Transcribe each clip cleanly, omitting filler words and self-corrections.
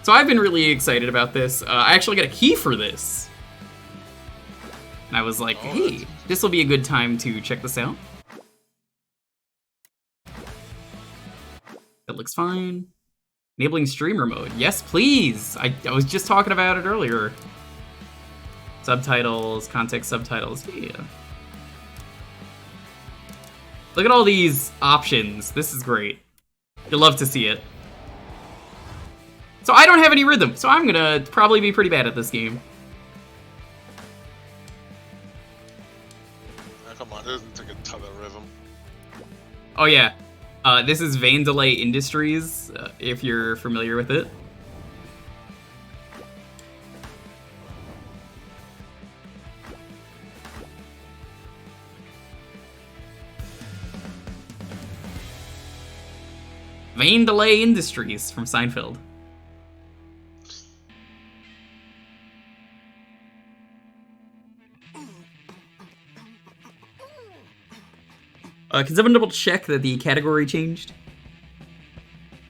So I've been really excited about this. I actually got a key for this. And I was like, hey, this will be a good time to check this out. That looks fine. Enabling streamer mode. Yes, please. I was just talking about it earlier. Subtitles, context subtitles. Yeah. Look at all these options. This is great. You'll love to see it. So I don't have any rhythm, so I'm gonna probably be pretty bad at this game. Oh, come on, it doesn't take a ton of rhythm. Oh yeah. This is Vandelay Industries, if you're familiar with it. Vandelay Industries from Seinfeld. Can someone double check that the category changed?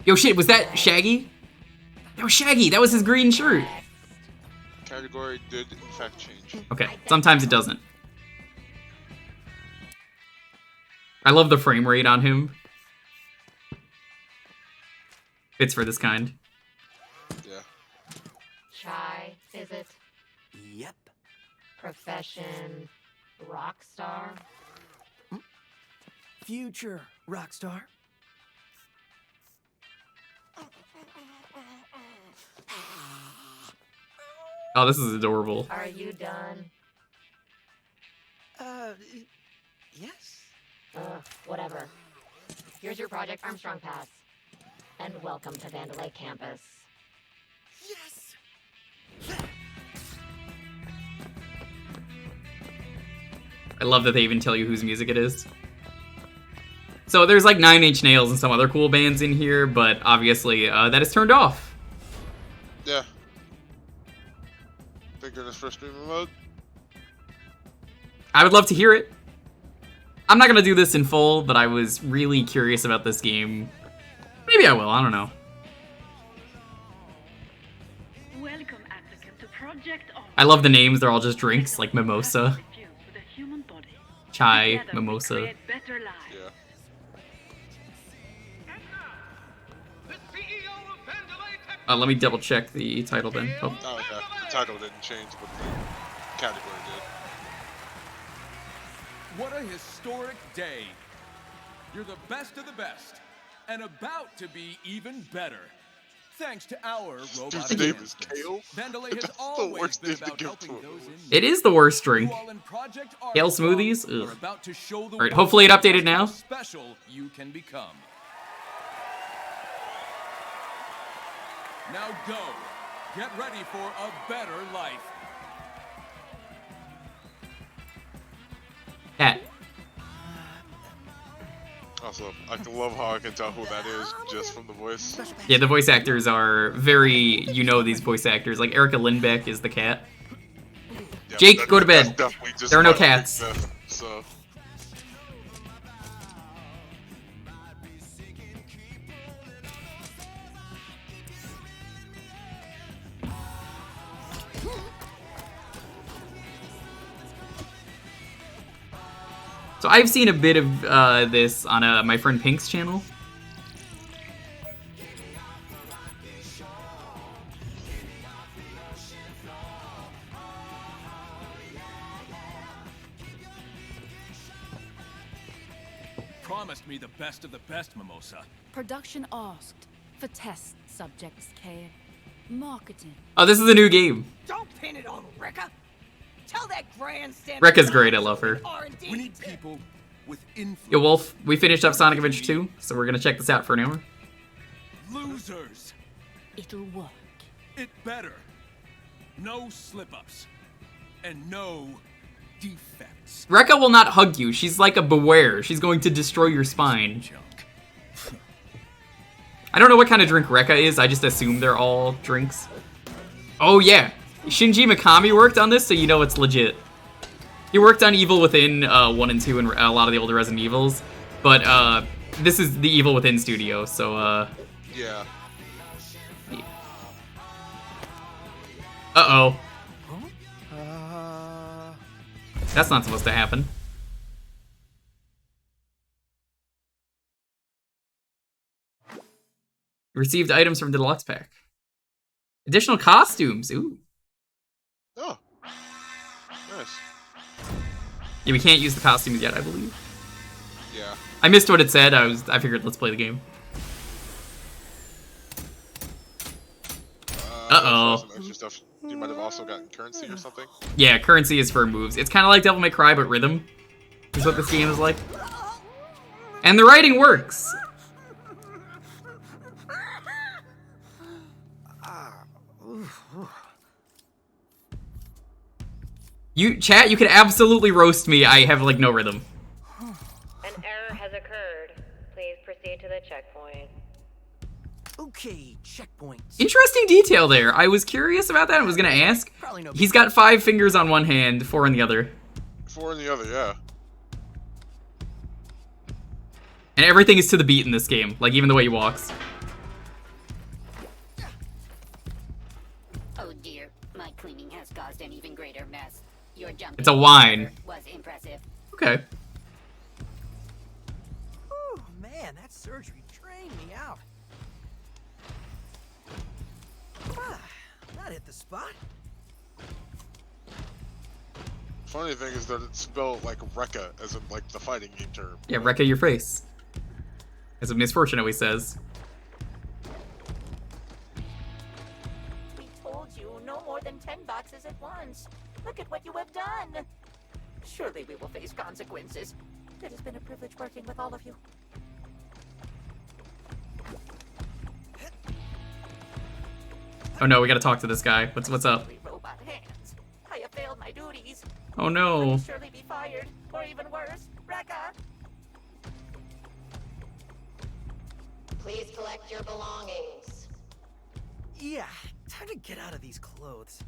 Yo, shit, was that Shaggy? That was Shaggy, that was his green shirt. Category did in fact change. Okay, sometimes it doesn't. I love the frame rate on him. Fits for this kind. Yeah. Chai, is it? Yep. Profession, rock star? Future rock star. Oh, this is adorable. Are you done? Yes. Whatever. Here's your Project Armstrong pass. And welcome to Vandelay campus. Yes. I love that they even tell you whose music it is. So there's like 9 Inch Nails and some other cool bands in here, but obviously that is turned off. Yeah. Think of this for streamer mode? I would love to hear it. I'm not gonna do this in full, but I was really curious about this game. Maybe I will, I don't know. Welcome, applicant, to Project I love the names, they're all just drinks, like mimosa. Chai, mimosa. Yeah. Let me double check the title then. Oh. Oh, okay. The title didn't change, but the category did. What a historic day. You're the best of the best, and about to be even better. Thanks to our robot. Dude's name is Kale? Vandelay has That's the always worst been name to about give helping to him. those in need. It is the worst drink. You all in Project Kale Armstrong smoothies? are Ugh. about to show the Alright, world hopefully it updated just how now. special you can become. Now go. Get ready for a better life. Cat. Also, I can love how I can tell who that is just from the voice. Yeah, the voice actors are very, you know these voice actors. Like Erica Lindbeck is the cat. Yeah, Jake, go to bed. that's definitely just There are no my big cats. myth, so. So I've seen a bit of this on my friend Pink's channel. Promised me the best of the best, Mimosa. Production asked for test subjects, Kale. Marketing. Oh, this is a new game. Don't pin it on Rekka. Tell that grandstand. Rekka's great, I love her. We need people with influence. Yo, Wolf, we finished up Sonic Adventure 2, so we're gonna check this out for an hour. Losers. It'll work. It better. No slip-ups. And no defects. Rekka will not hug you. She's like a beware. She's going to destroy your spine. Junk. I don't know what kind of drink Rekka is. I just assume they're all drinks. Oh, yeah. Shinji Mikami worked on this, so you know it's legit. He worked on Evil Within 1 and 2 and a lot of the older Resident Evils. But this is the Evil Within studio, so... Yeah. Uh-oh. Uh, That's not supposed to happen. Received items from the deluxe pack. Additional costumes. Ooh. Oh. Nice. Yeah, we can't use the costumes yet, I believe. Yeah. I missed what it said. I figured let's play the game. Uh-oh. Some extra stuff. You might have also gotten currency or something. Yeah, currency is for moves. It's kind of like Devil May Cry, but rhythm is what this game is like. And the writing works. Chat, you could absolutely roast me. I have, like, no rhythm. An error has occurred. Please proceed to the checkpoint. okay, checkpoint. Interesting detail there. I was curious about that. I was gonna ask. Probably no. He's got 5 fingers on one hand, 4 on the other. 4 in the other, yeah. And everything is to the beat in this game. Like, even the way he walks. Oh dear, my cleaning has caused an even greater mess. Your jumping It's a whine. was impressive. Okay. Oh man, that surgery trained me out. Ah, that hit the spot. Funny thing is that it's spelled like Rekka, as in like the fighting game term. Yeah, Rekka your face. As a misfortune always says. We told you no more than 10 boxes at once. Look at what you have done. Surely we will face consequences. It has been a privilege working with all of you. Oh no, we gotta talk to this guy. What's up? Robot hands. I have failed my duties. Oh I no. will surely be fired, or even worse, Rekka. Please collect your belongings. Yeah, time to get out of these clothes.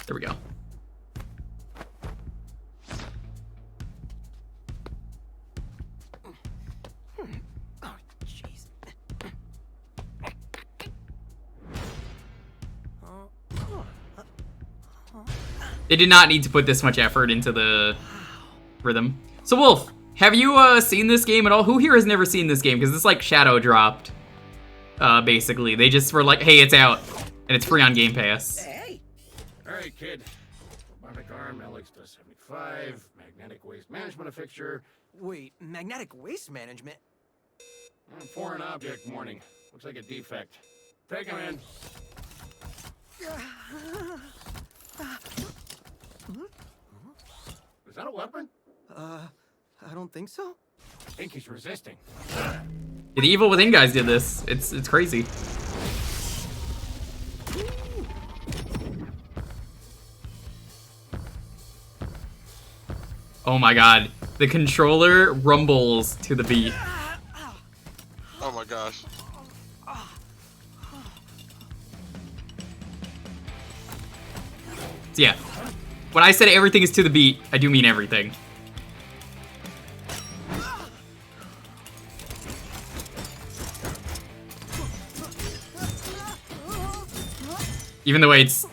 There we go. Oh, jeez. They did not need to put this much effort into the rhythm. So Wolf, have you seen this game at all? Who here has never seen this game? Because it's like shadow dropped. Basically, they just were like, "Hey, it's out, and it's free on Game Pass." Hey! Alright, kid. Robotic arm, LX-75, magnetic waste management fixture, Wait, magnetic waste management? foreign object warning. Looks like a defect. Take him in. Is that a weapon? I don't think so. I think he's resisting. The Evil Within guys did this. It's crazy. Oh my god. The controller rumbles to the beat. Oh my gosh. So yeah. When I said everything is to the beat, I do mean everything. Even the way it's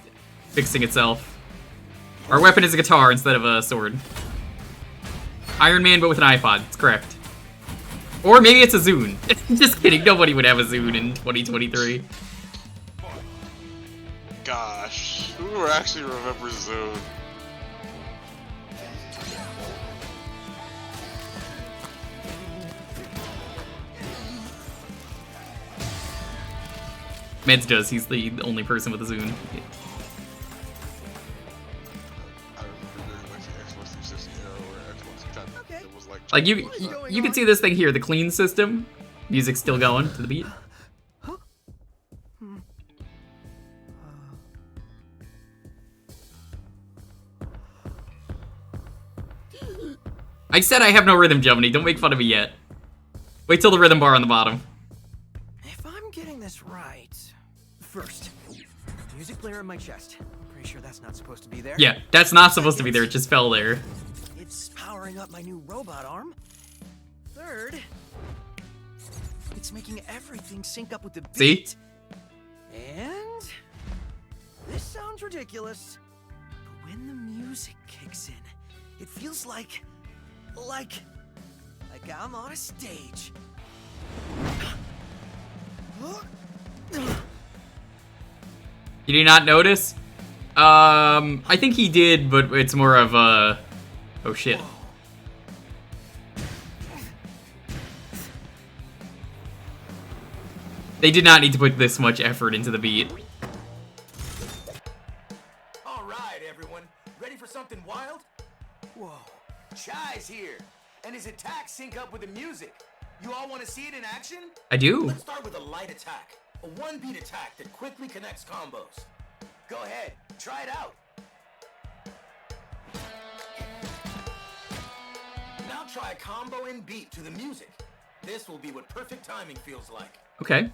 fixing itself. Our weapon is a guitar instead of a sword. Iron Man, but with an iPod. It's correct. Or maybe it's a Zune. Just kidding. Nobody would have a Zune in 2023. Gosh. Who actually remembers Zone? Meds does. He's the only person with a Zune. I remember during like the Xbox 360 era where Xbox kind of, it was like... Like, you can see this thing here, the clean system. Music's still going to the beat. I said I have no rhythm, Jovany. Don't make fun of me yet. Wait till the rhythm bar on the bottom. If I'm getting this right... First, music player in my chest. I'm pretty sure that's not supposed to be there. Yeah, that's not supposed to be there. It just fell there. It it's powering up my new robot arm. Third, it's making everything sync up with the beat. See? And this sounds ridiculous, but when the music kicks in, it feels like I'm on a stage. You did not notice? I think he did, but it's more of a... Oh shit. They did not need to put this much effort into the beat. All right, everyone. Ready for something wild? Whoa. Chai's here, and his attacks sync up with the music. You all want to see it in action? I do. Let's start with a light attack. A one-beat attack that quickly connects combos. Go ahead, try it out. Now try a combo and beat to the music. This will be what perfect timing feels like. Okay.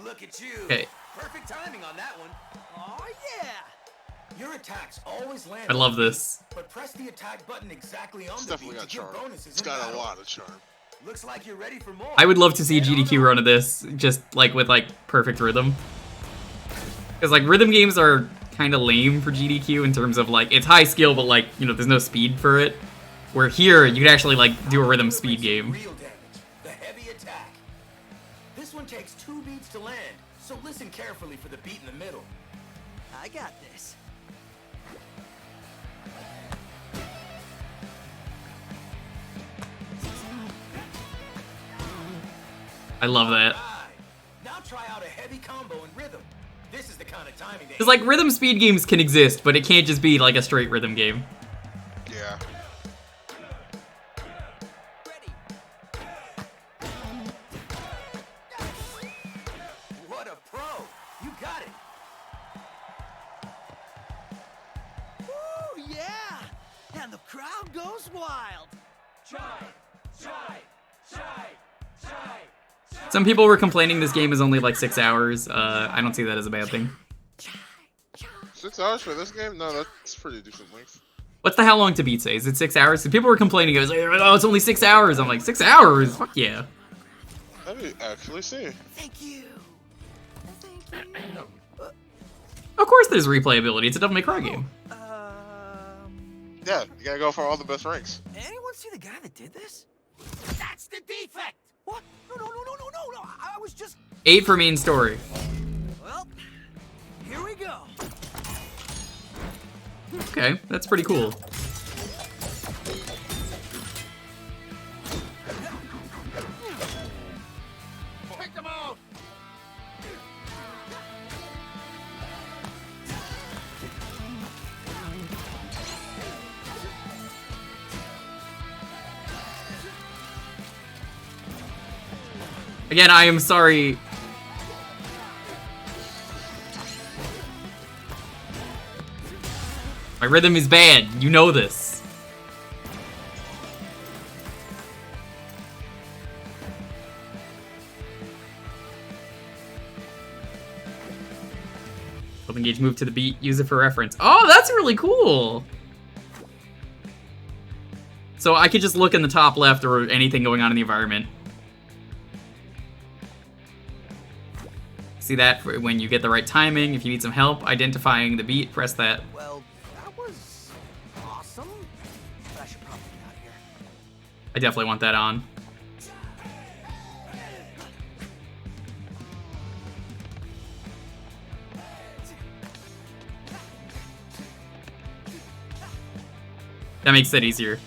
Look at you. Okay. Perfect timing on that one. Oh yeah. Your attacks always land. I love this. But press the attack button exactly on It's the definitely beat got to get charm. bonuses. It's in got a battle. lot of charm. Looks like you're ready for more. I would love to see a GDQ run of this, just like with like perfect rhythm. Because like rhythm games are kind of lame for GDQ in terms of like it's high skill, but like you know there's no speed for it. Where here you could actually like do a rhythm speed game. Real damage. The heavy attack. This one takes 2 beats to land, so listen carefully for the beat in the middle. I got this. I love that. Now try out a heavy combo in rhythm. This is the kind of timing Because like rhythm speed games can exist, but it can't just be like a straight rhythm game. Yeah. What a pro! You got it! Woo, yeah! And the crowd goes wild. Some people were complaining this game is only like 6 hours. I don't see that as a bad thing. 6 hours for this game? No, that's pretty decent length. What's the how long to beat say? Is it 6 hours? So people were complaining. It was like, oh, it's only 6 hours. I'm like, 6 hours? Fuck yeah. Let me actually see. Thank you. Thank you. Of course there's replayability. It's a Devil May Cry game. Yeah, you gotta go for all the best ranks. Anyone see the guy that did this? That's the defect! What? No. I was just... 8 for main story. Well, here we go. Okay, that's pretty cool. Pick them out! Again, I am sorry. My rhythm is bad. You know this. Open gauge, move to the beat, use it for reference. Oh, that's really cool. So I could just look in the top left or anything going on in the environment. See that for when you get the right timing. If you need some help identifying the beat, press that. Well, that was awesome. But I should probably get out of here. I definitely want that on. That makes it easier.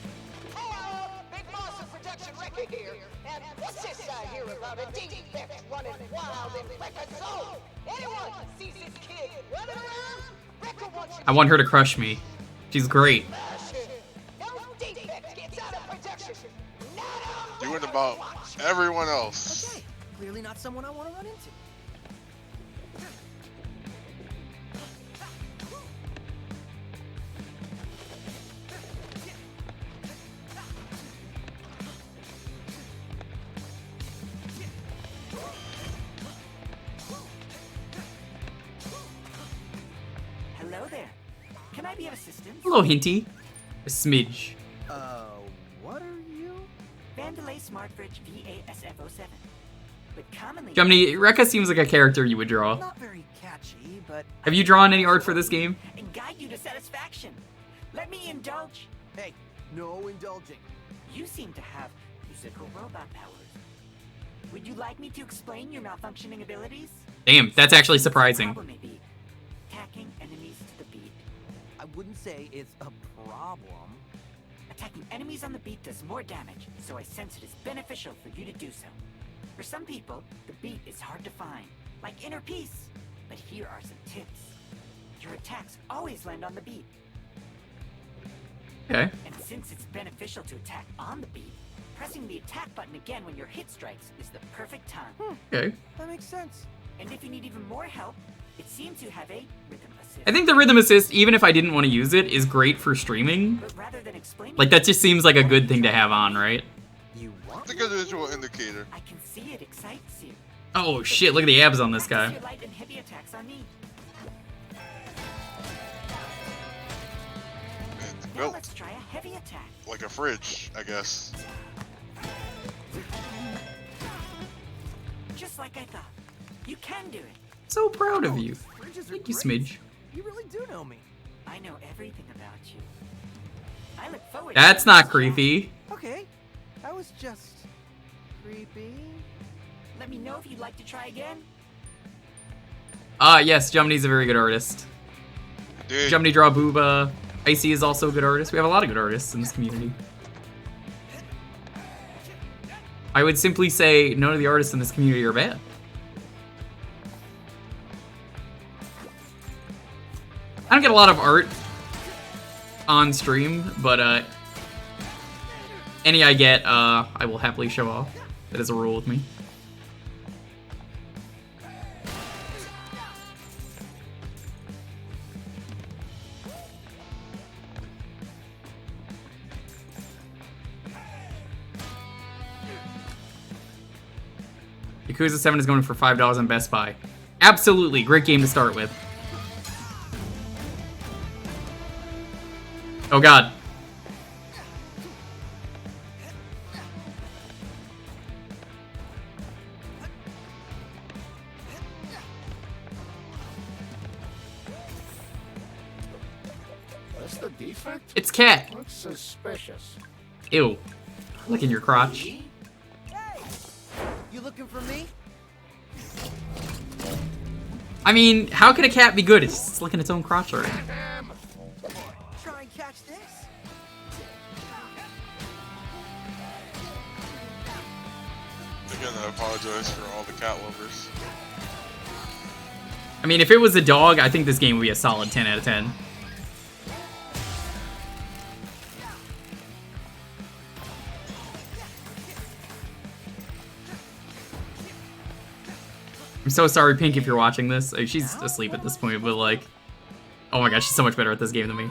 Hello, Big Monster Production Record here. And what's this I hear about a defect running wild in Record Zone? Anyone sees this kid running around? Record wants you I want her to crush me. She's great. No defect gets out of production. You and about everyone else. Okay, clearly not someone I want to run into. there. Can I be of assistance? A little hinty. A smidge. What are you? Vandalay Smartbridge VASF07. But commonly... Gemini, Rekka seems like a character you would draw. Not very catchy, but... Have you drawn any art for this game? And guide you to satisfaction. Let me indulge. Hey, no indulging. You seem to have musical robot powers. Would you like me to explain your malfunctioning abilities? Damn, that's actually surprising. The problem may be attacking enemies to the beat. I wouldn't say it's a problem. Attacking enemies on the beat does more damage, so I sense it is beneficial for you to do so. For some people, the beat is hard to find, like inner peace. But here are some tips. Your attacks always land on the beat. Okay. And since it's beneficial to attack on the beat, pressing the attack button again when your hit strikes is the perfect time. Okay. That makes sense. And if you need even more help, it seems to have a rhythm assist. I think the rhythm assist, even if I didn't want to use it, is great for streaming. But rather than explaining, Like, that just seems like a good thing to have on, right? you want It's a good visual indicator. I can see it excites you. Oh shit, look at the abs on this Practice guy. your light and heavy attacks on me. It's Now built let's try a heavy attack. like a fridge, I guess. Just like I thought. You can do it. So proud of you. Fridges are Thank you, great. Smidge. You really do know me. I know everything about you. I look forward That's to not creepy. Okay. That was just creepy. Let me know if you'd like to try again. Yes, Gemini's a very good artist. Dude, Gemini draw Booba. Icy is also a good artist. We have a lot of good artists in this community. I would simply say none of the artists in this community are bad. I don't get a lot of art on stream, but any I get, I will happily show off. That is a rule with me. Yakuza 7 is going for $5 on Best Buy. Absolutely, great game to start with. Oh god. That's the defect? It's Cat. Looks suspicious. Ew. Look in your crotch. Hey! You looking for me? I mean, how could a cat be good? It's just licking its own crotch already. Try and catch this. again, I apologize for all the cat lovers. I mean, if it was a dog, I think this game would be a solid 10 out of 10. I'm so sorry, Pink, if you're watching this. She's asleep at this point, but like... Oh my gosh, she's so much better at this game than me.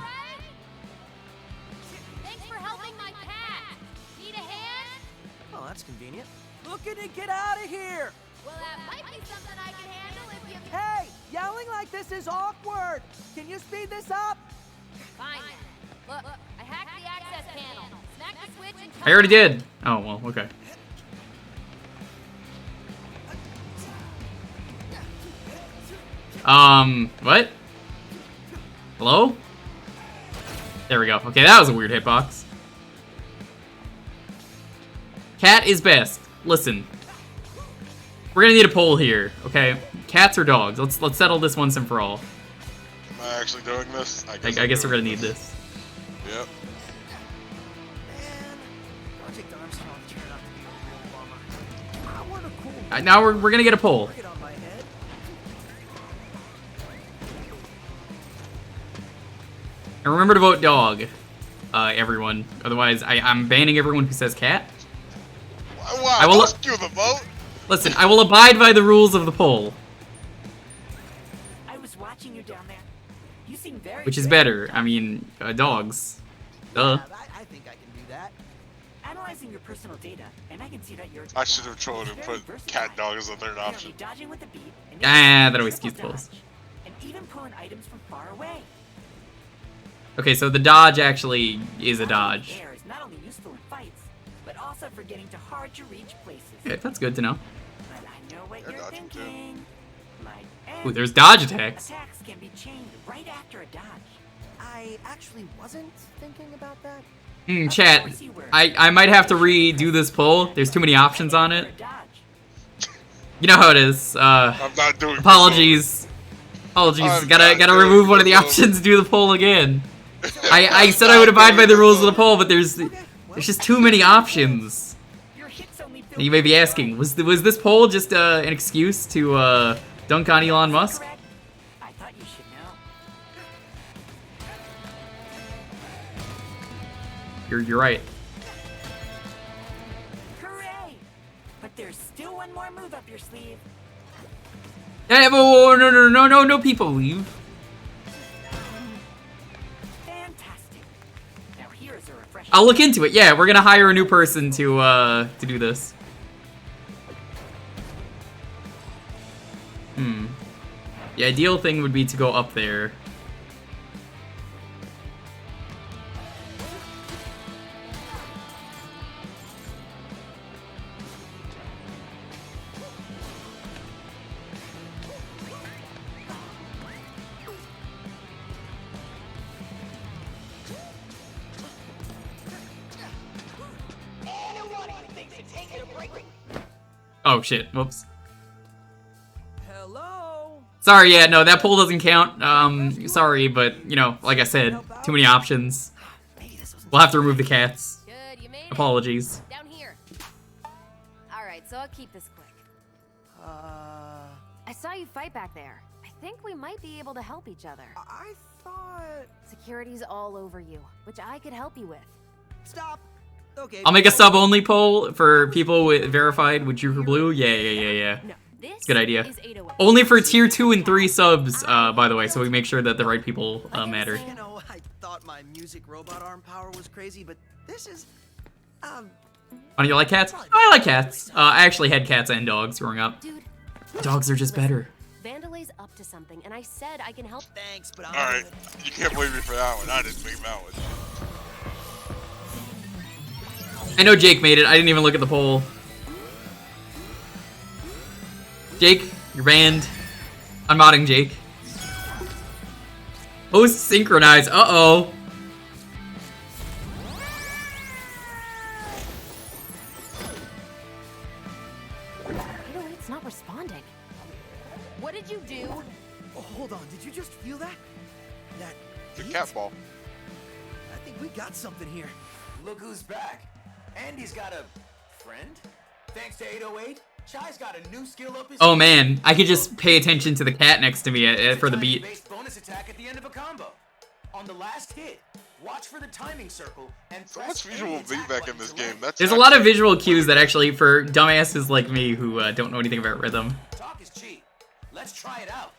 Thanks for helping my cat. Need a hand? Oh, that's convenient. Looking to get out of here! Well, that might be something I can handle if you... Hey! Yelling like this is awkward! Can you speed this up? Fine then. Look, I hacked the access panel. Smack the switch and... I already did. Oh, well, okay. What? Hello? There we go. Okay, that was a weird hitbox. Cat is best. Listen. We're gonna need a poll here, okay? Cats or dogs? Let's settle this once and for all. Am I actually doing this? I guess we're gonna need this. Yep. Man, Project Armstrong turned out to be a real bummer. I want a cool Now we're gonna get a poll. target on my head. And remember to vote dog, everyone. Otherwise, I'm banning everyone who says cat. Wow, I will- don't skew the vote. Listen, I will abide by the rules of the poll, I was watching you down there. You seem very which is good. better. I mean, dogs. Duh. Yeah, I think I can do that. Analyzing your personal data, and I can see that you're... I should have chosen to very put versatile. cat dog as the third You know, option. dodging with the beat, and Ah, then that always triple skews polls. dodge, and even pulling items from far away. Okay, so the dodge actually is a dodge. Air is not only useful in fights, but also for getting to hard-to-reach places. Okay, that's good to know. But I know what They're you're dodging, too. thinking. Like, Ooh, there's dodge attacks. attacks can be chained right after a dodge. I actually wasn't thinking about that. Chat, I might have to redo this poll. There's too many options on it. You know how it is. I'm not doing apologies. Apologies. I'm Gotta not doing remove one of the this. options. Do the poll again. I said I would abide by the rules of the poll, but there's just too many options. You may be asking, was this poll just an excuse to dunk on Elon Musk? I thought you should know. You're right. Hooray! But there's still one more move up your sleeve. Hey, no, people leave. Fantastic. Now here's a refreshing. I'll look into it. Yeah, we're gonna hire a new person to do this. The ideal thing would be to go up there. Anyone who thinks of taking a break. Oh shit, whoops. Hello? Sorry, yeah, no, that poll doesn't count. Sorry, but, you know, like I said, too many options. We'll have to remove the cats. Good, you made Apologies. it. Down here. Alright, so I'll keep this quick. I saw you fight back there. I think we might be able to help each other. I thought... Security's all over you, which I could help you with. Stop. Okay. I'll make a sub-only poll for people with verified with Jewker Blue. Yeah. No, this It's a good idea. is 808. Only for tier 2 and 3 subs, by the way, so we make sure that the right people matter. You know, I thought my music robot arm power was crazy, but this is... Oh, you like cats? Oh, I like cats. I actually had cats and dogs growing up. Dude, Dogs are just better. Vandelay's up to something, and I said I can help. Thanks, but Alright, you can't blame me for that one. I didn't make that one. I know Jake made it. I didn't even look at the poll. Jake, you're banned. I'm modding Jake. Host synchronize. Uh-oh. It's not responding. What did you do? Oh, hold on, did you just feel that? That The beat? cat ball. I think we got something here. Look who's back. Andy's got a friend. Thanks to 808, Chai's got a new skill up his Oh man, I could just pay attention to the cat next to me for the beat. Based bonus attack at the end of a combo. On the last hit, watch for the timing circle and So press much visual any attack feedback in button this to game. land. That's There's a lot of visual cues that actually, for dumbasses like me who don't know anything about rhythm. Talk is cheap. Let's try it out.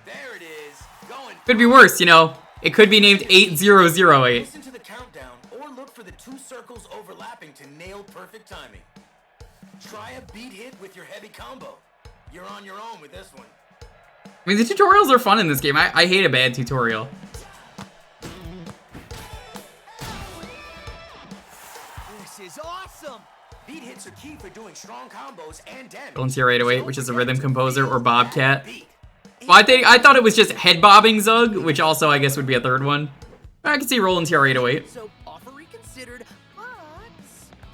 There it is. Going. Could be worse, you know. It could be named 8008. Listen to the countdown or look for the two circles overlapping to nail perfect timing. Try a beat hit with your heavy combo. You're on your own with this one. I mean, the tutorials are fun in this game. I hate a bad tutorial. This is awesome. Beat hits are key for doing strong combos and damage. Volunteer 808, which is a rhythm composer, or Bobcat. Well, I thought it was just head bobbing Zug, which also I guess would be a third one. I can see rolling TR 808. So, offer reconsidered, but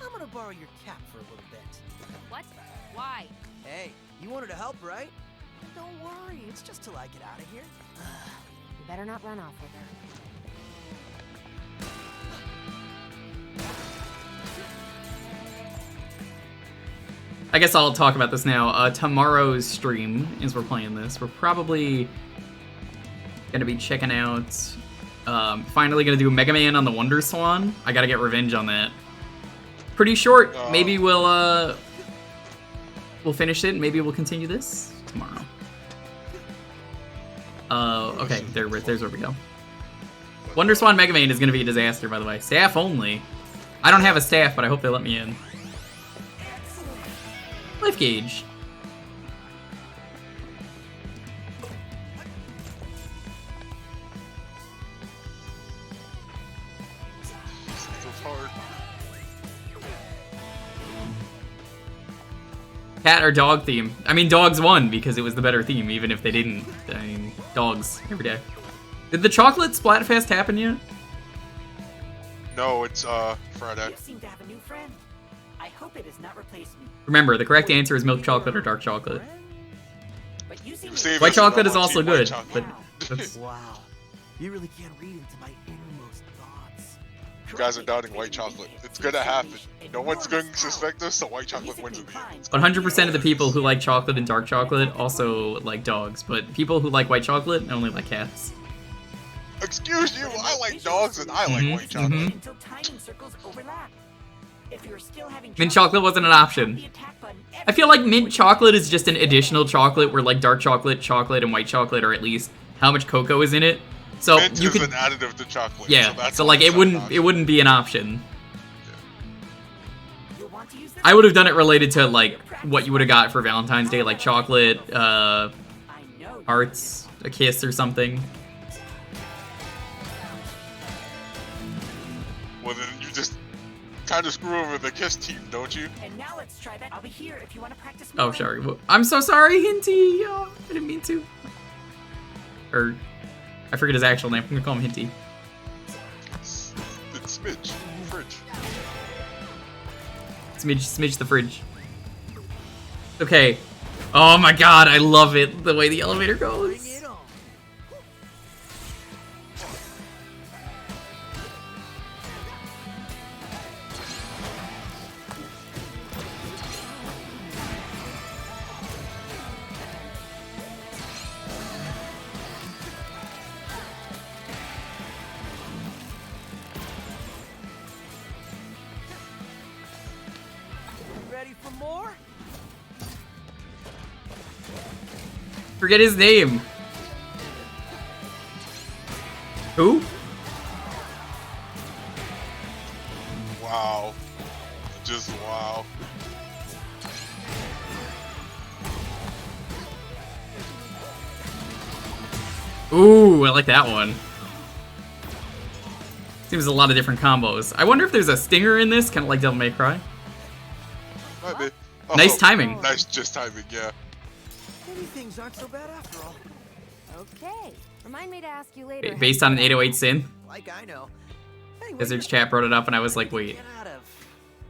I'm gonna borrow your cap for a little bit. What? Why? Hey, you wanted to help, right? Don't worry, it's just till I get out of here. You better not run off with her. I guess I'll talk about this now. Tomorrow's stream, as we're playing this, we're probably gonna be checking out. Finally gonna do Mega Man on the Wonder Swan. I gotta get revenge on that. Pretty short. Maybe we'll finish it. Maybe we'll continue this tomorrow. Okay, there's where we go. Wonder Swan Mega Man is gonna be a disaster, by the way. Staff only. I don't have a staff, but I hope they let me in. Life gauge. It's hard. Cat or dog theme? I mean, dogs won because it was the better theme, even if they didn't. I mean, dogs every day. Did the chocolate Splatfest happen yet? No, it's Friday. You seem to have a new friend. I hope it has not replaced me. Remember, the correct answer is milk chocolate or dark chocolate. But you seem White chocolate is also good, but that's... Wow. You really can't read into my innermost thoughts. You guys are doubting white chocolate. It's gonna happen. No one's going to suspect us, so white chocolate wins in the end. 100% of the people who like chocolate and dark chocolate also like dogs, but people who like white chocolate only like cats. Excuse you, I like dogs and I like white chocolate. Until timing circles overlap. If you're still having Mint chocolate wasn't an option. I feel like mint chocolate is just an additional chocolate where like dark chocolate, chocolate, and white chocolate are at least how much cocoa is in it. So Mint you is could an additive to chocolate. yeah. So, So like that's it wouldn't be an option. I would have done it related to like what you would have got for Valentine's Day, like chocolate, hearts, a kiss or something. Well, then you just kind of screw over the Kiss team, don't you? And now let's try that. I'll be here if you want to practice more. Oh, sorry. I'm so sorry, Hinty. Oh, I didn't mean to. Or, I forget his actual name. I'm gonna call him Hinty. It's Smidge, fridge. Smidge the fridge. Okay. Oh my god, I love it. The way the elevator goes. Ready for more? Forget his name. Who? Wow. Just wow. Ooh, I like that one. Seems a lot of different combos. I wonder if there's a stinger in this, kind of like Devil May Cry. Might be. Nice timing. Nice just timing, yeah. Maybe things aren't so bad after all. Okay. Remind me to ask you later. Based on an 808 synth. Like I know. Anyway, Desert chat brought it up and I was like, wait. get out of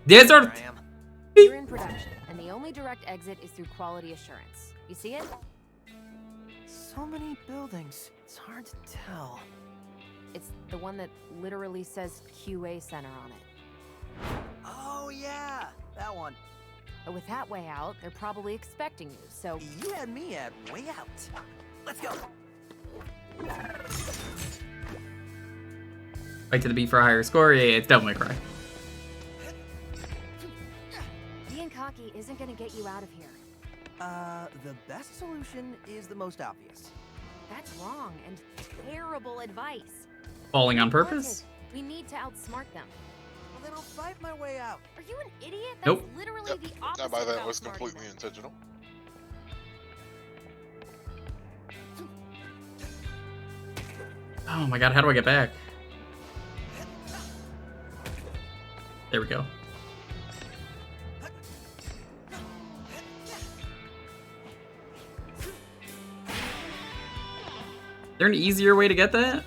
Desert! where I am. You're in production, and the only direct exit is through quality assurance. You see it? So many buildings. It's hard to tell. It's the one that literally says QA Center on it. Oh yeah, that one. But with that way out, they're probably expecting you, so... You had me at way out. Let's go. Fight to the beat for a higher score? Yeah, it's Devil May Cry. Being cocky isn't gonna get you out of here. The best solution is the most obvious. That's wrong and terrible advice. Falling on purpose? We need to outsmart them. Well, then I'll fight my way out. Are you an idiot? That's Nope. literally Yep. the opposite By that of was outsmarting completely them. intentional. Oh my god, how do I get back? There we go. Is there an easier way to get that?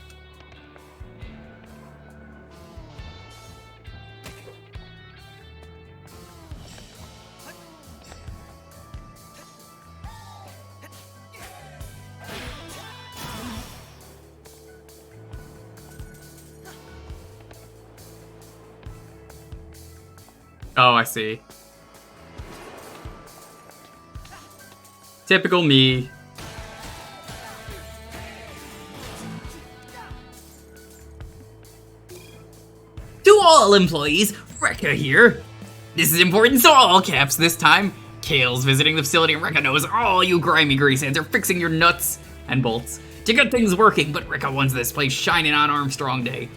Oh, I see. Typical me. To all employees, Rekka here. This is important, so all caps this time. Kale's visiting the facility and Rekka knows all you grimy grease hands are fixing your nuts and bolts to get things working, but Rekka wants this place shining on Armstrong Day.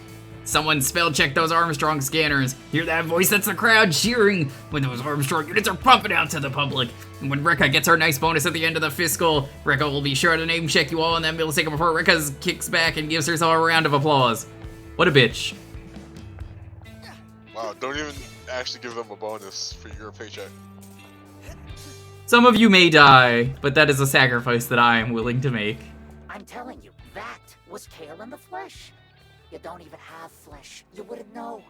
Someone spell check those Armstrong scanners. Hear that voice? That's the crowd cheering when those Armstrong units are pumping out to the public. And when Rekka gets our nice bonus at the end of the fiscal, Rekka will be sure to name check you all in that millisecond before Rekka kicks back and gives herself a round of applause. What a bitch. Wow, don't even actually give them a bonus for your paycheck. Some of you may die, but that is a sacrifice that I am willing to make. I'm telling you, that was Kale in the flesh. You don't even have flesh. You wouldn't know.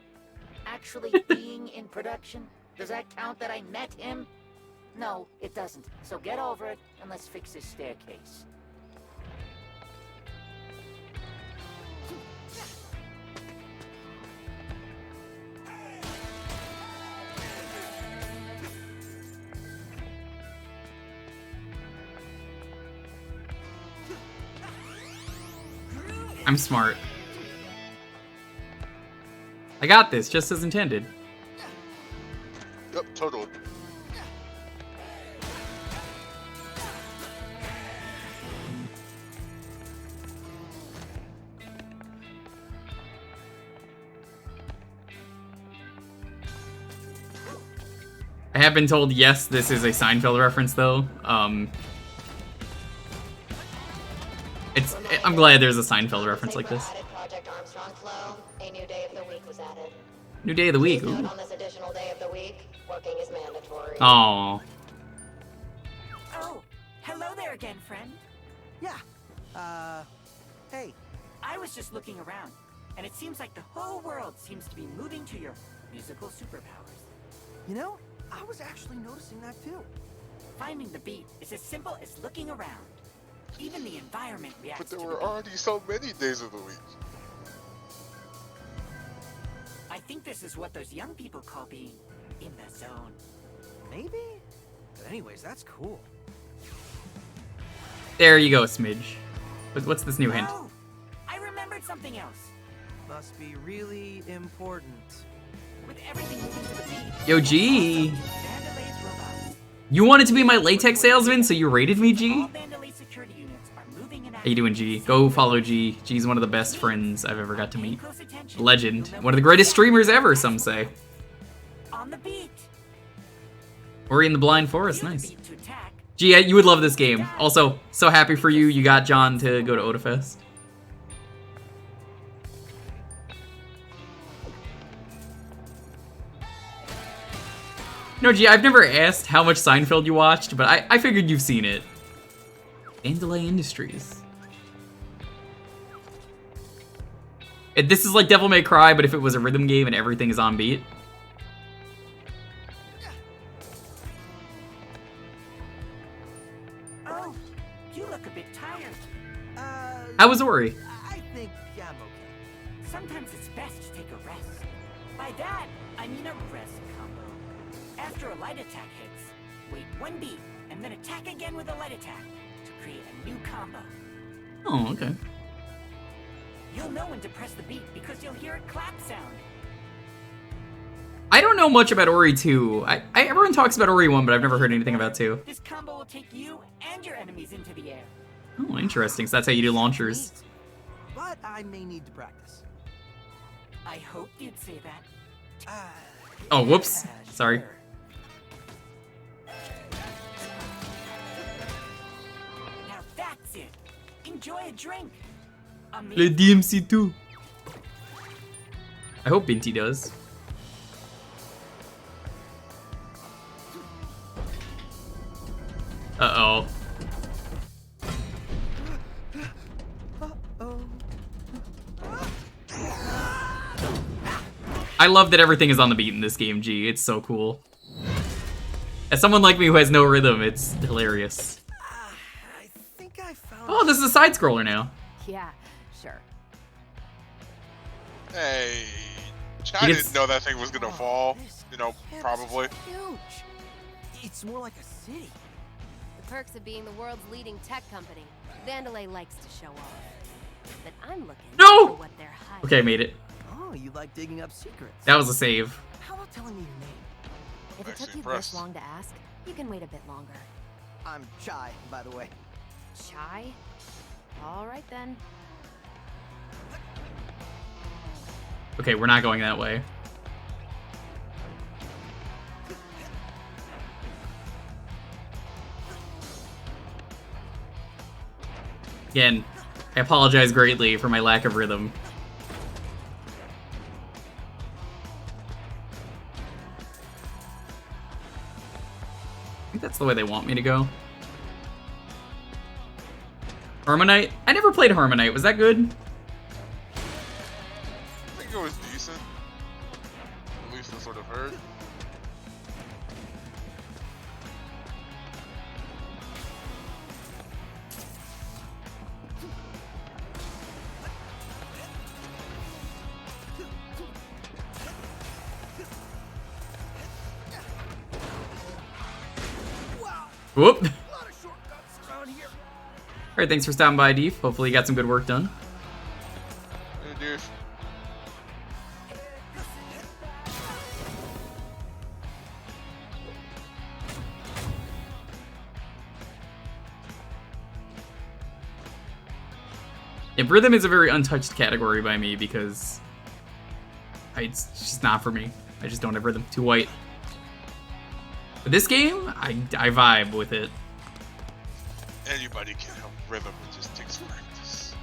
Actually being in production, does that count that I met him? No, it doesn't. So get over it and let's fix this staircase. I'm smart. I got this, just as intended. Yep, totally. I have been told, yes, this is a Seinfeld reference, though. I'm glad there's a Seinfeld reference like this. Project Armstrong Flow, a new day of the week was added. New day of the week. Please Ooh. note on this additional day of the week, working is mandatory. Aww. Oh, hello there again, friend. Yeah. Hey. I was just looking around, and it seems like the whole world seems to be moving to your musical superpowers. You know, I was actually noticing that too. Finding the beat is as simple as looking around. Even the environment reacts But there to were the beat. already so many days of the week. I think this is what those young people call being in the zone. Maybe? But anyways, that's cool. There you go, Smidge. What's this new hint? Oh, I remembered something else. Must be really important. With everything moving to the beat. Yo, G. Vandelay's robots. You wanted to be my latex salesman, so you rated me, G? All Vandelay security units are moving and How you doing, G? Go follow G. G's one of the best friends I've ever got to meet. Legend. One of the greatest streamers ever, some say. On the beat. Ori in the Blind Forest, nice. G, you would love this game. Also, so happy for you, you got John to go to Otafest. No, G, I've never asked how much Seinfeld you watched, but I figured you've seen it. Vandelay Industries. This is like Devil May Cry, but if it was a rhythm game and everything is on beat. Oh, you look a bit tired. How was Ori? I think I'm okay. Sometimes it's best to take a rest. By that, I mean a rest combo. After a light attack hits, wait one beat, and then attack again with a light attack to create a new combo. Oh, okay. You'll know when to press the beat because you'll hear a clap sound. I don't know much about Ori 2. Everyone talks about Ori 1, but I've never heard anything about 2. This combo will take you and your enemies into the air. Oh, interesting. So that's how you do launchers. But I may need to practice. I hoped you'd say that. Oh, whoops. Sorry. Now that's it. Enjoy a drink. Le DMC2. I hope Binti does. Uh-oh. I love that everything is on the beat in this game, G. It's so cool. As someone like me who has no rhythm, it's hilarious. I think I found. Oh, this is a side-scroller now. Yeah, sure. Hey, You I can didn't know that thing was gonna fall. You know, probably. Huge. It's more like a city. The perks of being the world's leading tech company. Vandelay likes to show off. But I'm looking No! for what they're hiding. Okay, made it. Oh, you like digging up secrets. That was a save. How about telling me your name? If it took Actually, you press. this long to ask, you can wait a bit longer. I'm Chai, by the way. Shy? All right then. Okay, we're not going that way. Again, I apologize greatly for my lack of rhythm. I think that's the way they want me to go. Harmonite? I never played Harmonite. Was that good? I think it was decent. At least I sort of heard. Whoop. Alright, thanks for stopping by, Deef. Hopefully you got some good work done. Hey, Deef. Yeah, rhythm is a very untouched category by me because it's just not for me. I just don't have rhythm. Too white. But this game, I vibe with it. Anybody can have rhythm, it just takes practice.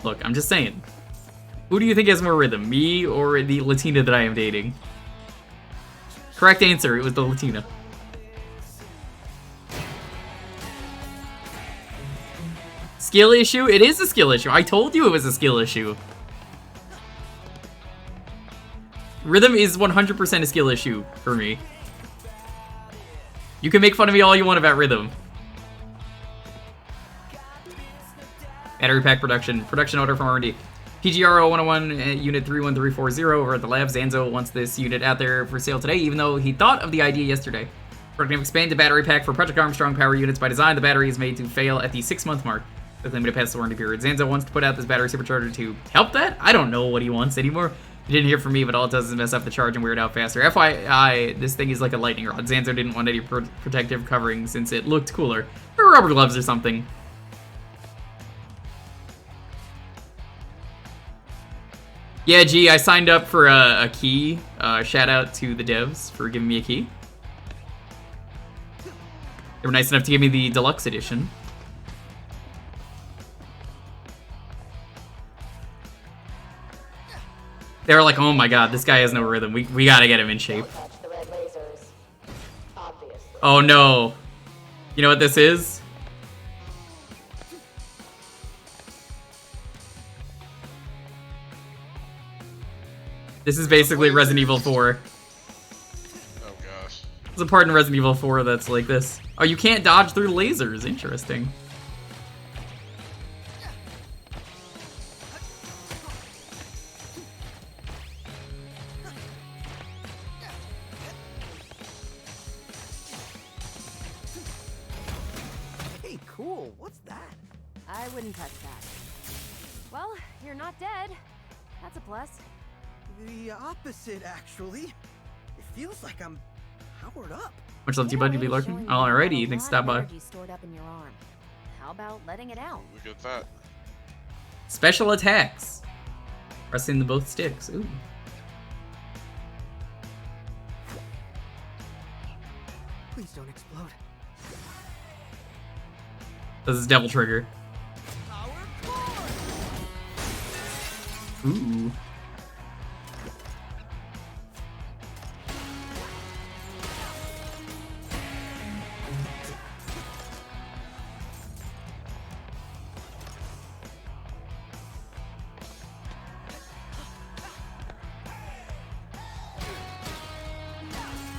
Look, I'm just saying. Who do you think has more rhythm, me or the Latina that I am dating? Correct answer, it was the Latina. Skill issue? It is a skill issue. I told you it was a skill issue. Rhythm is 100% a skill issue for me. You can make fun of me all you want about rhythm. Battery pack production. Production order from R&D. PGRO 101 unit 31340 over at the lab. Zanzo wants this unit out there for sale today, even though he thought of the idea yesterday. We're going to expand the battery pack for Project Armstrong power units. By design, the battery is made to fail at the 6-month mark. With limited past the warranty period. Zanzo wants to put out this battery supercharger to help that? I don't know what he wants anymore. He didn't hear from me, but all it does is mess up the charge and wear it out faster. FYI, this thing is like a lightning rod. Zanzo didn't want any protective covering since it looked cooler. Or rubber gloves or something. Yeah, gee, I signed up for a key. Shout out to the devs for giving me a key. They were nice enough to give me the deluxe edition. They were like, oh my god, this guy has no rhythm. We gotta get him in shape. Oh no. You know what this is? This is basically Resident Evil 4. Oh gosh. There's a part in Resident Evil 4 that's like this. Oh, you can't dodge through lasers. Interesting. Hey, cool. What's that? I wouldn't touch that. Well, you're not dead. That's a plus. The opposite, actually. It feels like I'm powered up. Much love to you, buddy. Be lurking. Alrighty, thanks for stopping by. Stored up in your arm. How about letting it out? Look at that. Special attacks. Pressing the both sticks. Ooh. Please don't explode. This is Devil Trigger. Ooh.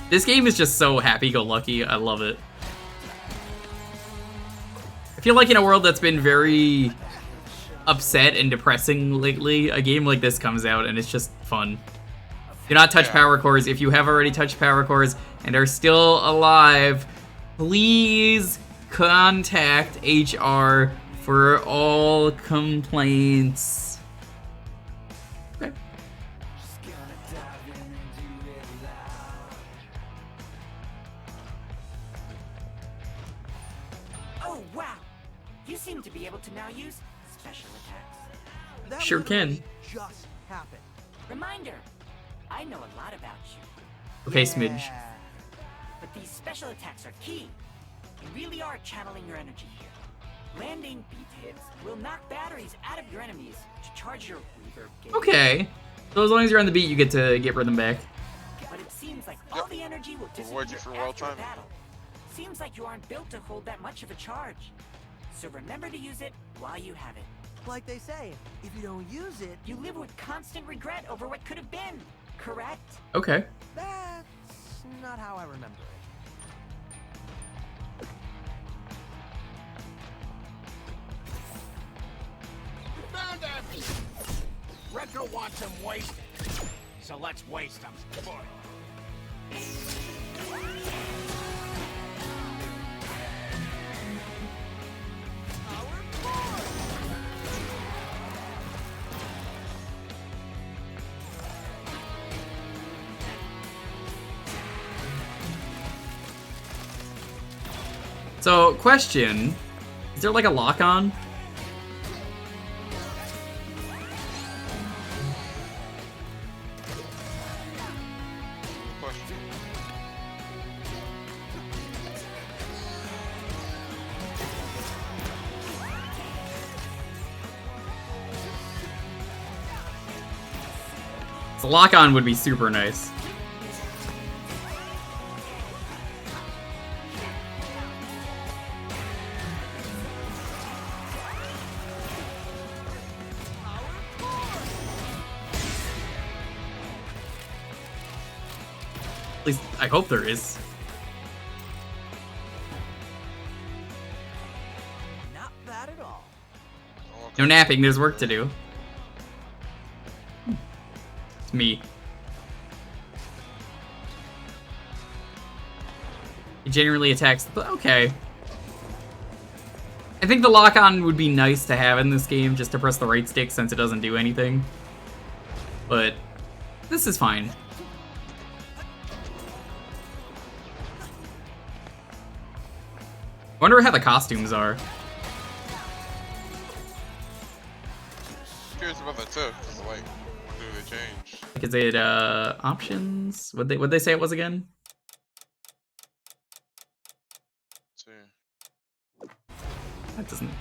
This game is just so happy-go-lucky. I love it. I feel like in a world that's been very upset and depressing lately, a game like this comes out and it's just fun. Do not touch power cores. If you have already touched power cores and are still alive, please contact HR for all complaints. Okay. Oh, wow! You seem to be able to now use special attacks. That Sure literally can. just happened. Reminder, I know a lot about you. Okay, Smidge. But these special attacks are key. You really are channeling your energy here. Landing beat hits will knock batteries out of your enemies to charge your reverb gauge. Okay. So as long as you're on the beat, you get to get rhythm back. But it seems like all the energy will Reward you disappear for well after a timing. battle. Seems like you aren't built to hold that much of a charge. So remember to use it while you have it. Like they say, if you don't use it, You live with constant regret over what could have been, correct? Okay. that's not how I remember it. Found that! Wrecker wants him wasted. So let's waste him. So, question. Is there like a lock-on? So lock-on would be super nice. At least, I hope there is. Not bad at all. No napping, there's work to do. It's me. It generally attacks, but okay. I think the lock-on would be nice to have in this game, just to press the right stick since it doesn't do anything. But this is fine. I wonder how the costumes are. Curious about that too, because like, when do they change? Like, is it options? What'd they say it was again? Let's see. That doesn't.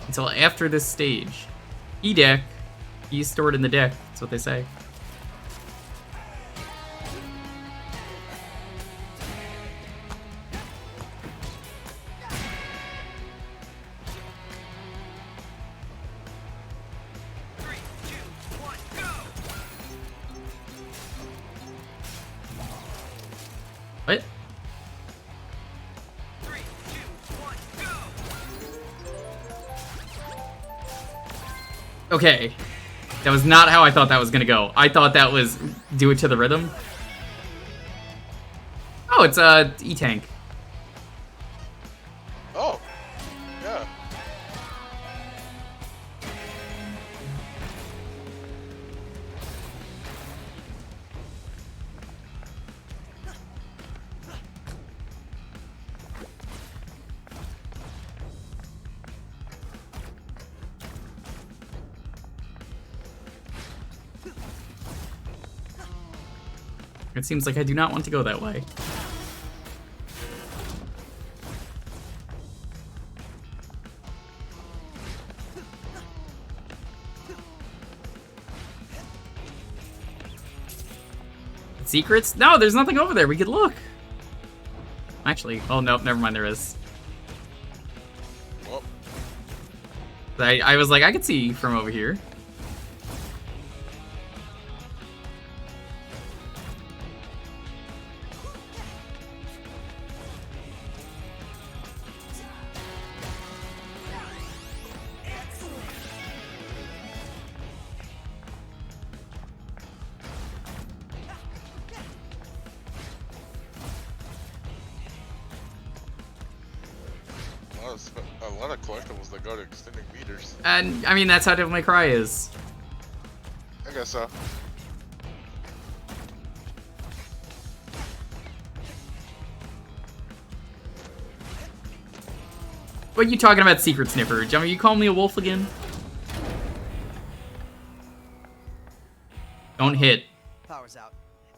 Until after this stage. E-deck. He's stored in the deck. That's what they say. What? Okay. That was not how I thought that was gonna go. I thought that was do it to the rhythm. Oh, it's a E-tank. Oh, yeah. It seems like I do not want to go that way. Secrets? No, there's nothing over there. We could look. Actually, oh no, never mind. There is. Well, I was like, I could see from over here. a lot of collectibles that go to extending meters. And I mean, that's how Devil May Cry is. I guess so. What are you talking about, Secret Sniffer? Jummy, you call me a wolf again? Don't hit. Power's out.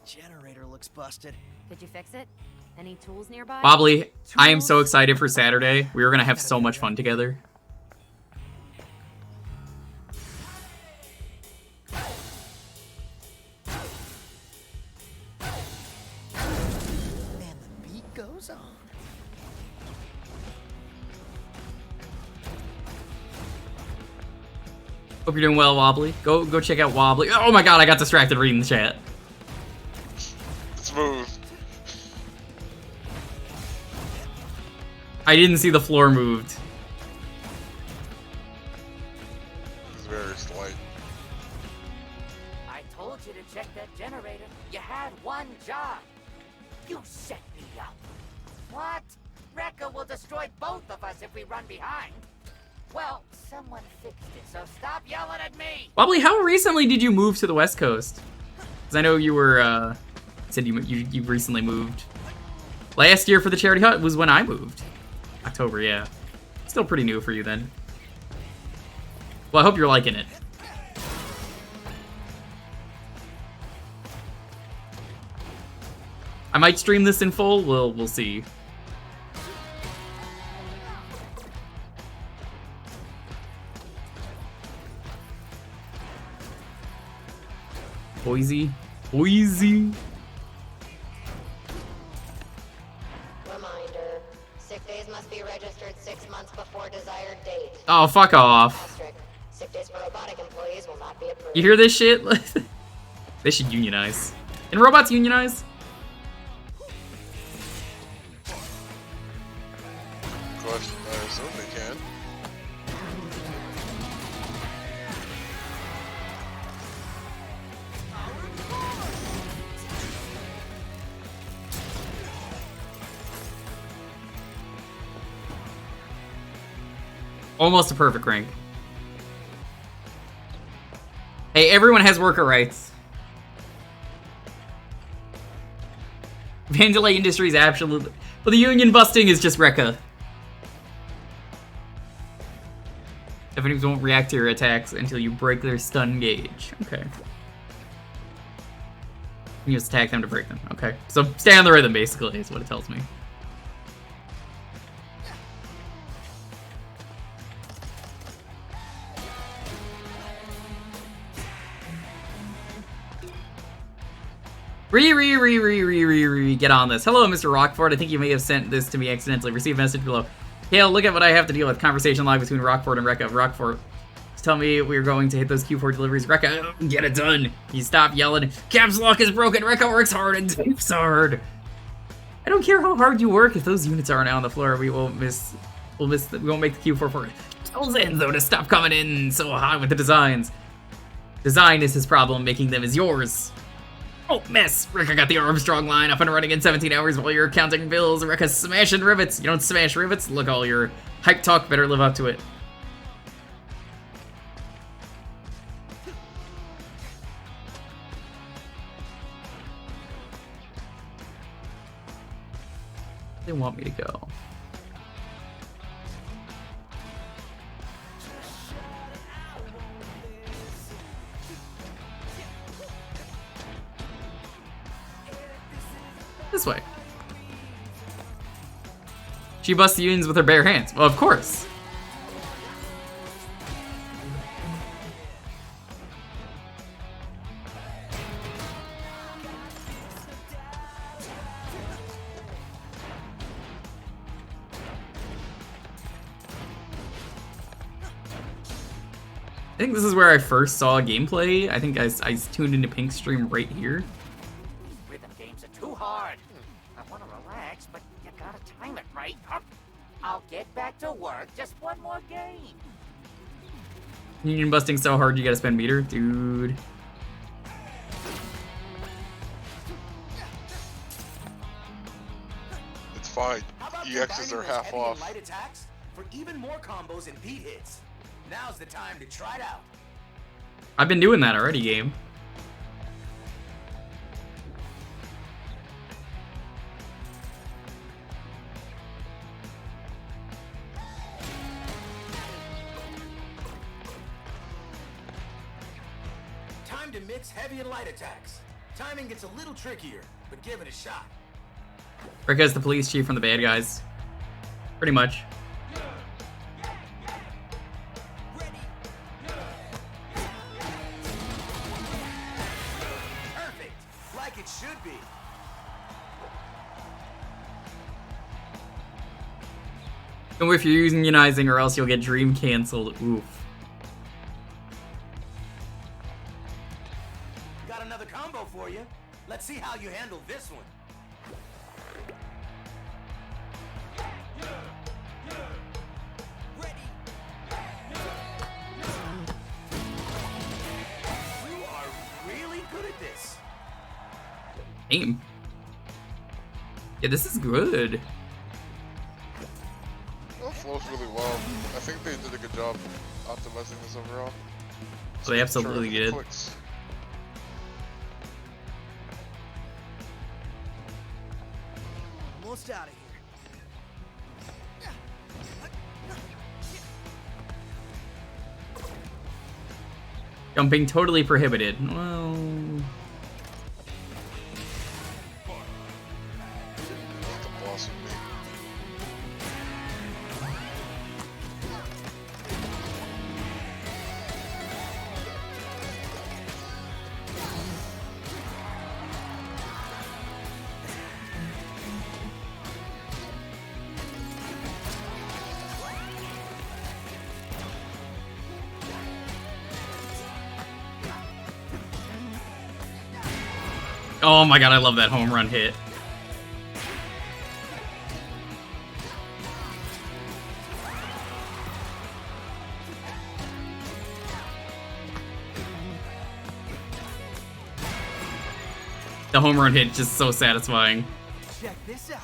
Generator looks busted. Could you fix it? Any tools nearby? Wobbly, I am so excited for Saturday. We are gonna have so much fun together. Man, the beat goes on. Hope you're doing well, Wobbly. Go check out Wobbly. Oh my god, I got distracted reading the chat. Smooth. I didn't see the floor moved. It's very slight. I told you to check that generator. You had one job. You set me up. What? Rekka will destroy both of us if we run behind. Well, someone fixed it, so stop yelling at me. Wobbly, how recently did you move to the West Coast? Because I know you were, said you recently moved. Last year for the Charity Hut was when I moved. October, yeah. Still pretty new for you then. Well, I hope you're liking it. I might stream this in full. We'll see. Boise. Reminder, sick days must be registered 6 months before desired date. Oh, fuck off. Asterisk, sick days for robotic employees will not be approved. You hear this shit? They should unionize. Can robots unionize? Question, I assume they can. Almost a perfect rank. Hey, everyone has worker rights. Vandalay Industries absolutely. Well, the union busting is just Rekka. Enemies won't react to your attacks until you break their stun gauge. Okay. You just attack them to break them. Okay. So stay on the rhythm, basically, is what it tells me. Get on this. Hello, Mr. Rockford. I think you may have sent this to me accidentally. Receive message below. Hale, look at what I have to deal with. Conversation log between Rockford and Rekka. Rockford, just tell me we're going to hit those Q4 deliveries. Rekka, get it done. You stop yelling. Caps lock is broken. Rekka works hard and types hard. I don't care how hard you work. If those units aren't on the floor, we won't we won't make the Q4 for it. Tell Zenzo to stop coming in so hot with the designs. Design is his problem. Making them is yours. Oh, mess! Rekka got the Armstrong line up and running in 17 hours while you're counting bills. Rekka's smashing rivets. You don't smash rivets? Look, all your hype talk better live up to it. They want me to go. This way. She busts the unions with her bare hands. Well, of course. I think this is where I first saw gameplay. I think I tuned into Pink's stream right here. Rhythm games are too hard. I want to relax, but you gotta time it right. I'll get back to work. Just one more game. Union busting so hard you gotta spend meter? Dude. It's fine. EXs are half off. for even more combos and beat hits. Now's the time to try it out. I've been doing that already, game. Time to mix heavy and light attacks. Timing gets a little trickier, but give it a shot. Rekka's the police chief from the bad guys. Pretty much. Perfect, like it should be. And if you're unionizing or else you'll get dream canceled. Oof. Got another combo for you. Let's see how you handle this one. You are really good at this. Aim. Yeah, this is good. It flows really well. I think they did a good job optimizing this overall. So they absolutely did. Clicks. Almost out of here. Jumping totally prohibited. Well, The boss of me. oh my god, I love that home run hit. The home run hit just so satisfying. Check this out.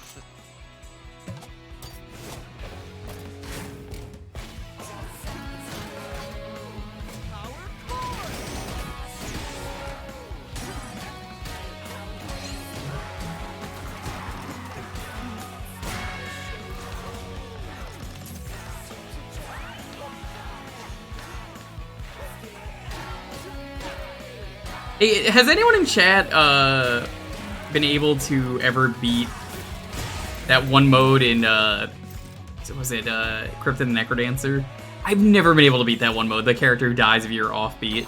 Hey, has anyone in chat been able to ever beat that one mode in was it Crypt of the Necrodancer? I've never been able to beat that one mode, the character who dies if you're offbeat.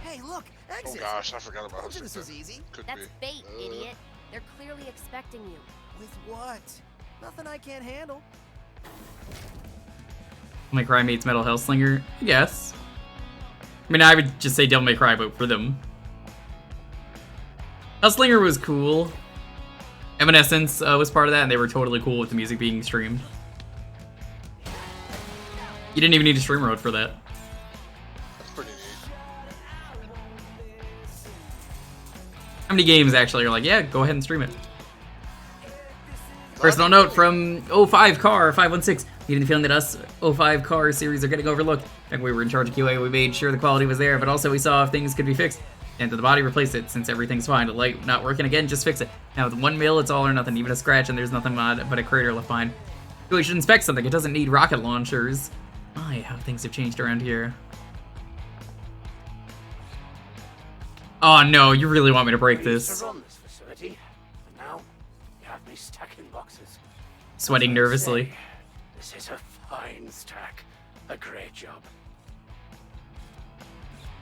Hey, look, exit. Oh gosh, I forgot about Told you it. this was easy. Could That's be. bait, idiot. They're clearly expecting you. With what? Nothing I can't handle. Devil May Cry meets Metal Hellslinger? I guess. I mean, I would just say Devil May Cry, but for them. Hellslinger was cool. Evanescence was part of that, and they were totally cool with the music being streamed. You didn't even need a stream mode for that. That's pretty neat. How many games actually are like, yeah, go ahead and stream it? Personal note from 05 Car 516. Getting the feeling that us 05 Car series are getting overlooked. Back when we were in charge of QA, we made sure the quality was there, but also we saw if things could be fixed. And to the body, replace it. Since everything's fine, the light not working again, just fix it. Now with 1 mil, it's all or nothing. Even a scratch, and there's nothing but a crater left behind. We should inspect something. It doesn't need rocket launchers. My, how things have changed around here. Oh no, you really want me to break this? Run this facility. But now, you have me stacking boxes. Sweating nervously. This is a fine stack. A great job.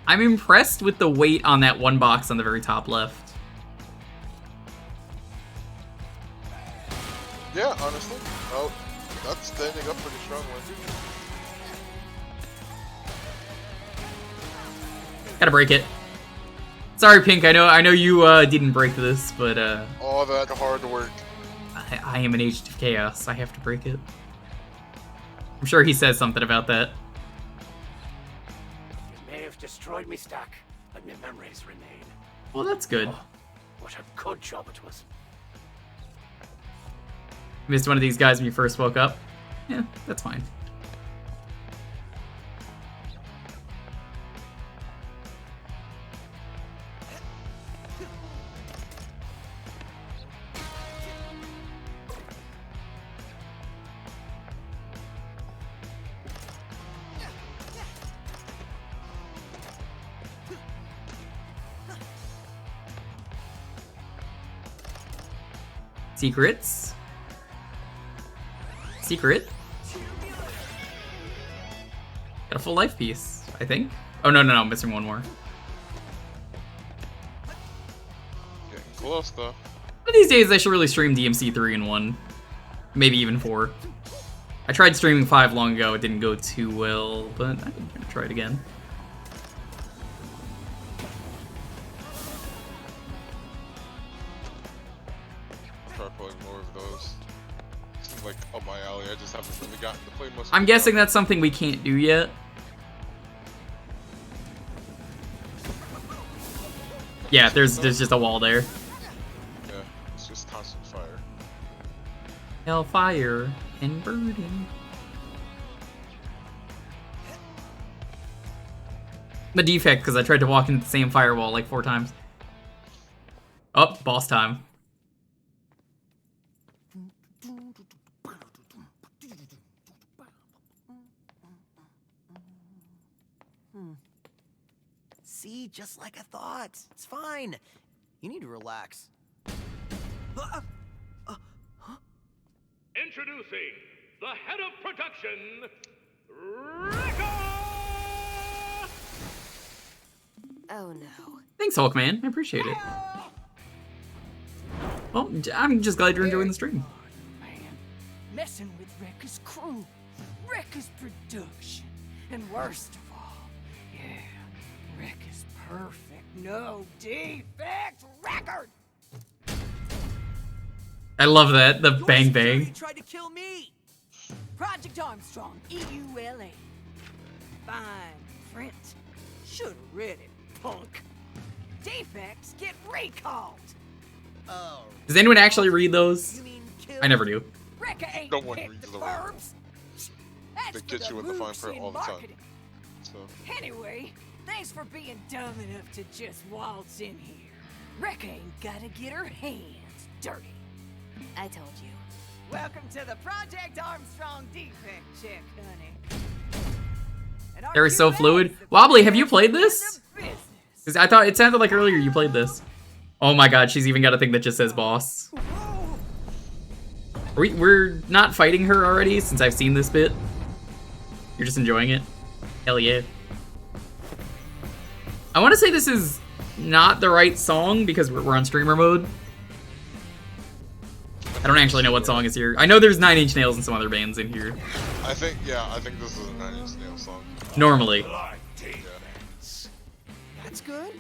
I'm impressed with the weight on that one box on the very top left. Yeah, honestly. Oh, that's standing up pretty strongly. Gotta break it. Sorry, Pink. I know you didn't break this, but All that hard work. I am an agent of chaos. I have to break it. I'm sure he says something about that. You may have destroyed me stack, but my memories remain. Well, that's good. Oh, what a good job it was. You missed one of these guys when you first woke up. Yeah, that's fine. Secrets. Secret. Got a full life piece, I think. Oh, no, I'm missing one more. Getting close, though. But these days, I should really stream DMC 3 and 1. Maybe even 4. I tried streaming 5 long ago. It didn't go too well, but I'm gonna try it again. Try playing more of those. Seems like up my alley. I just haven't really gotten to play much. I'm guessing that's something we can't do yet. Yeah, there's just a wall there. Yeah, it's just constant fire. Hellfire and burning. The defect, because I tried to walk into the same firewall like 4 times. Oh, boss time. See, just like I thought. It's fine. You need to relax. Introducing the head of production, Rekka! Oh no. Thanks, Hulkman. I appreciate it. Well, I'm just glad you're enjoying the stream. Messing with Rekka's crew, Rekka's production, and worst of all, yeah, Rekka's perfect, no defect record. I love that, the bang bang. Tried to kill me. Project Armstrong, EULA. Fine print. Should've read it, punk. Defects get recalled. Oh. Does anyone actually read those? I never do. Rekka ain't No one reads them. verbs. They get you in the fine print all the time. So. Anyway, thanks for being dumb enough to just waltz in here. Rekka ain't gotta get her hands dirty. I told you. Welcome to the Project Armstrong defect check, honey. They're so fluid. Wobbly, have you played this? Because I thought it sounded like earlier you played this. Oh my god, she's even got a thing that just says boss. We're not fighting her already since I've seen this bit. You're just enjoying it? Hell yeah. I want to say this is not the right song because we're on streamer mode. I don't actually know what song is here. I know there's 9 Inch Nails and some other bands in here. I think this is a 9 Inch Nails song. Normally. That's good.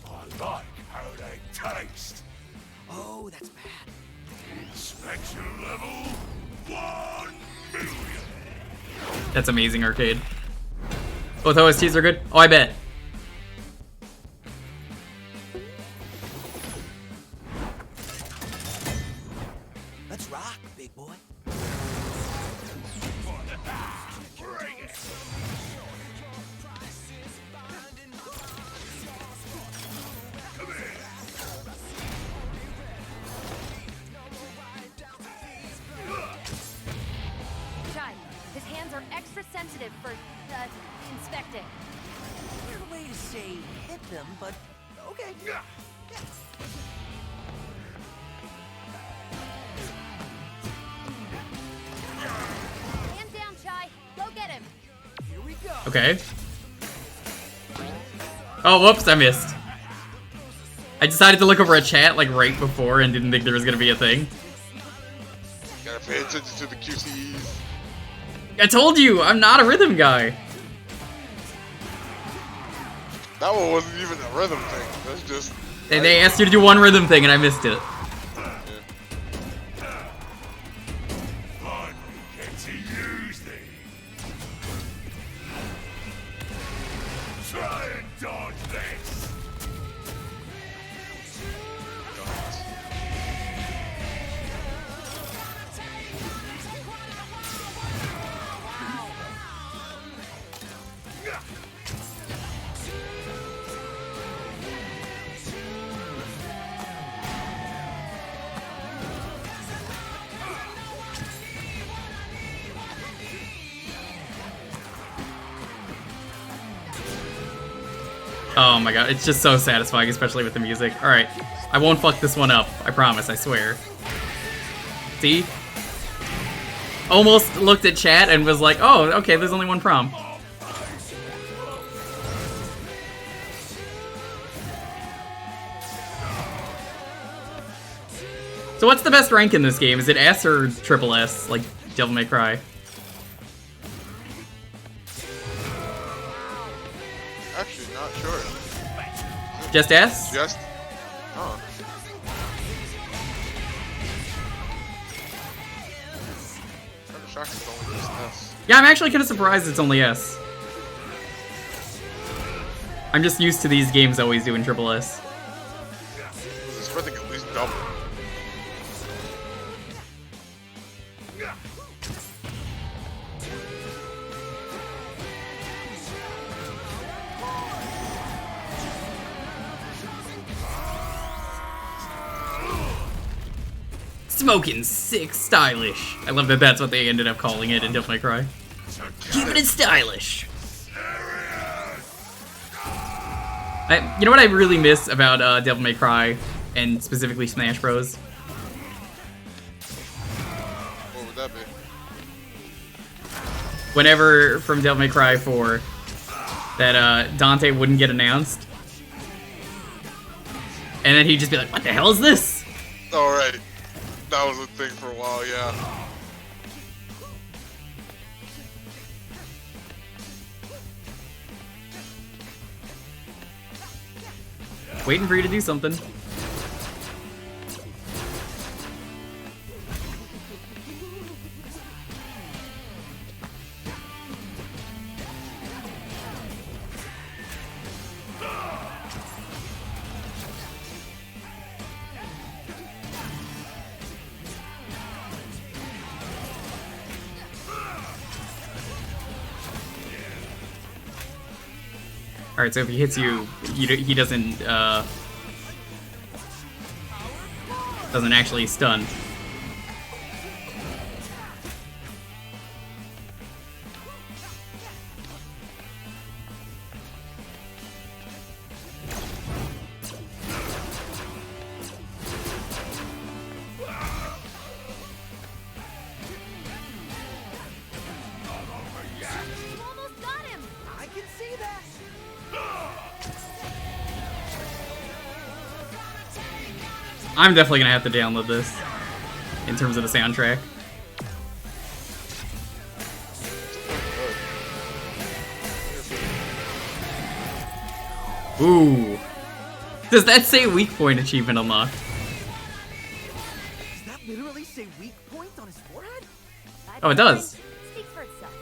I like how they taste. Oh, that's bad. Inspection level 1 million. That's amazing, Arcade. Both OSTs are good? Oh, I bet. Let's rock, big boy. Chai, his hands are extra sensitive for, inspecting. Weird way to say hit them, but okay. Hands down, Chai. Go get him. Here we go. Okay. Oh, whoops, I missed. I decided to look over a chat like right before and didn't think there was gonna be a thing. Gotta pay attention to the QCs. I told you, I'm not a rhythm guy. That one wasn't even a rhythm thing. That's just. They asked you to do one rhythm thing and I missed it. Fun get to use these. Try and dodge this. Oh my god, it's just so satisfying, especially with the music. Alright, I won't fuck this one up. I promise, I swear. See? Almost looked at chat and was like, oh, okay, there's only one prom. So what's the best rank in this game? Is it S or triple S, like Devil May Cry? Actually, not sure. Just S? Just. Oh. Kind of shocked it's only just S. Yeah, I'm actually kind of surprised it's only S. I'm just used to these games always doing triple S. It's I think at least double. Smoking sick stylish. I love that that's what they ended up calling it in Devil May Cry. Keeping it stylish. You know what I really miss about Devil May Cry, and specifically Smash Bros? What would that be? Whenever from Devil May Cry 4 that Dante wouldn't get announced, and then he'd just be like, "What the hell is this?" All right. That was a thing for a while, yeah. Waiting for you to do something. Alright, so if he hits you, he doesn't actually stun. I'm definitely gonna have to download this in terms of the soundtrack. Ooh. Does that say weak point achievement unlocked? Does that literally say weak point on his forehead? Oh, it does. Speaks for itself.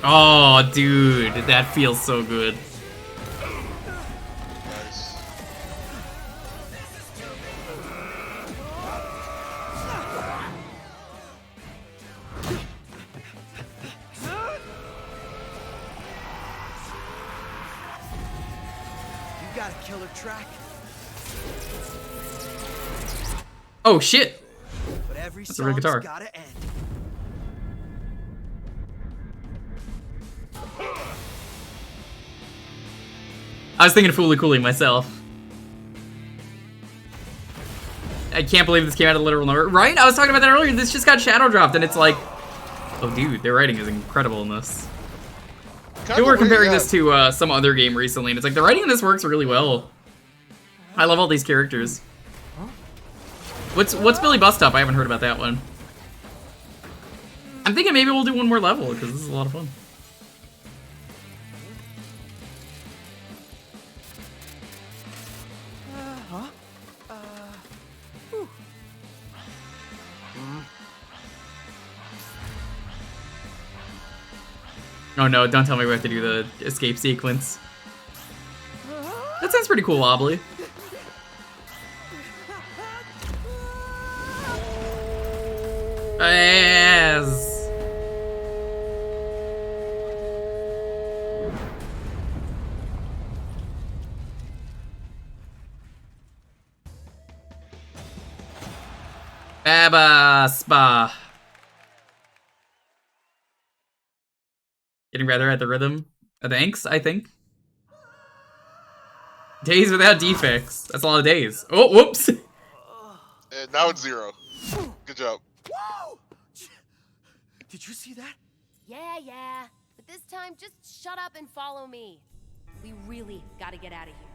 Oh, dude, that feels so good. Nice. You got a killer track. Oh shit! But every That's a real guitar. gotta end. I was thinking Fooly Cooly myself. I can't believe this came out of the literal nowhere. Right? I was talking about that earlier. This just got shadow dropped, and it's like, oh, dude, their writing is incredible in this. People were comparing this to some other game recently, and it's like the writing in this works really well. I love all these characters. What's Billy Bust Up? I haven't heard about that one. I'm thinking maybe we'll do one more level because this is a lot of fun. Oh no, don't tell me we have to do the escape sequence. That sounds pretty cool, Wobbly. Yes. Baba Spa. Getting better at the rhythm. Thanks, I think. Days without defects. That's a lot of days. Oh, whoops. And now it's 0. Good job. Whoa! Did you see that? Yeah. But this time, just shut up and follow me. We really gotta get out of here.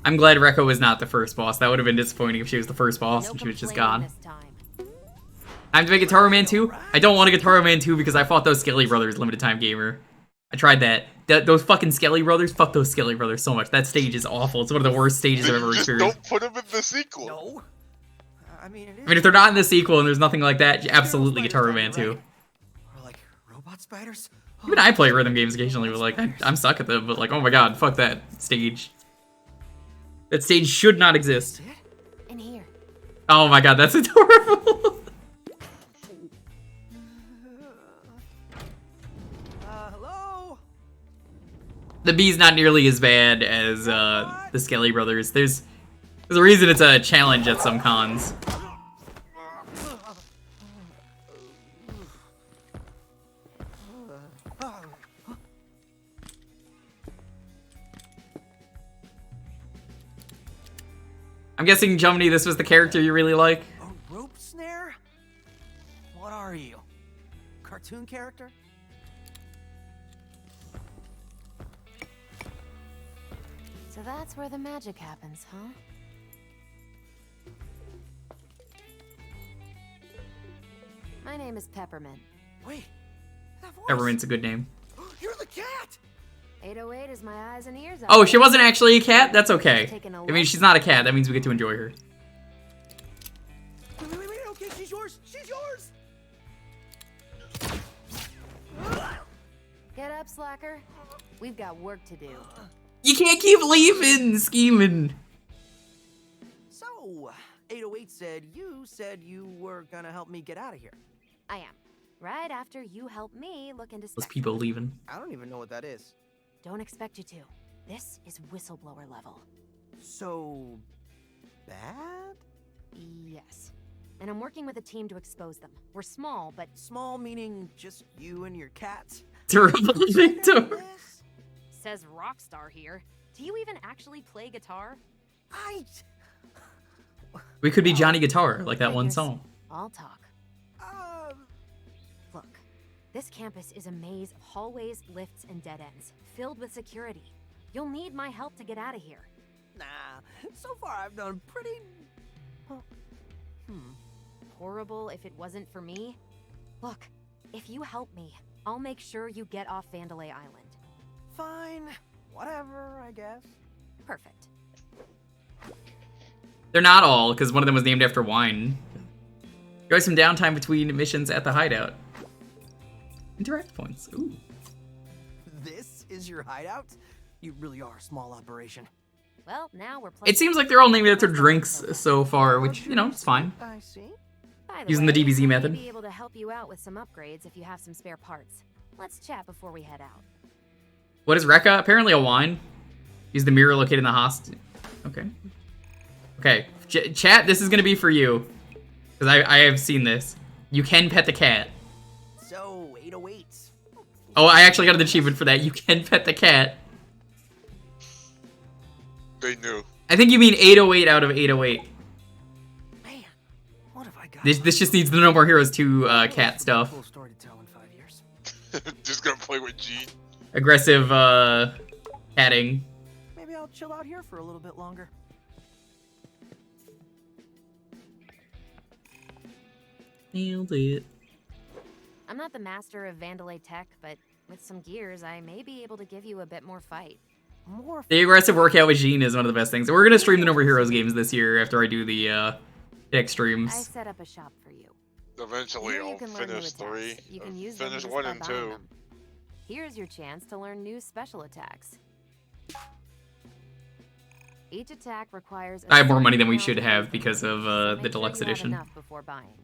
I'm glad Rekka was not the first boss. That would have been disappointing if she was the first boss and she was just gone. I'm doing Guitar Man 2. I don't want a Guitar Man 2 because I fought those Skelly Brothers limited time gamer. I tried that. Those fucking Skelly Brothers, fuck those Skelly Brothers so much. That stage is awful. It's one of the worst stages I've ever experienced. Don't put them in the sequel. No. I mean, if they're not in the sequel and there's nothing like that, absolutely Guitar Man 2. Or like robot spiders. Even I play rhythm games occasionally, but like I'm stuck at them. But like, oh my god, fuck that stage. That stage should not exist. In here. Oh my god, that's adorable. Hello. The Bee's not nearly as bad as the Skelly Brothers. There's a reason it's a challenge at some cons. I'm guessing, Jumny, this was the character you really like? A rope snare? What are you? Cartoon character? So that's where the magic happens, huh? My name is Peppermint. Wait, that voice. Peppermint's a good name. You're the cat! 808 is my eyes and ears. Oh, she wasn't actually a cat? That's okay. I mean, she's not a cat. That means we get to enjoy her. Wait, okay, she's yours! She's yours! Get up, slacker. We've got work to do. You can't keep leaving, scheming. So, 808 said you were gonna help me get out of here. I am. Right after you help me look into Those people leaving. I don't even know what that is. Don't expect you to. This is whistleblower level. So bad? Yes. And I'm working with a team to expose them. We're small, but... Small meaning just you and your cat? Terrible Victor. Says Rockstar here. Do you even actually play guitar? We could be Johnny Guitar, like that one song. I'll talk. Look, this campus is a maze of hallways, lifts, and dead ends, filled with security. You'll need my help to get out of here. Nah, so far I've done pretty... Horrible if it wasn't for me? Look, if you help me, I'll make sure you get off Vandalay Island. Fine. Whatever, I guess. Perfect. They're not all, because one of them was named after wine. Enjoy some downtime between missions at the hideout. Interact points. Ooh. This is your hideout? You really are a small operation. Well, now we're It seems like they're all named after drinks so far, which, you know, it's fine. I see. Using the DBZ method. I may be able to help you out with some upgrades if you have some spare parts. Let's chat before we head out. What is Rekka? Apparently a wine. Use the mirror located in the hostel. Okay. Okay. Chat, this is going to be for you. Because I have seen this. You can pet the cat. So, 808. Oh, I actually got an achievement for that. You can pet the cat. They knew. I think you mean 808 out of 808. Man, what have I got? This just needs the No More Heroes 2 cat stuff. Cool story to tell in 5 years. Just gonna play with G. Aggressive, catting. Maybe I'll chill out here for a little bit longer. Nailed it. I'm not the master of Vandalay tech, but with some gears, I may be able to give you a bit more fight. The aggressive workout with Jean is one of the best things. We're gonna stream the No More Heroes games this year after I do the tech streams. I set up a shop for you. Eventually, Here you I'll can learn new finish attacks. 3. You can use them Finish just 1 by and buying 2. them. Here's your chance to learn new special attacks. Each attack requires I have more money than we should have because of the deluxe you have edition. enough before buying.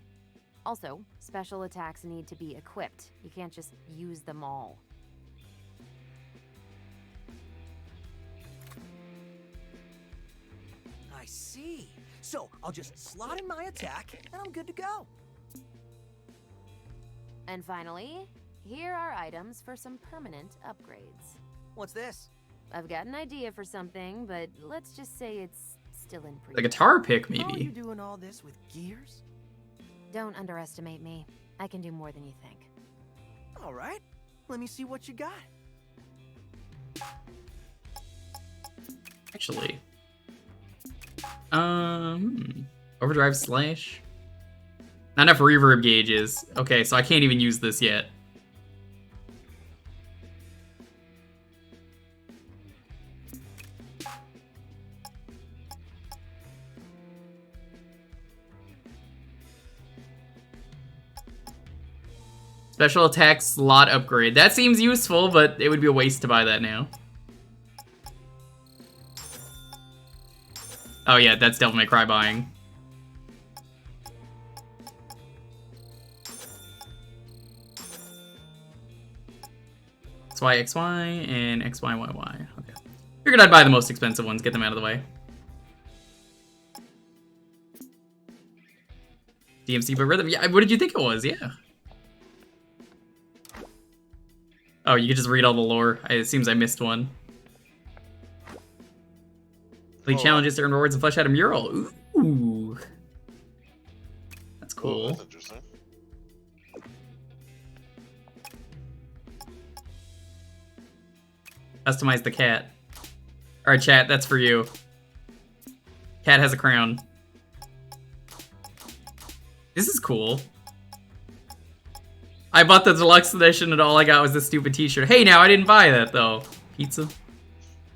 Also, special attacks need to be equipped. You can't just use them all. I see. So I'll just slot in my attack, and I'm good to go. And finally, here are items for some permanent upgrades. What's this? I've got an idea for something, but let's just say it's still in pre. The guitar pick, How are maybe. you doing all this with gears? Don't underestimate me. I can do more than you think. All right, let me see what you got. Actually. Overdrive slash. Not enough reverb gauges. Okay, so I can't even use this yet. Special attack slot upgrade. That seems useful, but it would be a waste to buy that now. Oh yeah, that's Devil May Cry buying. XY, XY, and XY, YY. Okay. Figured I'd buy the most expensive ones, get them out of the way. DMC but rhythm. Yeah, what did you think it was? Yeah. Oh, you could just read all the lore. It seems I missed one. Complete challenges to earn rewards and flesh out a mural. Ooh. That's cool. Oh, that's interesting. Customize the cat. Alright, chat, that's for you. Cat has a crown. This is cool. I bought the deluxe edition and all I got was this stupid t-shirt. Hey, now I didn't buy that though. Pizza.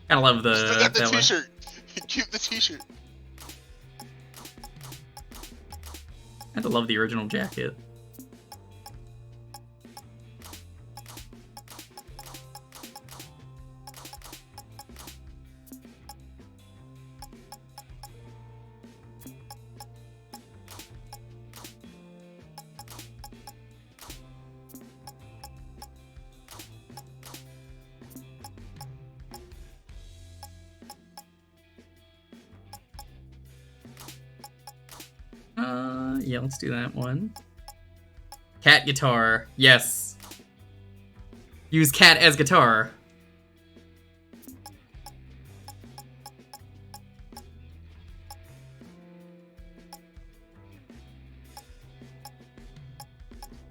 Gotta love the. Still got the that one. t-shirt. Keep the t-shirt. I had to love the original jacket. Yeah, let's do that one. Cat guitar. Yes. Use cat as guitar.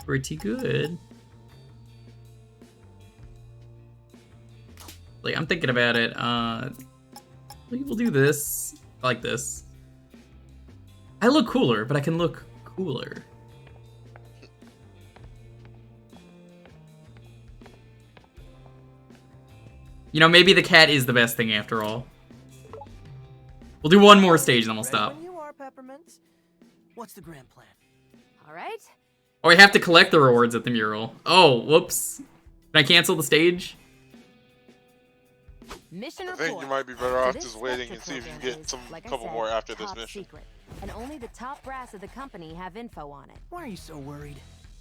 Pretty good. Like, I'm thinking about it. We'll do this. I like this. I look cooler, but I can look cooler. You know, maybe the cat is the best thing after all. We'll do one more stage and then we'll stop. When you are, Peppermint. What's the grand plan? All right. Oh, I have to collect the rewards at the mural. Oh, whoops. Can I cancel the stage? Mission I think you might be better off just waiting and see if you can get some couple more after this mission. Secret, and only the top brass of the company have info on it. Why are you so worried?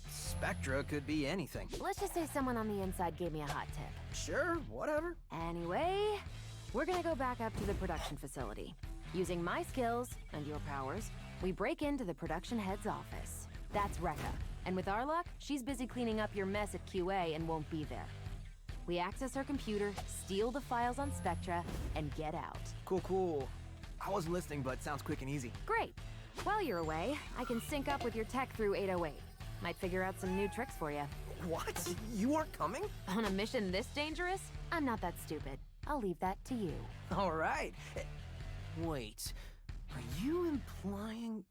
Spectra could be anything. Let's just say someone on the inside gave me a hot tip. Sure, whatever. Anyway, we're gonna go back up to the production facility. Using my skills and your powers, we break into the production head's office. That's Rekka. And with our luck, she's busy cleaning up your mess at QA and won't be there. We access her computer, steal the files on Spectra, and get out. Cool, cool. I wasn't listening, but sounds quick and easy. Great. While you're away, I can sync up with your tech through 808. Might figure out some new tricks for you. What? You aren't coming? On a mission this dangerous? I'm not that stupid. I'll leave that to you. All right. Wait. Are you implying...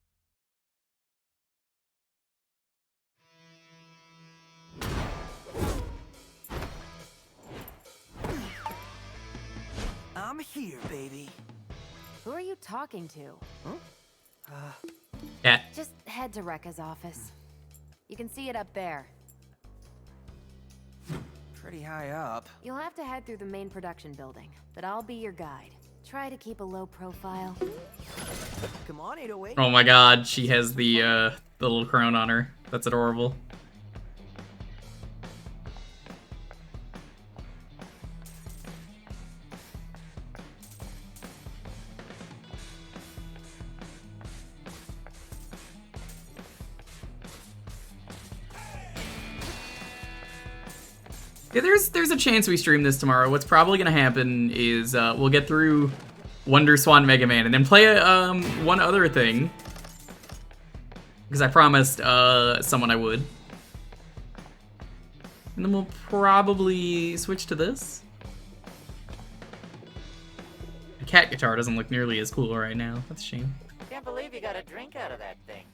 I'm here, baby. Who are you talking to? Huh? Cat. Just head to Rekka's office. You can see it up there. Pretty high up. You'll have to head through the main production building, but I'll be your guide. Try to keep a low profile. Come on, 808. Oh my god, she has the little crown on her. That's adorable. Yeah, there's a chance we stream this tomorrow. What's probably gonna happen is we'll get through Wonder Swan Mega Man and then play one other thing. Because I promised someone I would. And then we'll probably switch to this. The cat guitar doesn't look nearly as cool right now. That's a shame. Can't believe you got a drink out of that thing.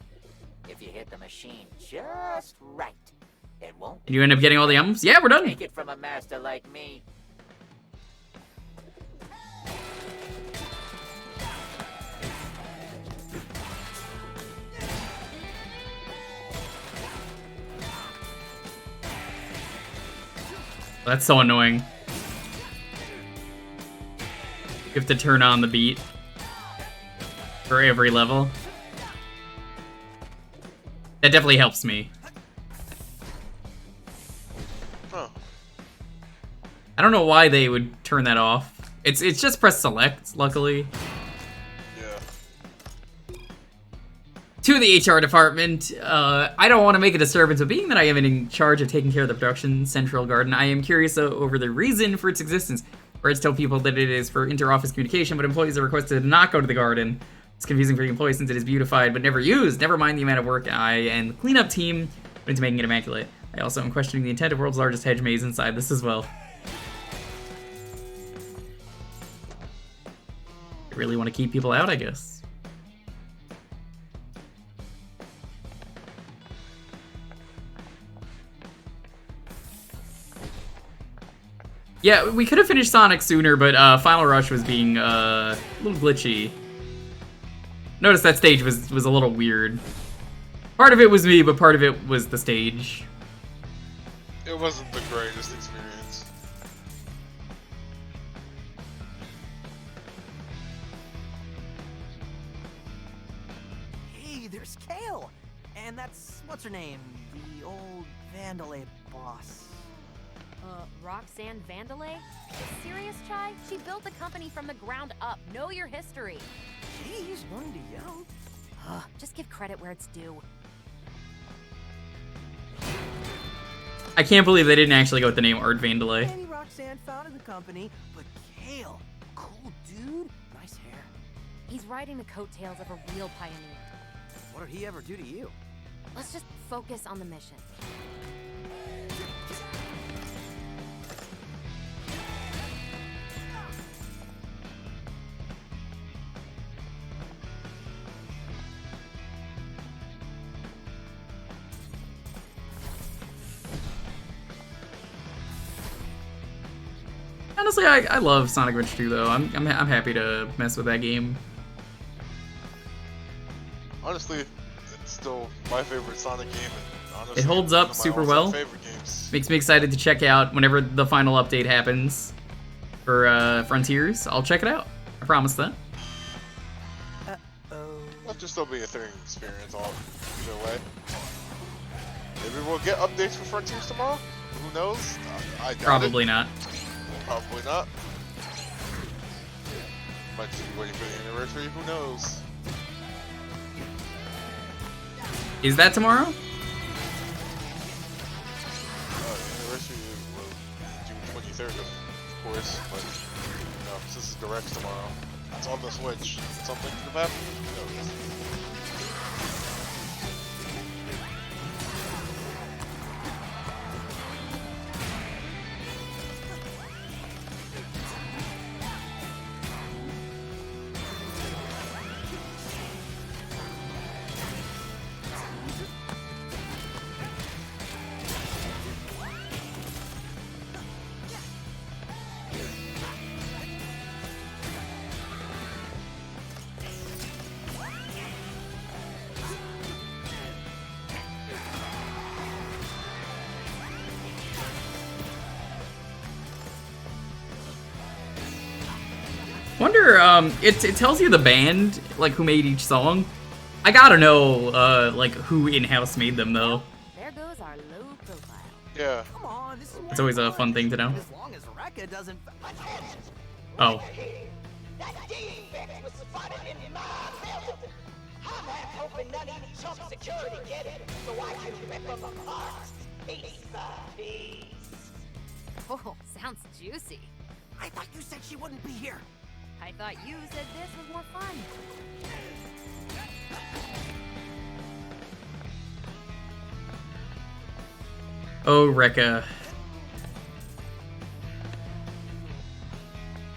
If you hit the machine just right, it won't. Did you end up getting all the emblems? Yeah, we're done. Take it from a master like me. That's so annoying. You have to turn on the beat for every level. That definitely helps me. Huh. I don't know why they would turn that off. It's just press select, luckily. Yeah. To the HR department, I don't want to make a disturbance, but being that I am in charge of taking care of the production central garden, I am curious over the reason for its existence. Birds tell people that it is for inter-office communication, but employees are requested to not go to the garden. It's confusing for the employees since it is beautified, but never used. Never mind the amount of work I and the cleanup team went into making it immaculate. I also am questioning the intent of world's largest hedge maze inside this as well. I really want to keep people out, I guess. Yeah, we could have finished Sonic sooner, but Final Rush was being a little glitchy. Notice that stage was a little weird. Part of it was me, but part of it was the stage. It wasn't the greatest experience. Hey, there's Kale! And that's, what's her name? The old Vandalay boss. Roxanne Vandalay? Serious, Chai? She built the company from the ground up. Know your history. Jeez, one to yell. Just give credit where it's due. I can't believe they didn't actually go with the name Art Vandalay. Maybe Roxanne founded the company, but Kale, cool dude, nice hair. He's riding the coattails of a real pioneer. What did he ever do to you? Let's just focus on the mission. Honestly, I love Sonic Adventure 2 though. I'm happy to mess with that game. Honestly, it's still my favorite Sonic game. And honestly, It holds up one of my super all-time well. favorite games. Makes me excited to check out whenever the final update happens for Frontiers. I'll check it out. I promise that. That'll just still be a thrilling experience all either way. Maybe we'll get updates for Frontiers tomorrow. Who knows? I doubt Probably it. not. Probably not. Might just be waiting for the anniversary. Who knows? Is that tomorrow? The anniversary is June 23rd, of course. But no, since it's Directs tomorrow, it's on the Switch. Something could have happened. Who knows? Wonder, it tells you the band, like, who made each song. I gotta know, like, who in-house made them, though. There goes our low profile. Yeah. Come on, this is It's always a fun thing to know. as long as Rekka doesn't. Oh. That defect was spotted in my building. I'm half hoping none of you chump security get it, so I can rip them apart, piece by piece. Oh, sounds juicy. I thought you said she wouldn't be here. I thought you said this was more fun. Oh, Rekka.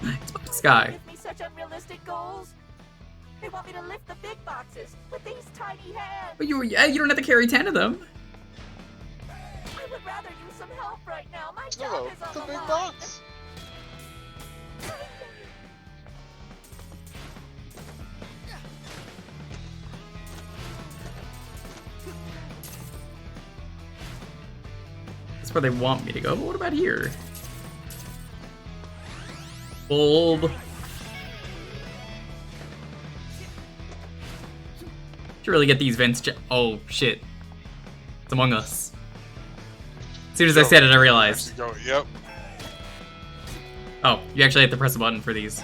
It's about the sky. Give me such unrealistic goals. They want me to lift the big boxes with these tiny hands. But you don't have to carry 10 of them. I would rather use some help right now. My No, job is on the the big line. box. That's where they want me to go, but what about here? Bulb. Should really get these vents. Oh shit! It's Among Us. As soon as I said it, I realized. Go, yep. Oh, you actually have to press a button for these.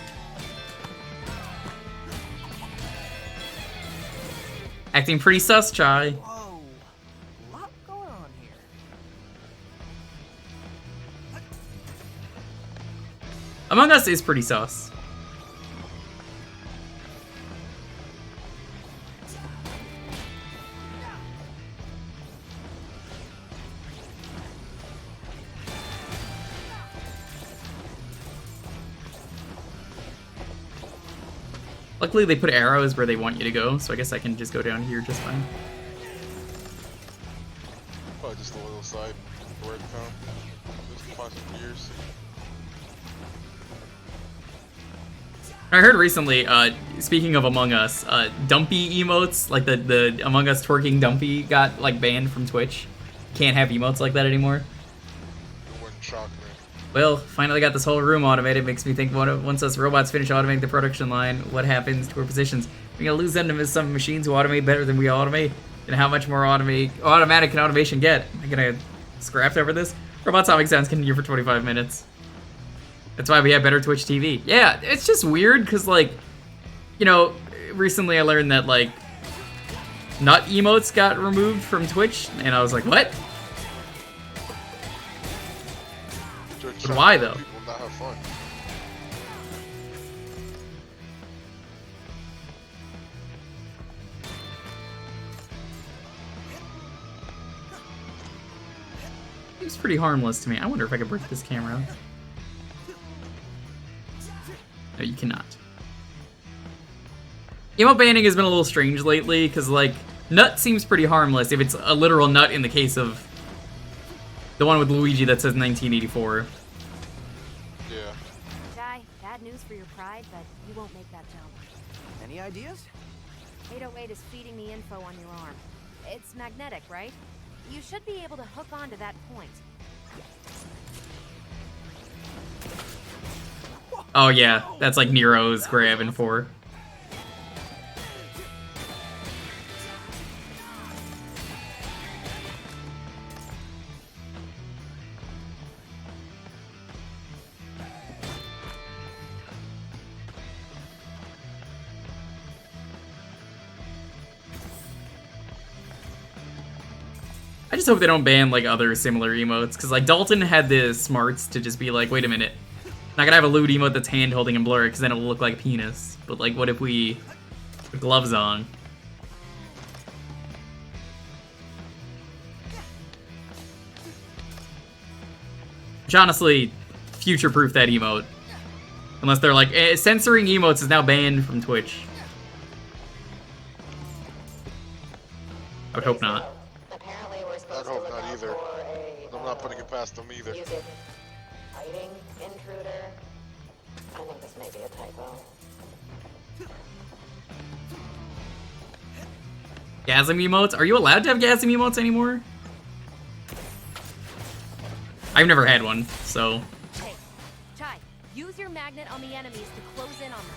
Acting pretty sus, Chai. Whoa, lot going on here. Among Us is pretty sus. Luckily, they put arrows where they want you to go, so I guess I can just go down here just fine. Probably just a little side where it found. Just find some gears. I heard recently, speaking of Among Us, dumpy emotes, like the Among Us twerking dumpy got like banned from Twitch. Can't have emotes like that anymore. It wouldn't shock me. Well, finally got this whole room automated. Makes me think once us robots finish automating the production line, what happens to our positions? We're gonna lose them to some machines who automate better than we automate. And how much more automatic can automation get? Am I gonna scrap over this? Robot Topic Sounds continue for 25 minutes. That's why we have better Twitch TV. Yeah, it's just weird because, like, you know, recently I learned that, like, nut emotes got removed from Twitch, and I was like, what? But why, though? People not have fun. Seems pretty harmless to me. I wonder if I could break this camera. No, you cannot. Emote banning has been a little strange lately, because, like, nut seems pretty harmless if it's a literal nut in the case of the one with Luigi that says 1984. Yeah. Jai, bad news for your pride, but you won't make that jump. Any ideas? 808 is feeding me info on your arm. It's magnetic, right? You should be able to hook onto that point. Oh yeah, that's like Nero's grabbing for. I just hope they don't ban like other similar emotes, because like Dalton had the smarts to just be like, wait a minute, not gonna have a lewd emote that's hand holding and blur, because then it'll look like a penis. But like, what if we put gloves on? Which honestly, future-proof that emote. Unless they're like, censoring emotes is now banned from Twitch. I would hope not. Apparently we're I'd supposed to hope look not out either. for a, But I'm not putting it past them either. music fighting intruder. I think this may be a typo. Gasm emotes? Are you allowed to have Gasm emotes anymore? I've never had one, so... Hey, Chai, use your magnet on the enemies to close in on them.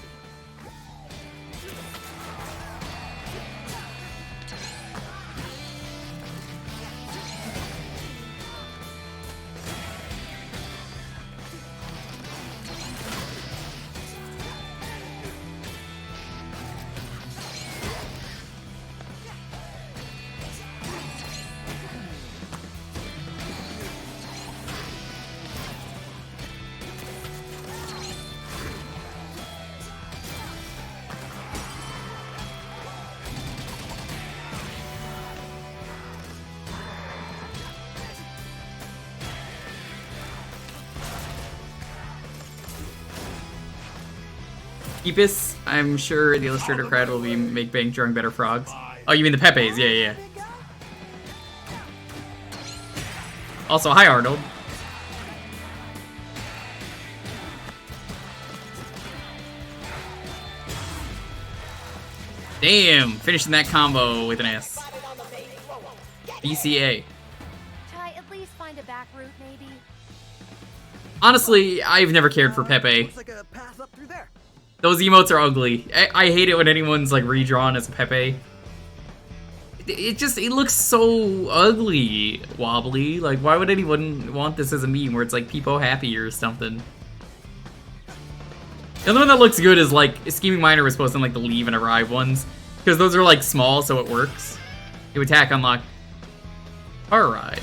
Peepus, I'm sure the illustrator crowd will make bank drawing better frogs. Oh, you mean the Pepes? Yeah. Also, hi Arnold. Damn, finishing that combo with an S. BCA. Try at least find a back route, maybe. Honestly, I've never cared for Pepe. Looks like a path up through there. Those emotes are ugly. I hate it when anyone's like redrawn as a Pepe. It looks so ugly, wobbly. Like, why would anyone want this as a meme where it's like Peepo happy or something? The other one that looks good is like Scheming Miner was supposed to like the leave and arrive ones, because those are like small, so it works. You attack, unlock, car ride.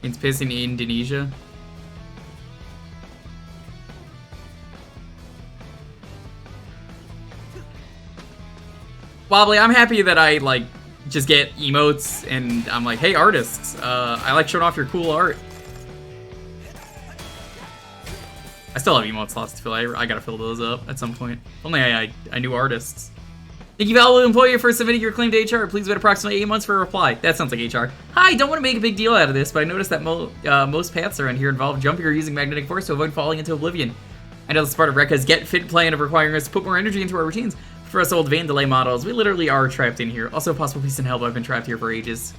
It's pissing Indonesia. Wobbly, I'm happy that I like just get emotes and I'm like, hey artists, I like showing off your cool art. I still have emote slots to fill. I gotta fill those up at some point. Only I knew artists. Thank you, valuable employee, for submitting your claim to HR. Please wait approximately 8 months for a reply. That sounds like HR. Hi, don't want to make a big deal out of this, but I noticed that most paths around here involve jumping or using magnetic force to avoid falling into oblivion. I know this is part of Rekka's Get Fit plan of requiring us to put more energy into our routines. For us old Vandelay models, we literally are trapped in here. Also, possible peace and help, I've been trapped here for ages.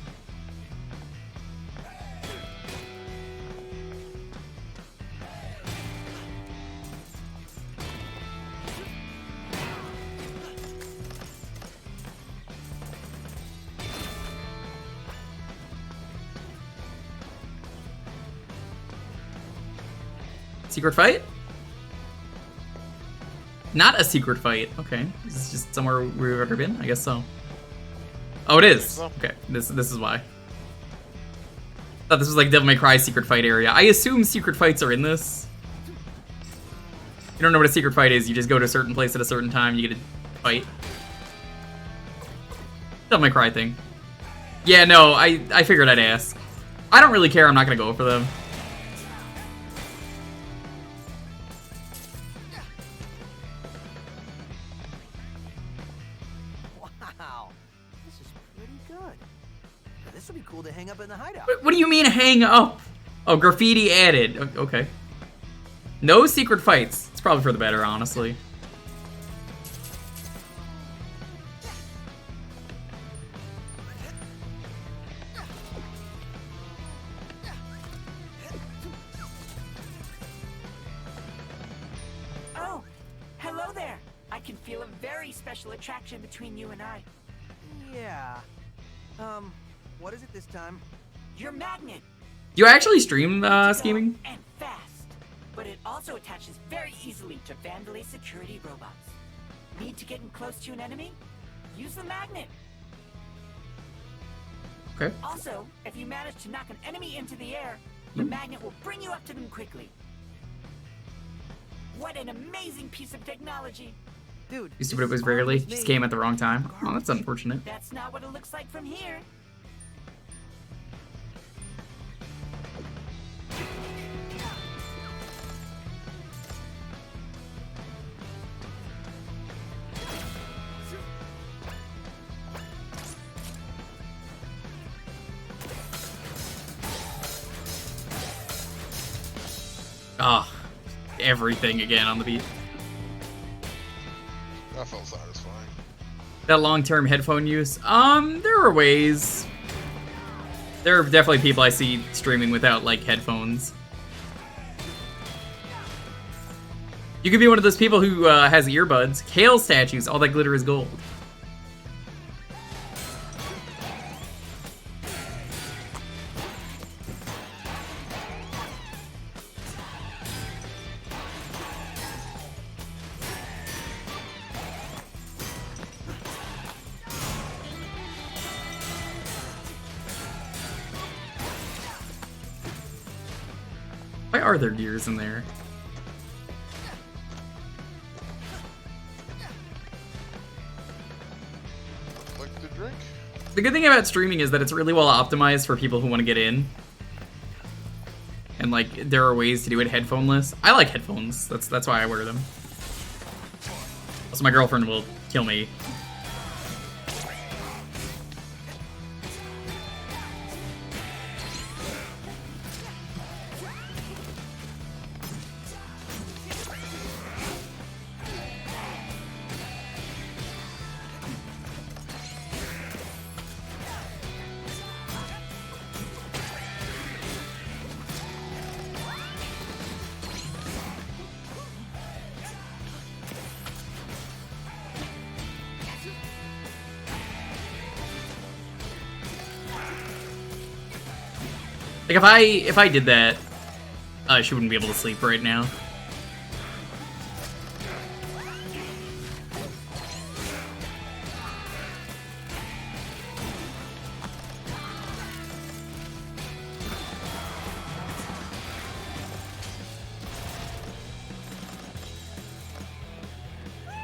Secret fight? Not a secret fight. Okay. Is this just somewhere we've ever been? I guess so. Oh, it is. Okay. This is why. I thought this was like Devil May Cry secret fight area. I assume secret fights are in this. You don't know what a secret fight is. You just go to a certain place at a certain time. You get a fight. Devil May Cry thing. Yeah, no. I figured I'd ask. I don't really care. I'm not gonna go for them. This would be cool to hang up in the hideout. What do you mean hang up? Oh, graffiti added. Okay. No secret fights. It's probably for the better, honestly. Oh, hello there. I can feel a very special attraction between you and I. Yeah. What is it this time? Your magnet. Do you actually stream scheming? And fast. But it also attaches very easily to Vandelay security robots. Need to get in close to an enemy? Use the magnet. Okay. Also, if you manage to knock an enemy into the air, the magnet will bring you up to them quickly. What an amazing piece of technology. Dude, You see what it was rarely? Just came at the wrong time. Oh, that's unfortunate. That's not what it looks like from here. Ah, everything again on the beat. That felt satisfying. That long-term headphone use? There are ways. There are definitely people I see streaming without, like, headphones. You could be one of those people who has earbuds. Kale statues, all that glitter is gold. Why are there gears in there? The good thing about streaming is that it's really well optimized for people who want to get in. And like, there are ways to do it headphoneless. I like headphones. That's why I wear them. Also, my girlfriend will kill me. Like if I did that, she wouldn't be able to sleep right now.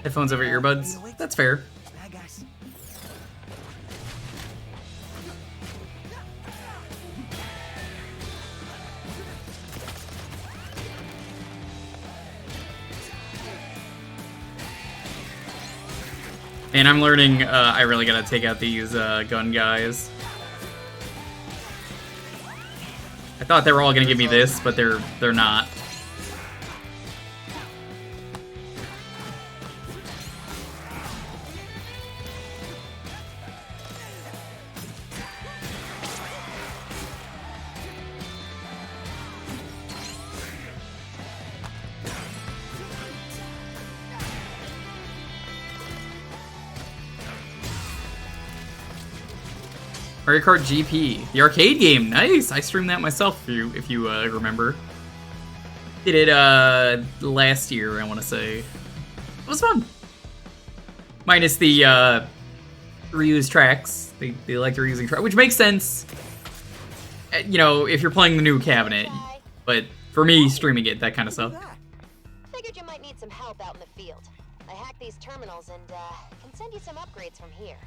Headphones over earbuds. That's fair. And I'm learning I really gotta take out these gun guys. I thought they were all gonna give me this, but they're not. Mario Kart GP, the arcade game, nice. I streamed that myself, if you remember. Did it last year, I want to say. It was fun. Minus the reused tracks. They like reusing tracks, which makes sense. You know, if you're playing the new cabinet. But for me, streaming it, that kind of stuff. Figured you might need some help out in the field. I hacked these terminals and can send you some upgrades from here.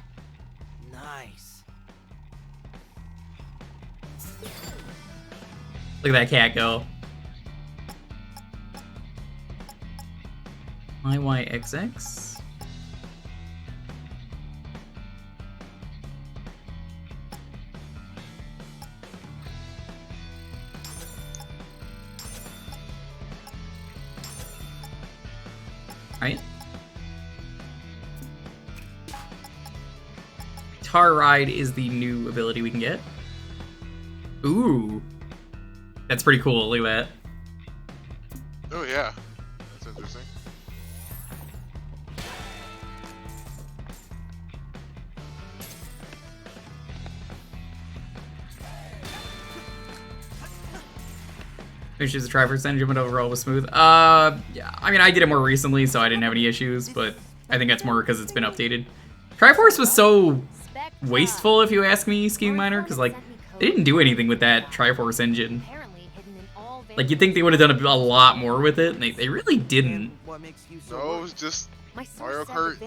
Nice. Look at that cat go. IYXX. Right. Tar Ride is the new ability we can get. Ooh. That's pretty cool, look at that. Oh yeah, that's interesting. Issues the Triforce engine, but overall was smooth. Yeah, I mean, I did it more recently, so I didn't have any issues, but I think that's more because it's been updated. Triforce was so wasteful, if you ask me, Scheming Miner, because, like, they didn't do anything with that Triforce engine. Like, you'd think they would have done a lot more with it, and they really didn't. No, it was just Mario Kart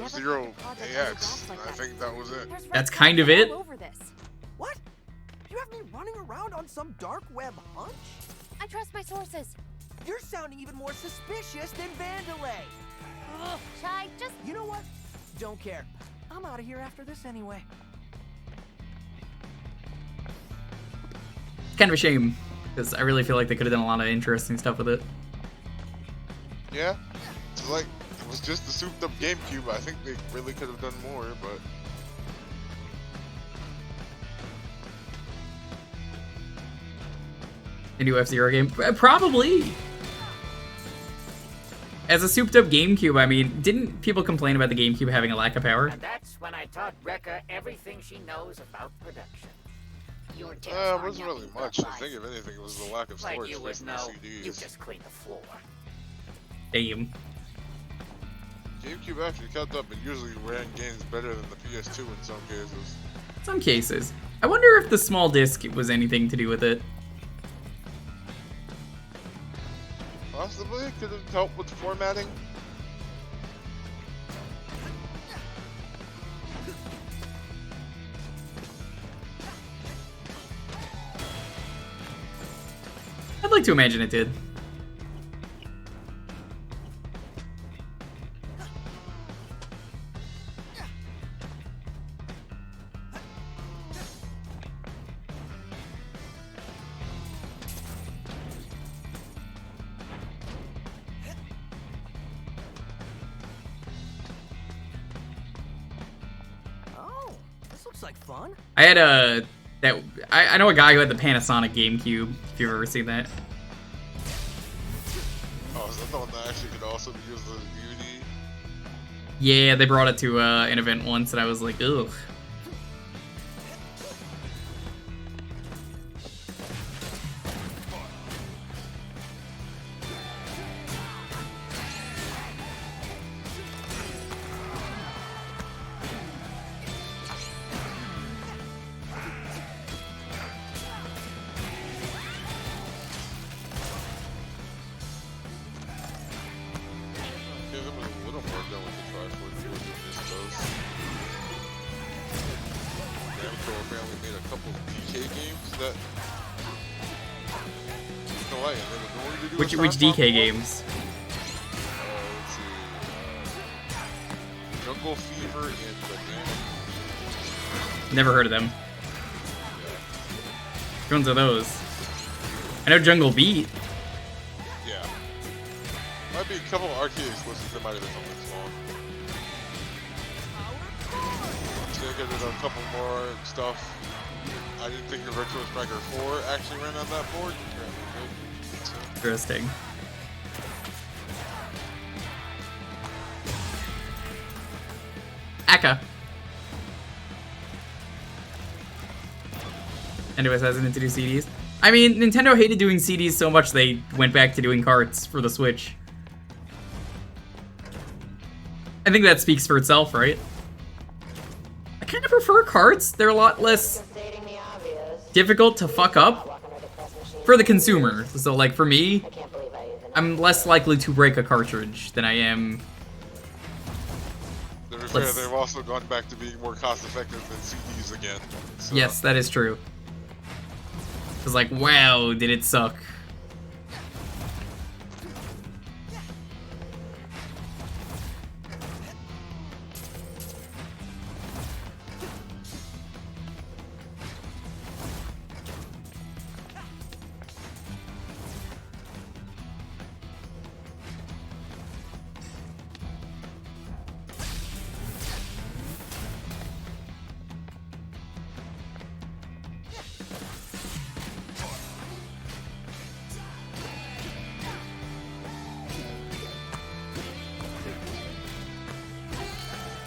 0 AX. I think that was it. That's kind of it. What? You have me running around on some dark web hunch? I trust my sources. You're sounding even more suspicious than Vandalay. Ugh, Chai, just... You know what? Don't care. I'm out of here after this anyway. Kind of a shame, because I really feel like they could have done a lot of interesting stuff with it. Yeah, it's like, it was just the souped up GameCube. I think they really could have done more, but... A new F-Zero game? Probably! As a souped up GameCube, I mean, didn't people complain about the GameCube having a lack of power? And that's when I taught Rekka everything she knows about production. Your it wasn't really much. I think if anything, it was the lack of storage Like you would space in the know, CDs. you just clean the floor. Damn. GameCube actually kept up and usually ran games better than the PS2 in some cases. Some cases. I wonder if the small disc was anything to do with it. Possibly, could have helped with formatting. like to imagine it did. Oh, this looks like fun. I had I know a guy who had the Panasonic GameCube, if you've ever seen that. Oh, is that the one that actually could also be used as a DVD? Yeah, they brought it to an event once, and I was like, ugh. Give them a little more done with the Triforce than this does. Namco apparently made a couple DK games that. No way, and they were going to do Which a DK Triforce games? Let's see. Jungle Fever and Banana. Never heard of them. Which ones are those? I know Jungle Beat. Yeah. Might be a couple arcade exclusives that might have been something small. Still get a couple more stuff. I didn't think the Virtual Striker 4 actually ran on that board. Apparently it did. So. Interesting. Aka. Anyways, hasn't into do CDs. I mean, Nintendo hated doing CDs so much they went back to doing carts for the Switch. I think that speaks for itself, right? I kind of prefer carts. They're a lot less difficult to fuck up for the consumer. So, like, for me, I'm less likely to break a cartridge than I am. To be fair, they've also gone back to being more cost effective than CDs again. So. Yes, that is true. It's like, wow, did it suck.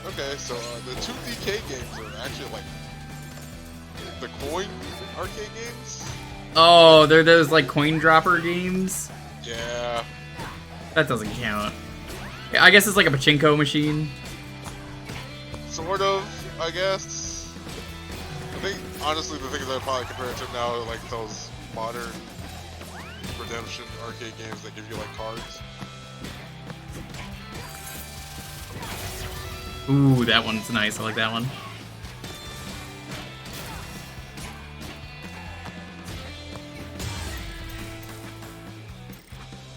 Okay, so the two DK games are actually like the coin arcade games. Oh, they're those like coin dropper games? Yeah. That doesn't count. Yeah, I guess it's like a pachinko machine. Sort of, I guess. I think, honestly, the things I'd probably compare it to now are like those modern redemption arcade games that give you like cards. Ooh, that one's nice. I like that one.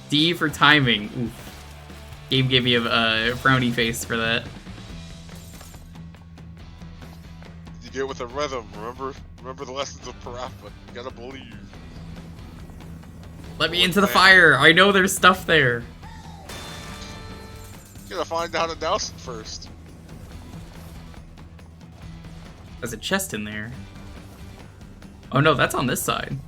D for timing. Ooh. Game gave me a frowny face for that. You get with a rhythm. Remember the lessons of Parappa. You gotta believe. Let me into the fire. I know there's stuff there. You gotta find out how to douse it first. There's a chest in there. Oh no, that's on this side.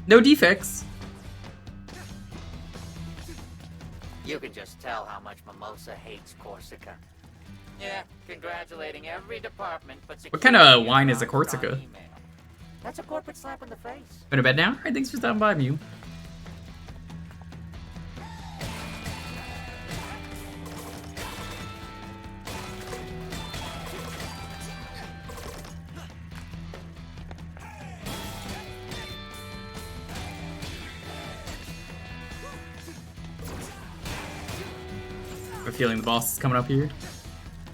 No defects. You can just tell how much Mimosa hates Corsica. Yeah, congratulating every department, but What kind of wine is a Corsica? That's a corporate slap in the face. Going to bed now? Alright, thanks for stopping by, Mew. I have a feeling the boss is coming up here.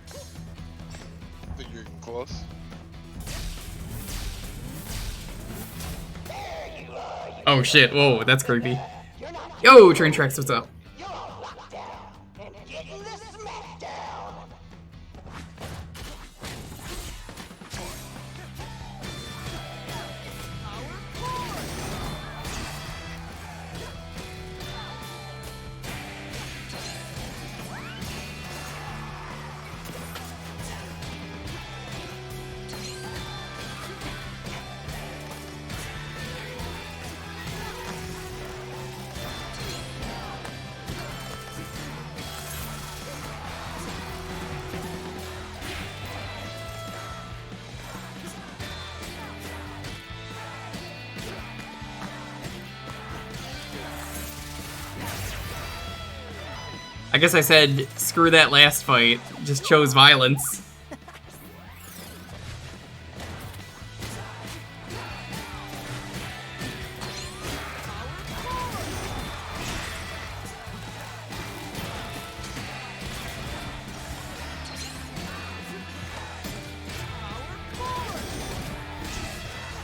I think you're getting close. Oh shit, whoa, that's creepy. Yo, Train Tracks, what's up? I guess I said, screw that last fight, just chose violence.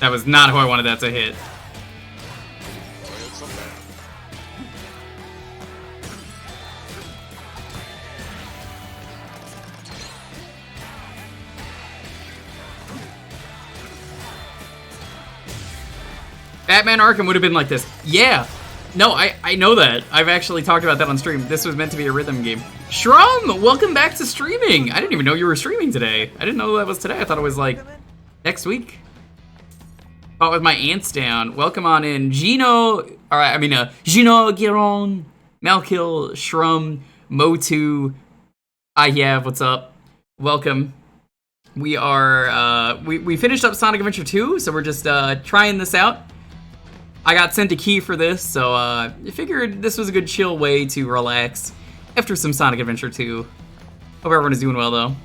That was not who I wanted that to hit. Batman Arkham would have been like this. Yeah. No, I know that. I've actually talked about that on stream. This was meant to be a rhythm game. Shrum, welcome back to streaming. I didn't even know you were streaming today. I didn't know that was today. I thought it was like next week. Oh, with my ants down. Welcome on in. Gino, Gino, Giron, Malkill, Shrum, Motu. Yeah, what's up? Welcome. We are, we finished up Sonic Adventure 2, so we're just trying this out. I got sent a key for this, so I figured this was a good chill way to relax after some Sonic Adventure 2. Hope everyone is doing well, though.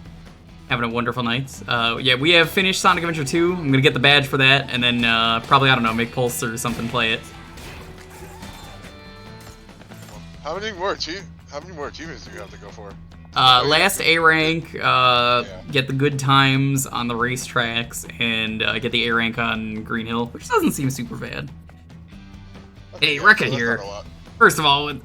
Having a wonderful night. Yeah, we have finished Sonic Adventure 2. I'm gonna get the badge for that, and then probably, I don't know, make Pulse or something play it. How many more achievements do you have to go for? Last A rank, get the good times on the racetracks, and get the A rank on Green Hill, which doesn't seem super bad. Hey, Rekka here. First of all, with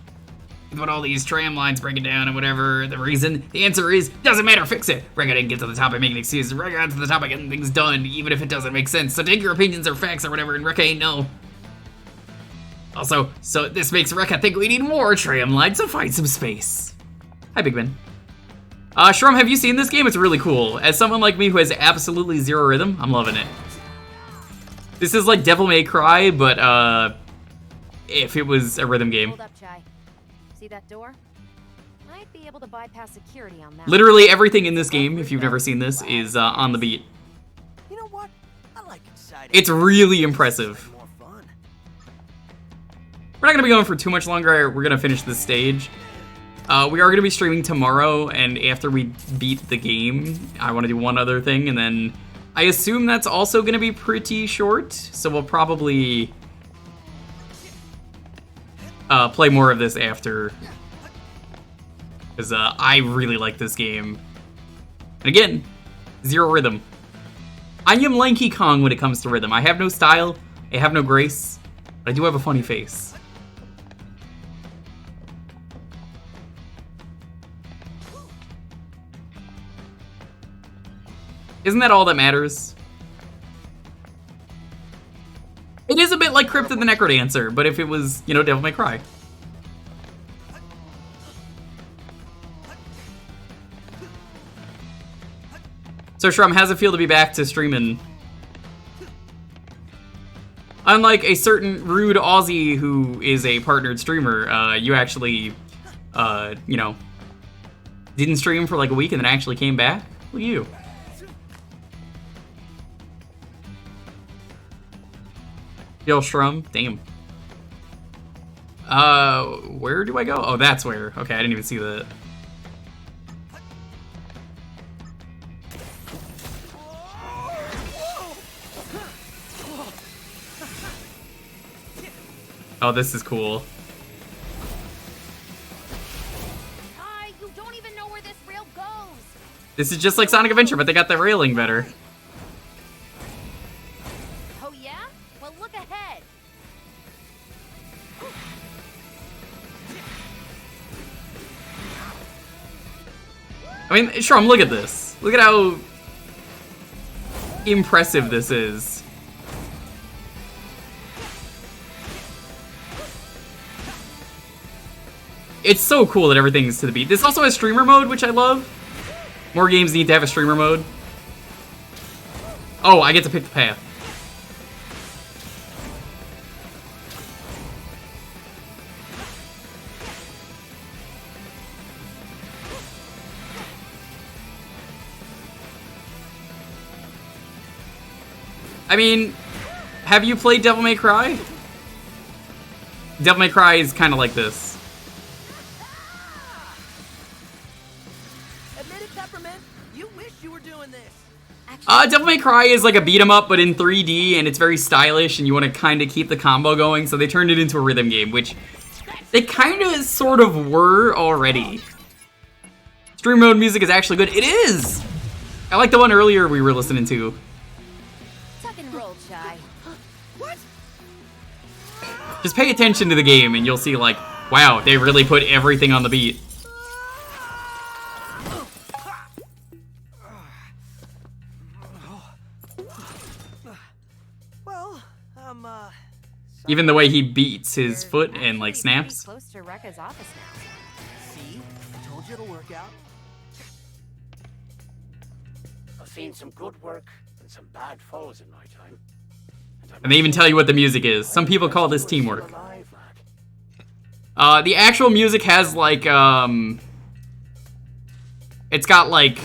all these tram lines breaking down and whatever the reason, the answer is, doesn't matter, fix it. Rekka didn't get to the top by making excuses. Rekka got to the top by getting things done, even if it doesn't make sense. So take your opinions or facts or whatever, and Rekka ain't no. Also, so this makes Rekka think we need more tram lines to find some space. Hi, Big Ben. Shrum, have you seen this game? It's really cool. As someone like me who has absolutely zero rhythm, I'm loving it. This is like Devil May Cry, but if it was a rhythm game. Hold up, Chai. See that door? Might be able to bypass security on that. Literally everything in this game, if you've never seen this, is on the beat. You know what? I like exciting. It's really impressive. We're not gonna be going for too much longer. We're gonna finish this stage. We are gonna be streaming tomorrow, and after we beat the game, I want to do one other thing, and then I assume that's also gonna be pretty short. So we'll probably play more of this after, because I really like this game. And again, zero rhythm. I am Lanky Kong when it comes to rhythm. I have no style, I have no grace, but I do have a funny face. Isn't that all that matters? It is a bit like Crypt of the Necrodancer, but if it was, you know, Devil May Cry. So Shrum, how's it feel to be back to streaming? Unlike a certain rude Aussie who is a partnered streamer, you actually you know, didn't stream for like a week and then actually came back. Look at you. Yo, Shrum, damn. Where do I go? Oh, that's where. Okay, I didn't even see that. Oh, this is cool. Hi, you don't even know where this rail goes. This is just like Sonic Adventure, but they got the railing better. Oh yeah? Well, look ahead. I mean, Shrum, look at this. Look at how impressive this is. It's so cool that everything's to the beat. This also has streamer mode, which I love. More games need to have a streamer mode. Oh, I get to pick the path. I mean, have you played Devil May Cry? Devil May Cry is kind of like this. Admit it, Peppermint. You wish you were doing this. Devil May Cry is like a beat 'em up, but in 3D, and it's very stylish, and you want to kind of keep the combo going, so they turned it into a rhythm game, which they kind of sort of were already. Stream mode music is actually good. It is! I like the one earlier we were listening to. Tuck and roll, Shy. What? Just pay attention to the game, and you'll see, like, wow, they really put everything on the beat. Well, Even the way he beats his foot and, like, snaps. Close to Rekka's office now. see? I told you it'll work out. I've seen some good work and some bad foes in my time. And they even tell you what the music is. Some people call this teamwork. The actual music has, like, it's got, like,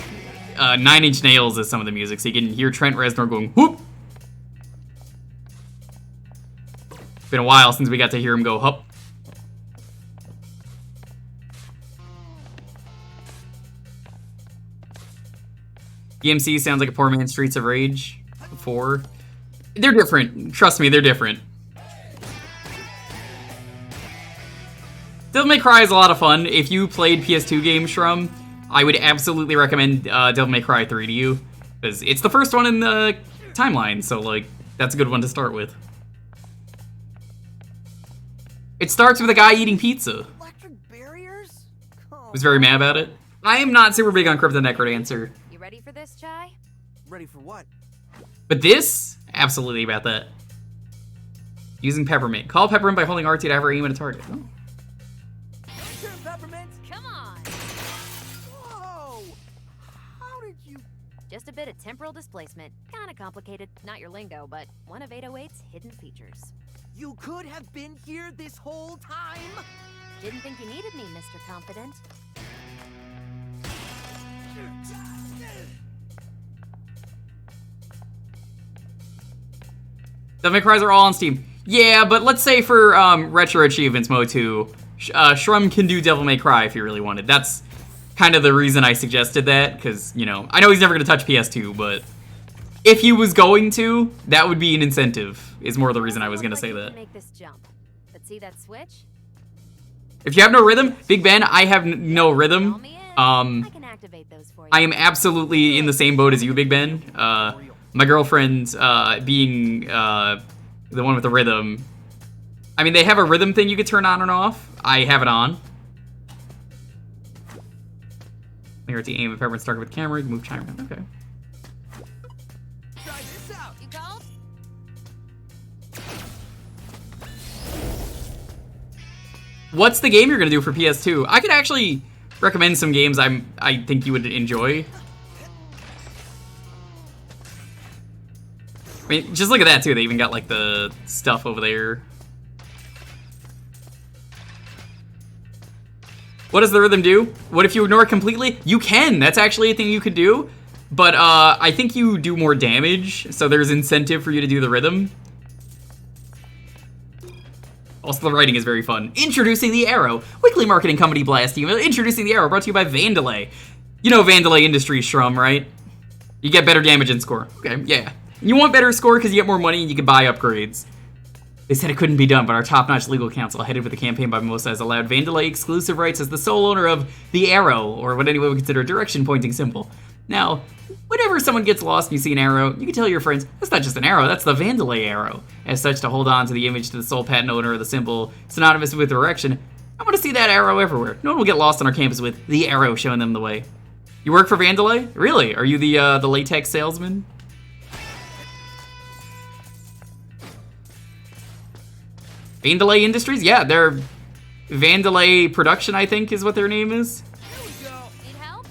9 Inch Nails as some of the music, so you can hear Trent Reznor going, whoop! Been a while since we got to hear him go, hup. EMC sounds like a poor man's Streets of Rage 4. They're different. Trust me, they're different. Devil May Cry is a lot of fun. If you played PS2 games, Shrum, I would absolutely recommend Devil May Cry 3 to you. Because it's the first one in the timeline, so, like, that's a good one to start with. It starts with a guy eating pizza. Electric barriers? Was very mad about it. I am not super big on Crypto Necrodancer. You ready for this, Chai? Ready for what? But this? Absolutely about that. Using Peppermint. Call Peppermint by holding RT to have her aim at a target. Oh. Sure, Peppermint. Come on. Whoa! How did you... Just a bit of temporal displacement. Kinda complicated. Not your lingo, but one of 808's hidden features. You could have been here this whole time? Didn't think you needed me, Mr. Confident. Devil May Cries are all on Steam. Yeah, but let's say for Retro Achievements Mode 2, Shrum can do Devil May Cry if you really wanted. That's kind of the reason I suggested that, because, you know, I know he's never going to touch PS2, but if he was going to, that would be an incentive, is more the reason I was going to say that. Make this jump. But see that switch? If you have no rhythm, Big Ben, I have no rhythm. I can activate those for you. I am absolutely in the same boat as you, Big Ben. My girlfriend being the one with the rhythm. I mean, they have a rhythm thing you could turn on and off. I have it on. Here at the aim of Peppermint started with camera, you can move chime around. Okay. Try this out. You called? What's the game you're gonna do for PS2? I could actually recommend some games I think you would enjoy. I mean, just look at that too. They even got like the stuff over there. What does the rhythm do? What if you ignore it completely? You can. That's actually a thing you could do. But I think you do more damage, so there's incentive for you to do the rhythm. Also, the writing is very fun. Introducing the Arrow. Weekly marketing company blast email. Introducing the Arrow, brought to you by Vandalay. You know Vandalay Industries, Shrum, right? You get better damage and score. Okay, yeah. You want better score because you get more money and you can buy upgrades. They said it couldn't be done, but our top-notch legal counsel, headed with the campaign by Mimosa, has allowed Vandalay exclusive rights as the sole owner of the Arrow, or what anyone would consider a direction-pointing symbol. Now, whenever someone gets lost and you see an arrow, you can tell your friends, that's not just an arrow, that's the Vandalay arrow. As such, to hold on to the image to the sole patent owner of the symbol synonymous with direction, I want to see that arrow everywhere. No one will get lost on our campus with the arrow showing them the way. You work for Vandalay? Really? Are you the latex salesman? Vandalay Industries? Yeah, they're Vandalay Production, I think, is what their name is. Need help?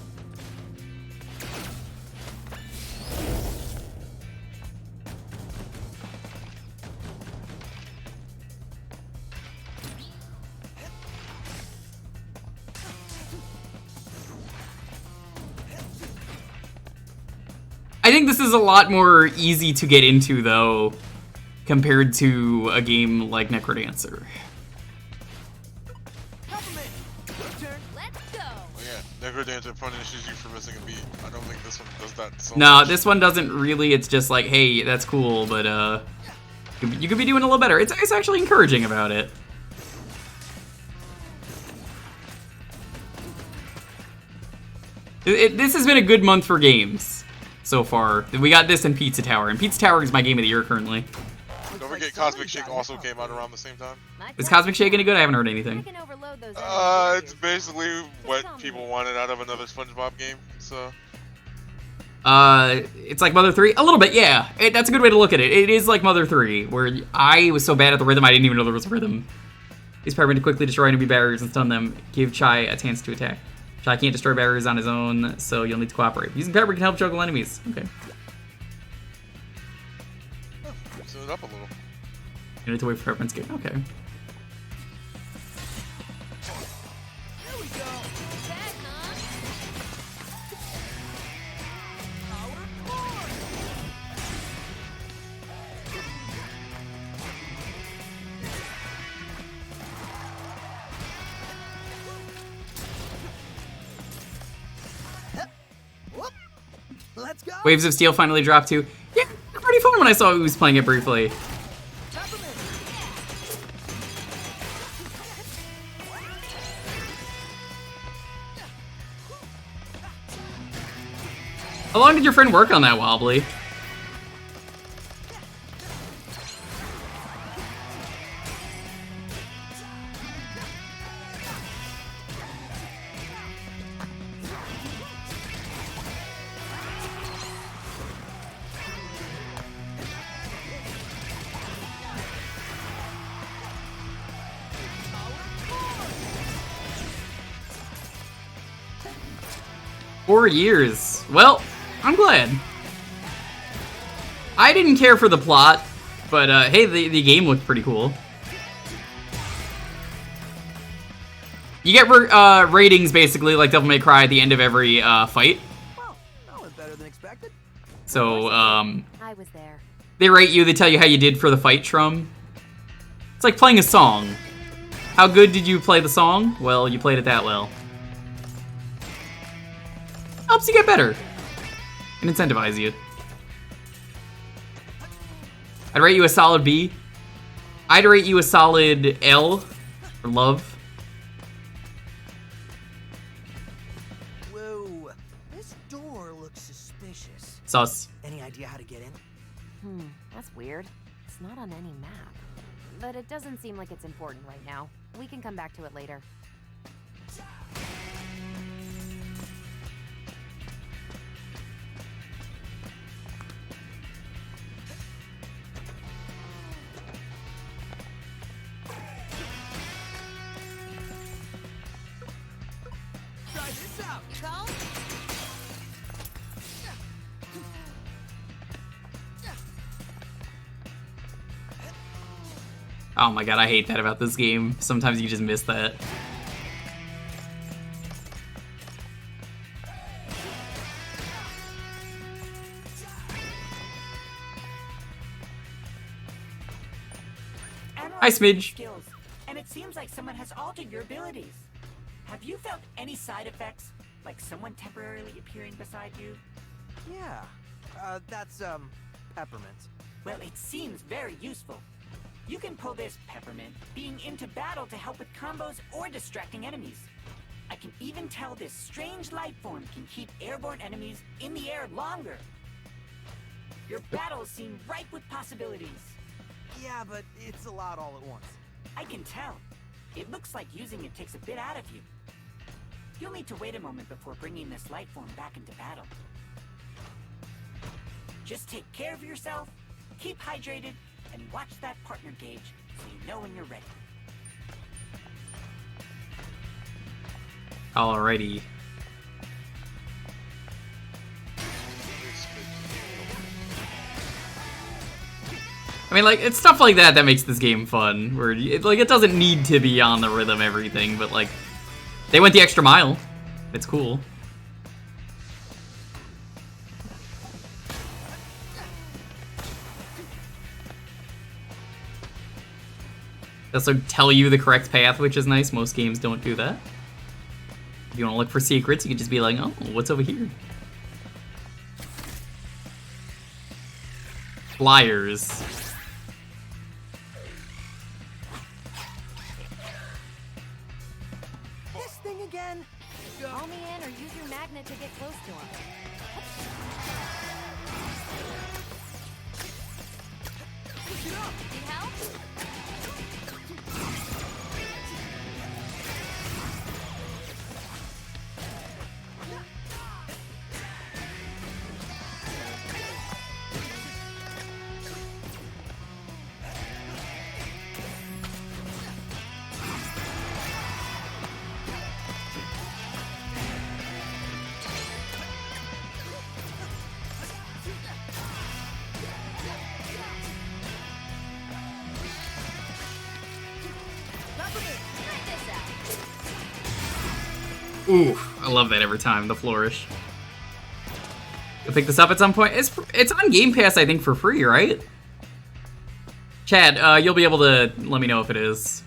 I think this is a lot more easy to get into, though, compared to a game like Necrodancer. Necrodancer punishes you for missing a beat. I don't think this one does that so No, much. this one doesn't really. It's just like, hey, that's cool, but you could be doing a little better. It's actually encouraging about it. This has been a good month for games so far. We got this and Pizza Tower, and Pizza Tower is my game of the year currently. Don't forget Cosmic Shake also came out around the same time. Is Cosmic Shake any good? I haven't heard anything. It's basically what people wanted out of another SpongeBob game, so... It's like Mother 3? A little bit, yeah. That's a good way to look at it. It is like Mother 3, where I was so bad at the rhythm, I didn't even know there was a rhythm. Use Peppermint to quickly destroy enemy barriers and stun them. Give Chai a chance to attack. Chai can't destroy barriers on his own, so you'll need to cooperate. Using Peppermint can help juggle enemies. Okay. Mixing it up a little. You need to wait for Peppermint's game. Okay. Let's go. Waves of Steel finally dropped too. Yeah, pretty fun when I saw who was playing it briefly. How long did your friend work on that wobbly? Four years. Well, I'm glad. I didn't care for the plot, but hey, the game looked pretty cool. You get ratings basically like Devil May Cry at the end of every fight. Well, that was better than expected. So I was there. they rate you. They tell you how you did for the fight, Shrum. It's like playing a song. How good did you play the song? Well, you played it that well. Helps you get better and incentivize you. I'd rate you a solid B. I'd rate you a solid L for love. Whoa, this door looks suspicious. Sus. Any idea how to get in? That's weird. It's not on any map. But it doesn't seem like it's important right now. We can come back to it later. Try this out. You call? Oh my god, I hate that about this game. Sometimes you just miss that. Smidge. Skills, and it seems like someone has altered your abilities. Have you felt any side effects? Like someone temporarily appearing beside you? Yeah, that's, peppermint. Well, it seems very useful. You can pull this peppermint being into battle to help with combos or distracting enemies. I can even tell this strange life form can keep airborne enemies in the air longer. Your battles seem ripe with possibilities. Yeah, but it's a lot all at once. I can tell. It looks like using it takes a bit out of you. You'll need to wait a moment before bringing this life form back into battle. Just take care of yourself, keep hydrated, and watch that partner gauge so you know when you're ready. Alrighty. I mean, like, it's stuff like that that makes this game fun. Where, it doesn't need to be on the rhythm, everything, but, like, they went the extra mile. It's cool. They also tell you the correct path, which is nice. Most games don't do that. If you want to look for secrets, you can just be like, oh, what's over here? Flyers. This thing again? Call me in or use your magnet to get close to him. Need help? Ooh, I love that every time, the flourish. You'll pick this up at some point. It's on Game Pass, I think, for free, right? Chad, you'll be able to let me know if it is.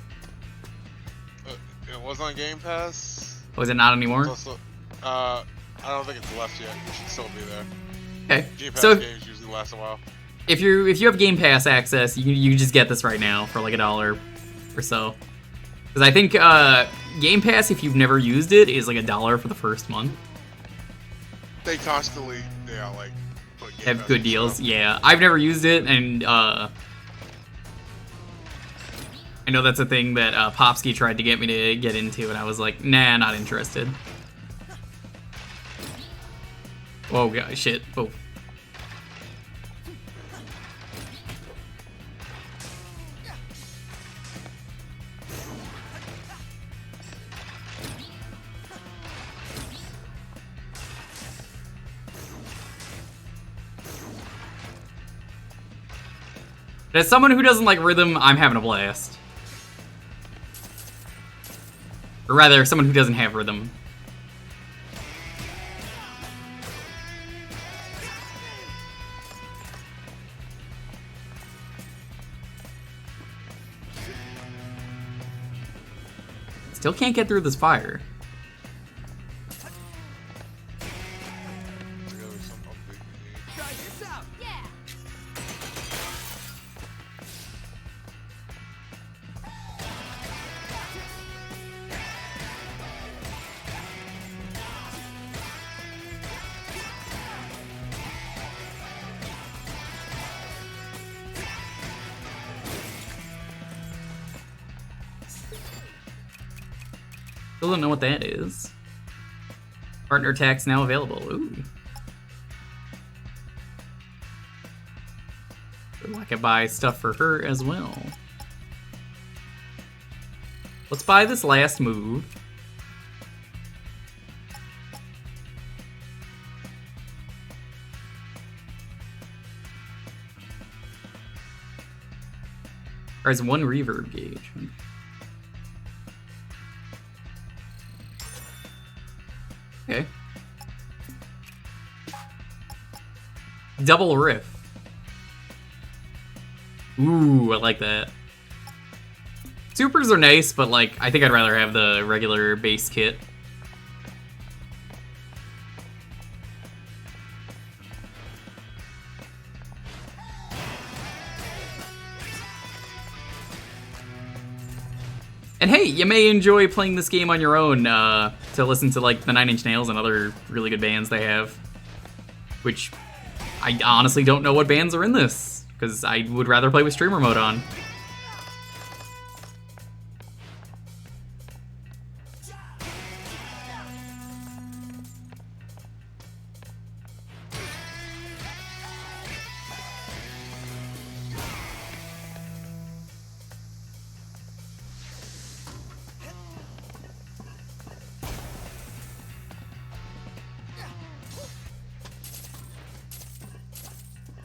It was on Game Pass. Was it not anymore? It's also, I don't think it's left yet. It should still be there. Okay. Game Pass So games usually last a while. if you have Game Pass access, you can just get this right now for like $1 or so. Because I think Game Pass, if you've never used it, is like $1 for the first month. They constantly, like put Game Have Pass good and deals. stuff. Yeah, I've never used it, and I know that's a thing that Popsky tried to get me to get into, and I was like, nah, not interested. Whoa, God, shit. Oh. As someone who doesn't like rhythm, I'm having a blast. Or rather, someone who doesn't have rhythm. Still can't get through this fire. Try this out! Yeah! Still don't know what that is. Partner attacks now available. Ooh. Ooh, I could buy stuff for her as well. Let's buy this last move. There's one reverb gauge. Okay. Double riff. Ooh, I like that. Supers are nice, but like I think I'd rather have the regular base kit. And hey, you may enjoy playing this game on your own to listen to like the Nine Inch Nails and other really good bands they have. Which I honestly don't know what bands are in this, because I would rather play with streamer mode on.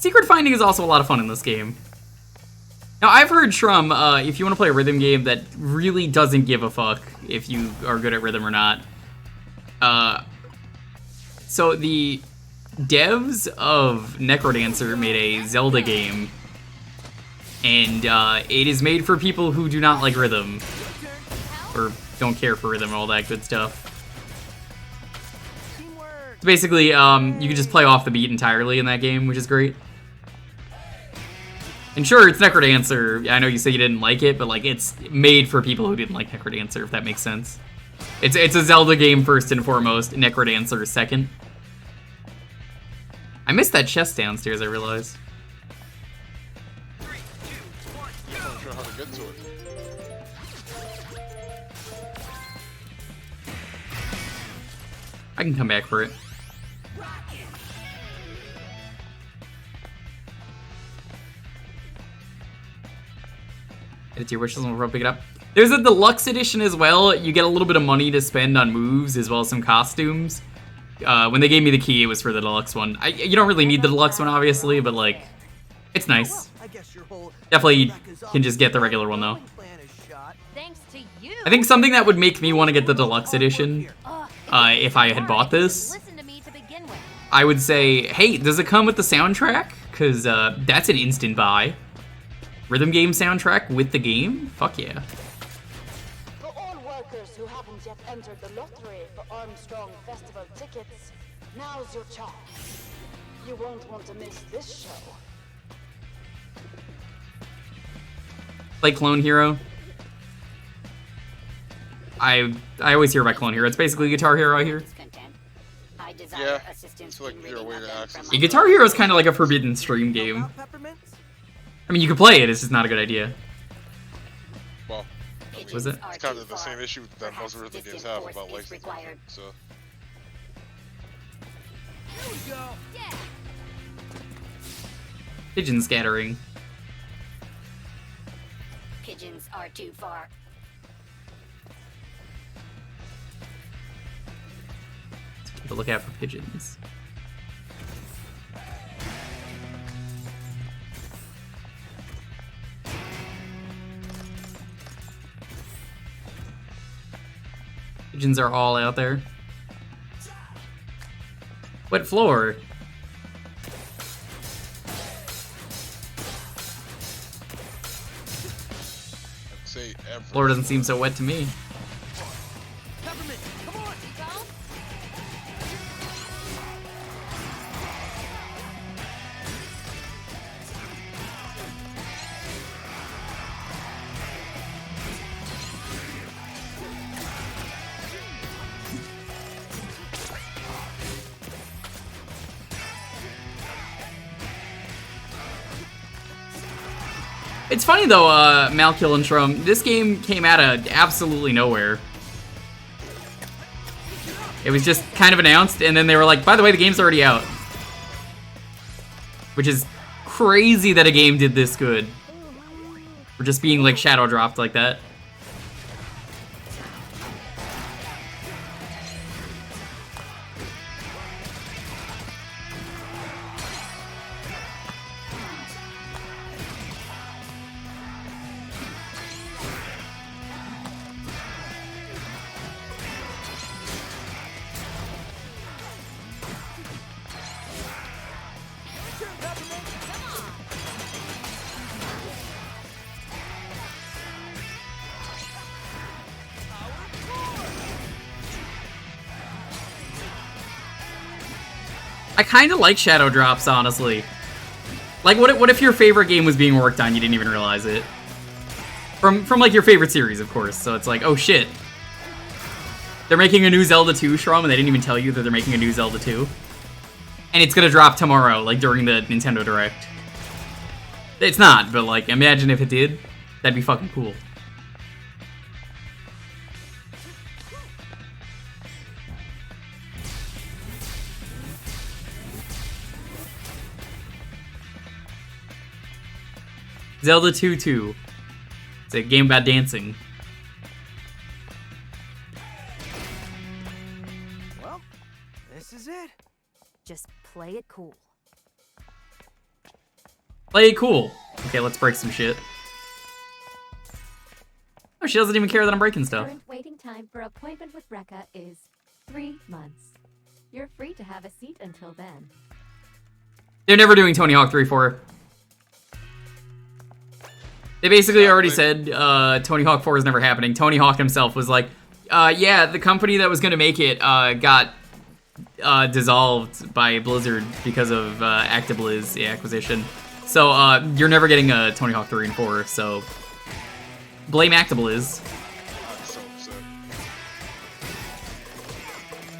Secret finding is also a lot of fun in this game. Now, I've heard, Shrum, if you want to play a rhythm game that really doesn't give a fuck if you are good at rhythm or not. So the devs of Necrodancer made a Zelda game, and it is made for people who do not like rhythm, or don't care for rhythm and all that good stuff. Basically, you can just play off the beat entirely in that game, which is great. And sure, it's Necrodancer. I know you say you didn't like it, but like it's made for people who didn't like Necrodancer, if that makes sense. It's a Zelda game first and foremost, Necrodancer second. I missed that chest downstairs, I realized. I'm not sure how to get to it. I can come back for it. It's your wishes and we'll pick it up. There's a deluxe edition as well. You get a little bit of money to spend on moves as well as some costumes. When they gave me the key, it was for the deluxe one. You don't really need the deluxe one, obviously, but like, it's nice. Definitely can just get the regular one though. Thanks to you. I think something that would make me want to get the deluxe edition, if I had bought this, I would say, hey, does it come with the soundtrack? Because that's an instant buy. Rhythm game soundtrack with the game? Fuck yeah. For all workers who haven't yet entered the lottery for Armstrong Festival tickets, now's your chance. You won't want to miss this show. Play Clone Hero. I always hear about Clone Hero. It's basically Guitar Hero here. Yeah, it's like your way to access. Guitar Hero is kind of like a forbidden stream game. I mean, you could play it, it's just not a good idea. Well, was it? It's kind of the same issue that most rhythm games have about licensing, so. Here we go. Yeah. Pigeon scattering. Pigeons are too far. Keep a lookout for pigeons. Pigeons are all out there. Wet floor. Floor doesn't seem so wet to me. It's funny though, Malkill and Shrum, this game came out of absolutely nowhere. It was just kind of announced, and then they were like, by the way, the game's already out. Which is crazy that a game did this good. For just being like shadow dropped like that. I kind of like shadow drops, honestly. Like, what if your favorite game was being worked on, you didn't even realize it? From like your favorite series, of course. So it's like, oh shit. They're making a new Zelda 2, Shrum, and they didn't even tell you that they're making a new Zelda 2. And it's gonna drop tomorrow, like during the Nintendo Direct. It's not, but like, imagine if it did. That'd be fucking cool. Zelda 2-2. It's a game about dancing. Well, this is it. Just play it cool. Play it cool. Okay, let's break some shit. Oh, she doesn't even care that I'm breaking stuff. Current waiting time for appointment with Rekka is 3 months. You're free to have a seat until then. They're never doing Tony Hawk 3-4. They basically already said Tony Hawk 4 is never happening. Tony Hawk himself was like, yeah, the company that was going to make it got dissolved by Blizzard because of ActiBliz, the acquisition. So you're never getting a Tony Hawk 3 and 4, so blame ActiBliz.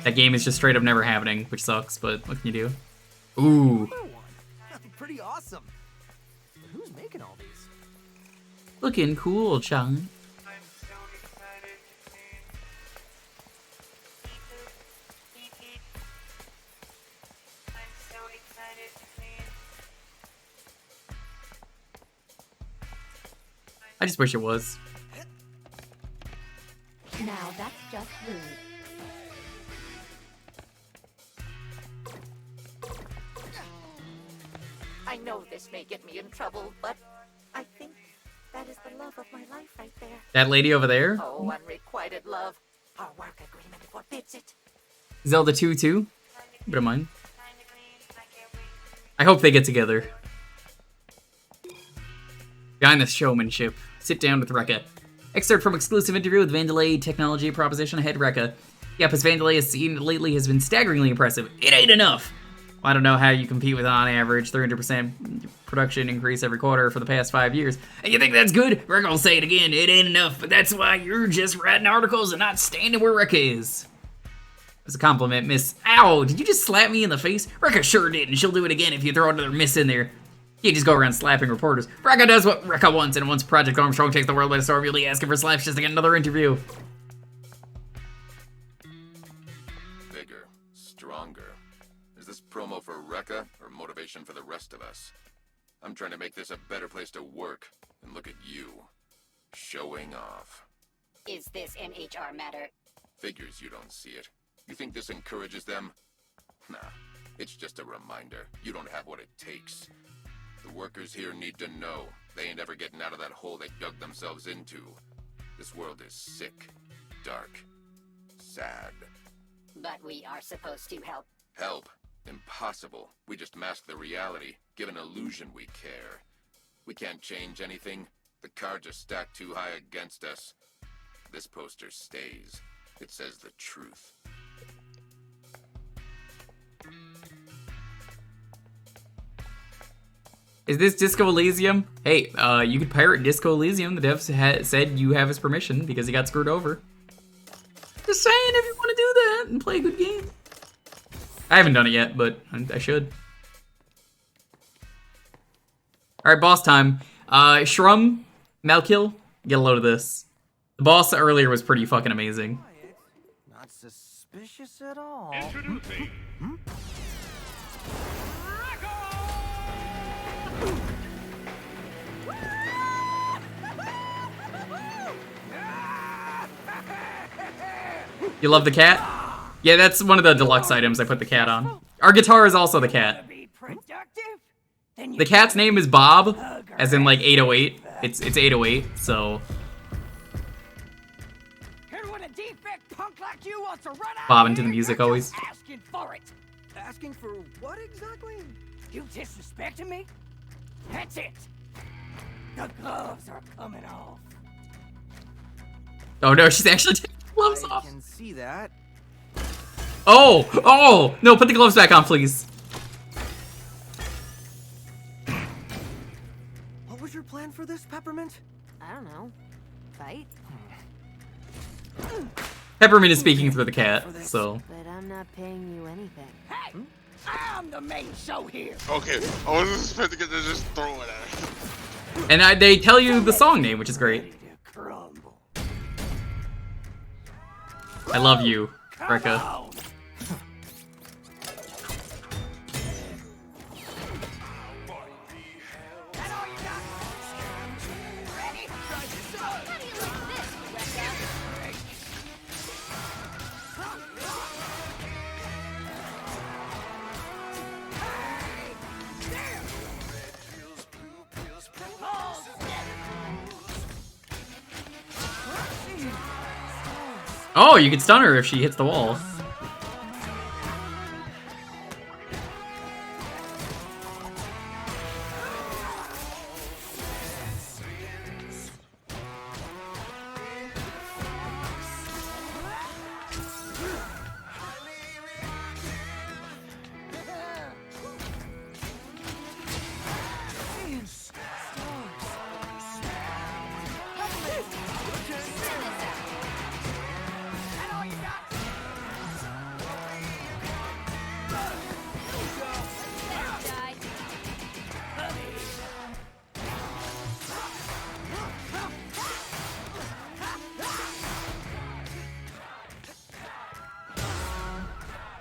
That game is just straight up never happening, which sucks, but what can you do? Ooh. Pretty awesome. Who's making all these? Looking cool, Chang. I just wish it was. Now that's just rude. I know this may get me in trouble, but I think that is the love of my life right there. That lady over there? Oh, unrequited love. Our work agreement forbids it. Zelda 2-2? Don't mind. I hope they get together. Behind the showmanship. Sit down with Rekka. Excerpt from exclusive interview with Vandelay Technology Proposition head Rekka. Yep, as Vandelay has seen lately has been staggeringly impressive. It ain't enough! I don't know how you compete with on average 300% production increase every quarter for the past 5 years. And you think that's good? Rekka will say it again, it ain't enough, but that's why you're just writing articles and not standing where Rekka is. As a compliment, Miss... Ow, did you just slap me in the face? Rekka sure did, and she'll do it again if you throw another miss in there. You just go around slapping reporters. Rekka does what Rekka wants, and once Project Armstrong takes the world by storm, you'll be asking for slaps just to get another interview. Bigger, stronger. Is this promo for Rekka or motivation for the rest of us? I'm trying to make this a better place to work, and look at you. Showing off. Is this an HR matter? Figures you don't see it. You think this encourages them? Nah, it's just a reminder. You don't have what it takes. The workers here need to know they ain't ever getting out of that hole they dug themselves into. This world is sick, dark, sad. But we are supposed to help. Help? Impossible. We just mask the reality, give an illusion we care. We can't change anything. The cards are stacked too high against us. This poster stays. It says the truth. Is this Disco Elysium? Hey, you could pirate Disco Elysium. The devs said you have his permission because he got screwed over. Just saying, if you want to do that and play a good game. I haven't done it yet, but I should. Alright, boss time. Shrum, Malkill, get a load of this. The boss earlier was pretty fucking amazing. Not suspicious at all. Introducing You love the cat? Yeah, that's one of the deluxe items I put the cat on. Our guitar is also the cat. The cat's name is Bob, as in like 808. It's 808, so... Bob into the music always. Asking for it. Asking for what exactly? You disrespecting me? That's it. The gloves are coming off. Oh no, she's actually taking the gloves off. I can see that. Oh! Oh! No, put the gloves back on, please. this, Peppermint? I don't know. Fight? Peppermint is speaking through the cat, so. But I'm not paying you anything. Hey! I'm the main show here! Okay, I wasn't expecting it to just throw it at her. And they tell you the song name, which is great. I love you, Rekka. Oh, you can stun her if she hits the wall.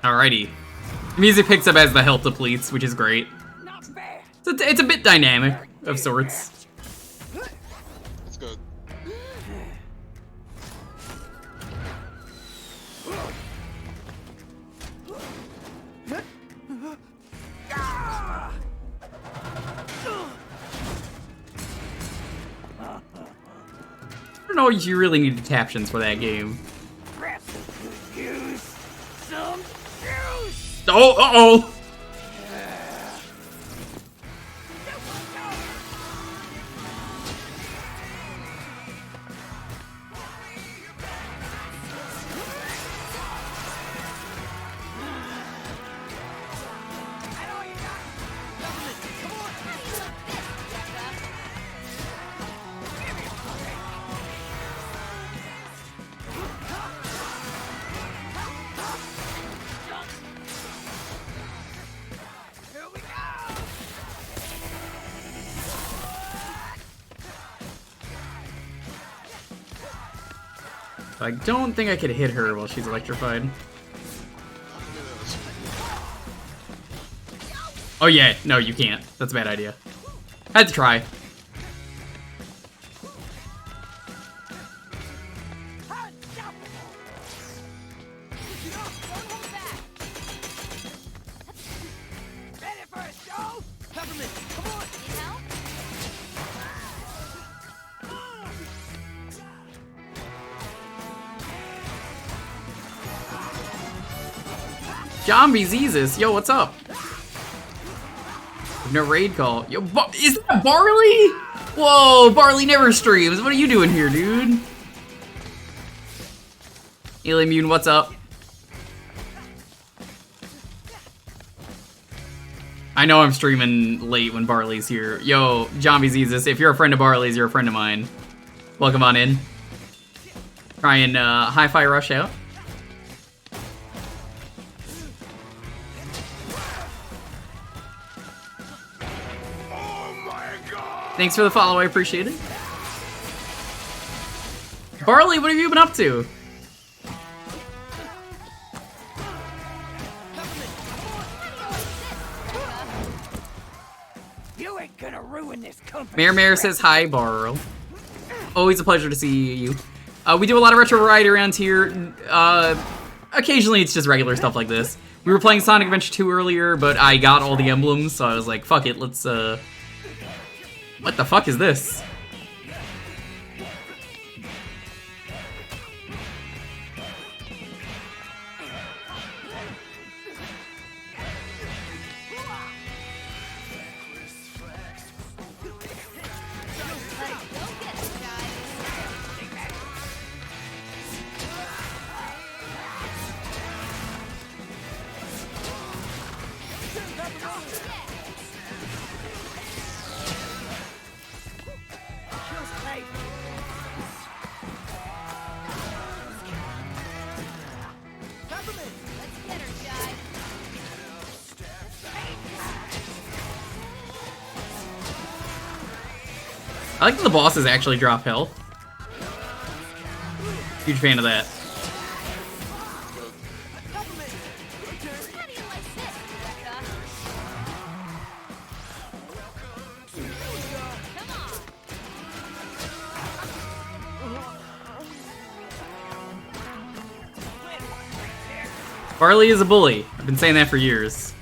Alrighty. The music picks up as the health depletes, which is great. It's a bit dynamic, of sorts. That's good. I don't know if you really needed captions for that game. Oh, uh-oh! I don't think I could hit her while she's electrified. Oh yeah, no, you can't. That's a bad idea. Had to try. Zombie Zezus, yo, what's up? No raid call. Yo, is that Barley? Whoa, Barley never streams. What are you doing here, dude? Alien Mutant, what's up? I know I'm streaming late when Barley's here. Yo, Zombie Zezus, if you're a friend of Barley's, you're a friend of mine. Welcome on in. Try and hi-fi rush out. Thanks for the follow, I appreciate it. Barley, what have you been up to? You ain't gonna ruin this company. Mayor says hi, Barl. Always a pleasure to see you. We do a lot of retro variety around here. Occasionally it's just regular stuff like this. We were playing Sonic Adventure 2 earlier, but I got all the emblems, so I was like, fuck it, let's what the fuck is this? like that the bosses actually drop health. Huge fan of that. Barley is a bully. I've been saying that for years.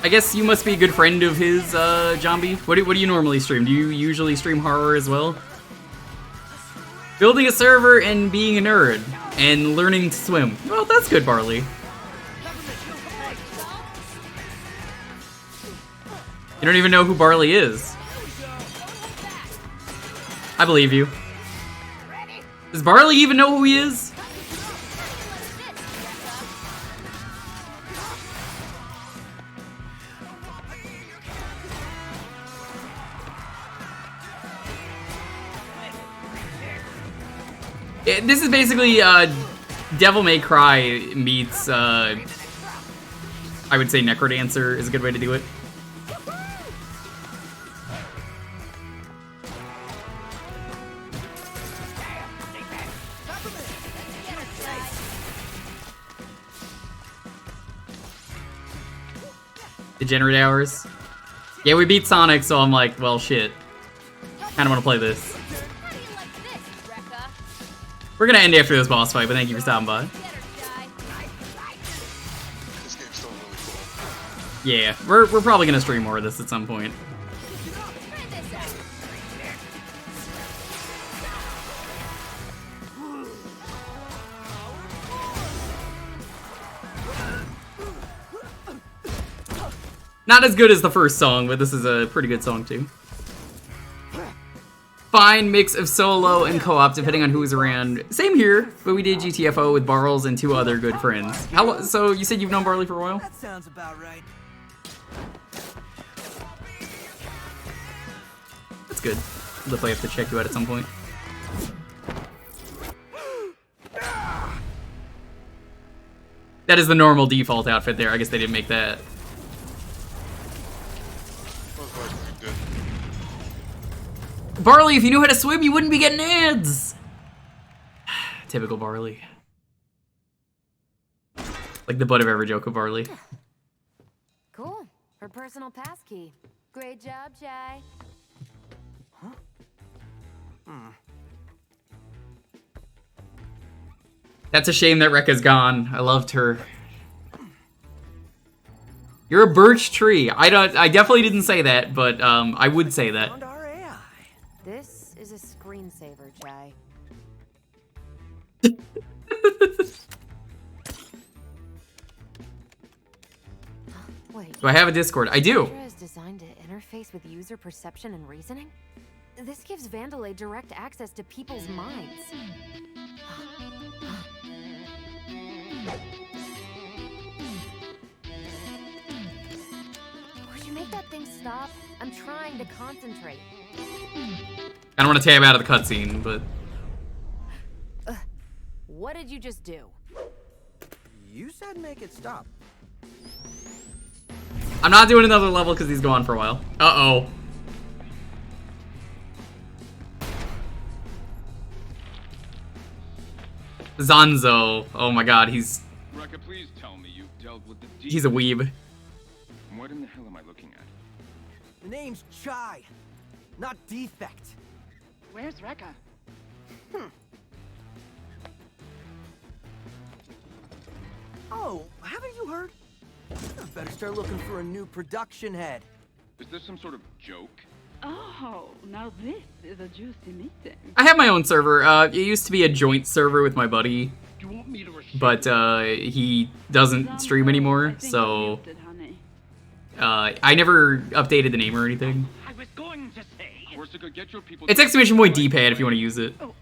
I guess you must be a good friend of his, Zombie. What do you normally stream? Do you usually stream horror as well? Building a server and being a nerd. And learning to swim. Well, that's good, Barley. You don't even know who Barley is. I believe you. Does Barley even know who he is? This is basically Devil May Cry meets I would say Necrodancer is a good way to do it. Degenerate Hours. Yeah, we beat Sonic, so I'm like, well, shit. Kinda wanna play this. We're gonna end after this boss fight, but thank you for stopping by. This game's still really cool. Yeah, we're probably gonna stream more of this at some point. Not as good as the first song, but this is a pretty good song too. Fine mix of solo and co-op depending on who's around. Same here, but we did GTFO with Barles and 2 other good friends. So you said you've known Barley for a while? That sounds about right. That's good. I'll definitely have to check you out at some point. That is the normal default outfit there. I guess they didn't make that. Barley, if you knew how to swim, you wouldn't be getting ads! Typical Barley. Like the butt of every joke of Barley. Cool. Her personal pass key. Great job, Chai. Huh? Hmm. That's a shame that Rekka's gone. I loved her. You're a birch tree. I definitely didn't say that, but I would say that. This is a screensaver, Chai. Wait. Do I have a Discord? I do. Is designed to interface with user perception and reasoning. This gives Vandalay direct access to people's minds. Would you make that thing stop? I'm trying to concentrate. I don't want to tab out of the cutscene, but... What did you just do? You said make it stop. I'm not doing another level because he's gone for a while. Uh-oh. Zanzo. Oh my god, he's... Rekka, please tell me you've dealt with the He's a weeb. What in the hell am I looking at? The name's Chai, not Defect. Where's Rekka? Oh, haven't you heard? I better start looking for a new production head. Is this some sort of joke? Oh, now this is a juicy meeting. I have my own server. It used to be a joint server with my buddy, but he doesn't stream anymore, so I never updated the name or anything. I was going to say. Get your people It's exclamation point D-pad if you want to use it. Oh,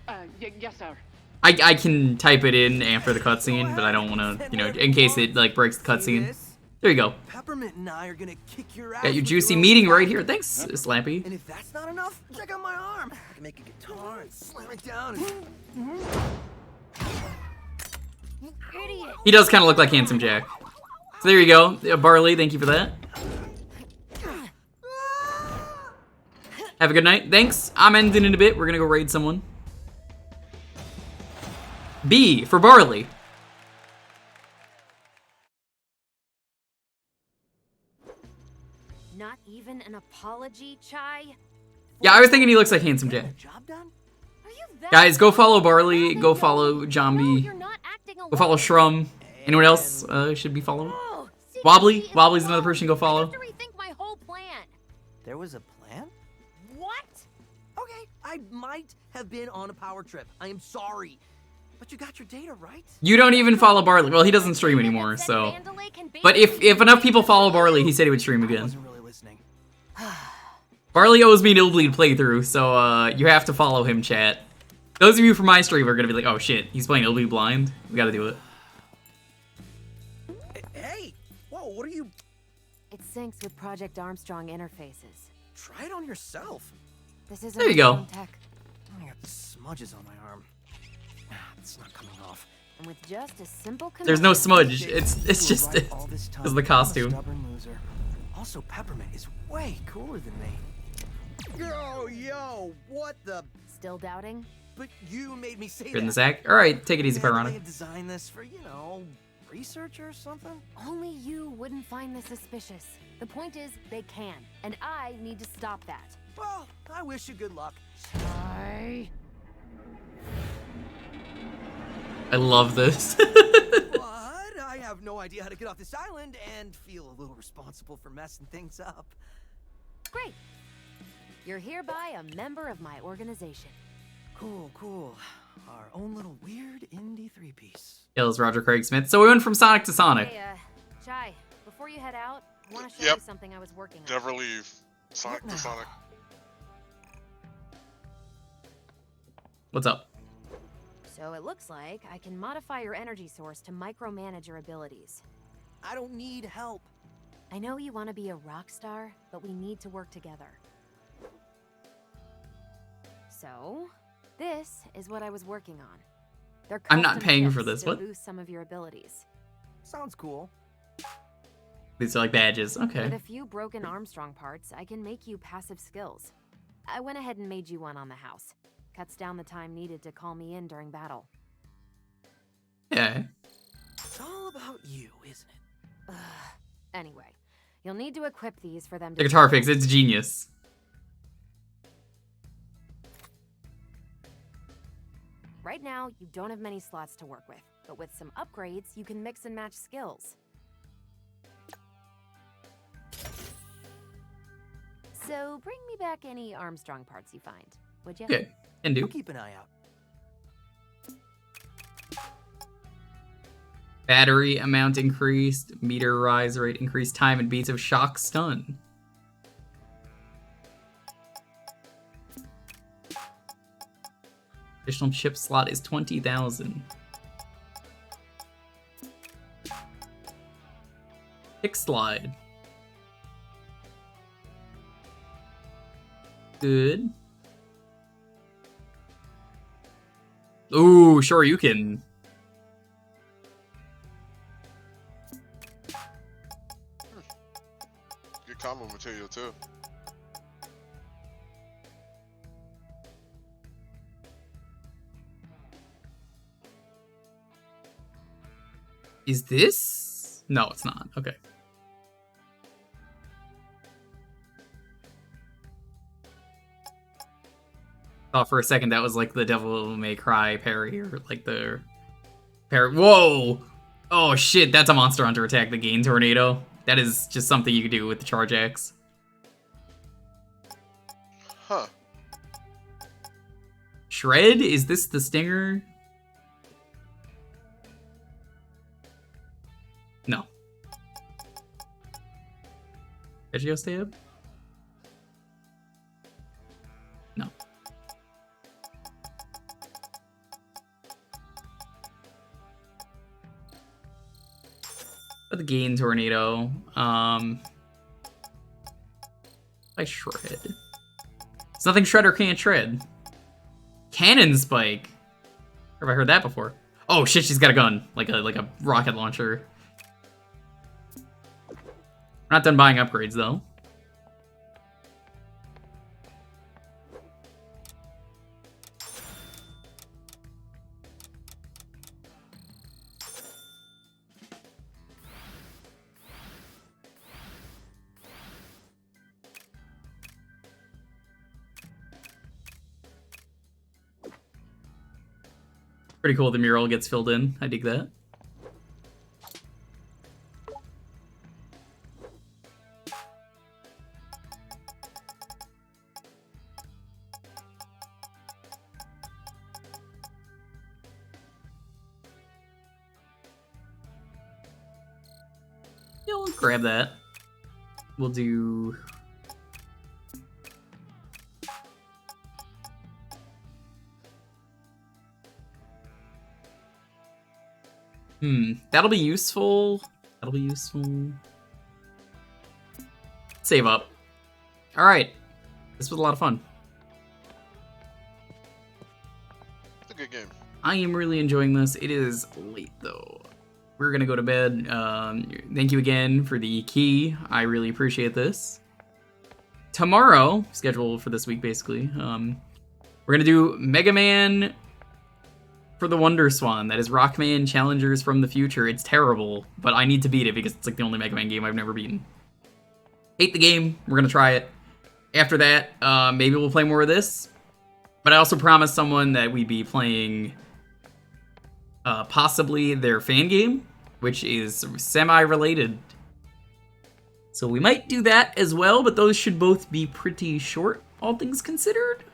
yes, sir. I can type it in after the cutscene, but I don't want to, you know, in case it like breaks the cutscene. There you go. Peppermint and I are gonna kick your ass. Got your with juicy your own meeting right stuff. here. Thanks, Slappy. And if that's not enough, check out my arm. I can make a guitar and slam it down. Idiot. He does kind of look like Handsome Jack. So there you go, Barley. Thank you for that. Have a good night. Thanks. I'm ending in a bit. We're gonna go raid someone. B for Barley. Not even an apology, Chai? Yeah, I was thinking he looks like Handsome Jay. Guys, go follow Barley. Go follow Jambi. Go follow Shrum. Anyone else should be following? Wobbly. Wobbly's another person. Go follow. There was a plan? What? Okay, I might have been on a power trip. I am sorry. But you got your data right? You don't even follow Barley. Well, he doesn't stream anymore, so. But if enough people follow Barley, he said he would stream again. Barley owes me an Illbleed playthrough, so you have to follow him, chat. Those of you from my stream are gonna be like, oh shit, he's playing Illbleed blind. We gotta do it. Hey! Whoa, what are you... It syncs with Project Armstrong interfaces. Try it on yourself. This isn't There you go. tech. I got smudges on my arm. It's not coming off. And with just a simple There's no command- smudge. It's just it's the costume. Stubborn loser. Also, Peppermint is way cooler than me. Yo, what the... Still doubting? But you made me say You're in the that. sack. All right, take it easy, They Pirana. designed this for, you know, research or something? Only you wouldn't find this suspicious. The point is, they can, and I need to stop that. Well, I wish you good luck. Bye. I love this. But I have no idea how to get off this island and feel a little responsible for messing things up. Great. You're hereby a member of my organization. Cool. Our own little weird indie three-piece. Kills Roger Craig Smith. So we went from Sonic to Sonic. Hey, Chai, before you head out, I want to show you something I was working on. Never leave. Sonic to Sonic. What's up? So it looks like I can modify your energy source to micromanage your abilities. I don't need help. I know you want to be a rock star, but we need to work together. So, this is what I was working on. They're I'm not custom paying for chips this, to what? boost some of your abilities. Sounds cool. These are like badges. Okay. With a few broken Armstrong parts, I can make you passive skills. I went ahead and made you one on the house. Cuts down the time needed to call me in during battle. Yeah. It's all about you, isn't it? Anyway, you'll need to equip these for them to... The guitar fix. It's genius. Right now, you don't have many slots to work with, but with some upgrades, you can mix and match skills. So bring me back any Armstrong parts you find, would you? Okay. Can do. We'll keep an eye out. Battery amount increased. Meter rise rate increased. Time and beats of shock stun. Additional chip slot is 20,000. Kick slide. Good. Ooh, sure you can. Good combo material too. Is this? No, it's not. Okay. Thought for a second that was like the Devil May Cry parry or like the parry. Whoa! Oh shit, that's a Monster Hunter attack, the Gain Tornado. That is just something you could do with the Charge Axe. Huh. Shred? Is this the Stinger? No. Vegio Stab? No. But the Gain Tornado. I Shred. It's nothing Shredder can't shred. Cannon Spike. Have I heard that before? Oh shit, she's got a gun. Like a rocket launcher. We're not done buying upgrades though. Pretty cool the mural gets filled in. I dig that. Yeah, we'll grab that. We'll do... that'll be useful. That'll be useful. Save up. Alright. This was a lot of fun. It's a good game. I am really enjoying this. It is late, though. We're gonna go to bed. Thank you again for the key. I really appreciate this. Tomorrow, schedule for this week, basically, we're gonna do Mega Man for the Wonder Swan. That is Rockman Challengers from the Future. It's terrible, but I need to beat it because it's like the only Mega Man game I've never beaten. Hate the game. We're gonna try it. After that, maybe we'll play more of this. But I also promised someone that we'd be playing possibly their fan game, which is semi-related. So we might do that as well, but those should both be pretty short, all things considered.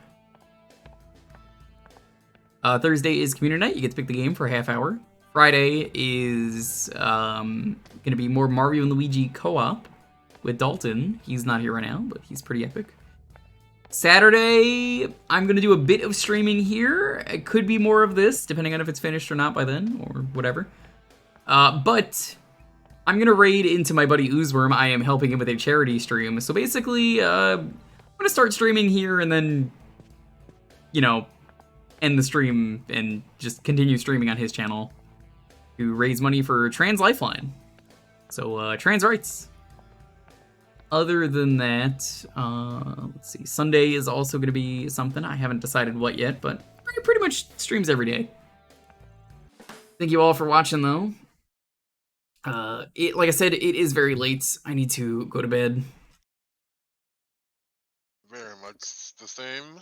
Thursday is community night. You get to pick the game for a half hour. Friday is going to be more Mario and Luigi co-op with Dalton. He's not here right now, but he's pretty epic. Saturday, I'm going to do a bit of streaming here. It could be more of this, depending on if it's finished or not by then, or whatever. But I'm going to raid into my buddy Oozworm. I am helping him with a charity stream. So basically, I'm going to start streaming here and then, you know, end the stream and just continue streaming on his channel to raise money for Trans Lifeline. So, trans rights. Other than that, let's see. Sunday is also going to be something. I haven't decided what yet, but pretty much streams every day. Thank you all for watching, though. Like I said, it is very late. I need to go to bed. Very much the same.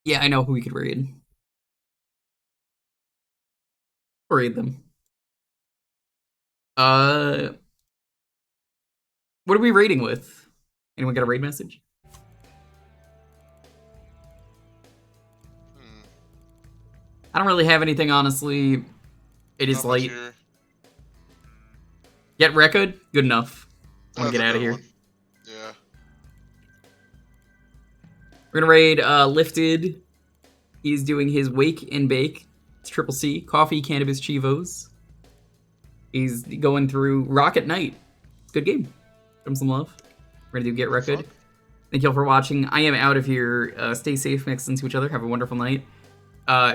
Yeah, I know who we could raid. Raid them. What are we raiding with? Anyone got a raid message? I don't really have anything, honestly. It is late. Get record? Good enough. I want to get out of here. Yeah. We're gonna raid Lifted. He's doing his Wake and Bake. It's Triple C. Coffee, Cannabis, Chivos. He's going through Rocket Knight. It's a good game. Give him some love. We're gonna do Get Record. Thank you all for watching. I am out of here. Stay safe next to each other. Have a wonderful night.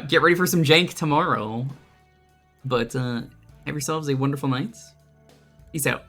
Get ready for some jank tomorrow. But have yourselves a wonderful night. Peace out.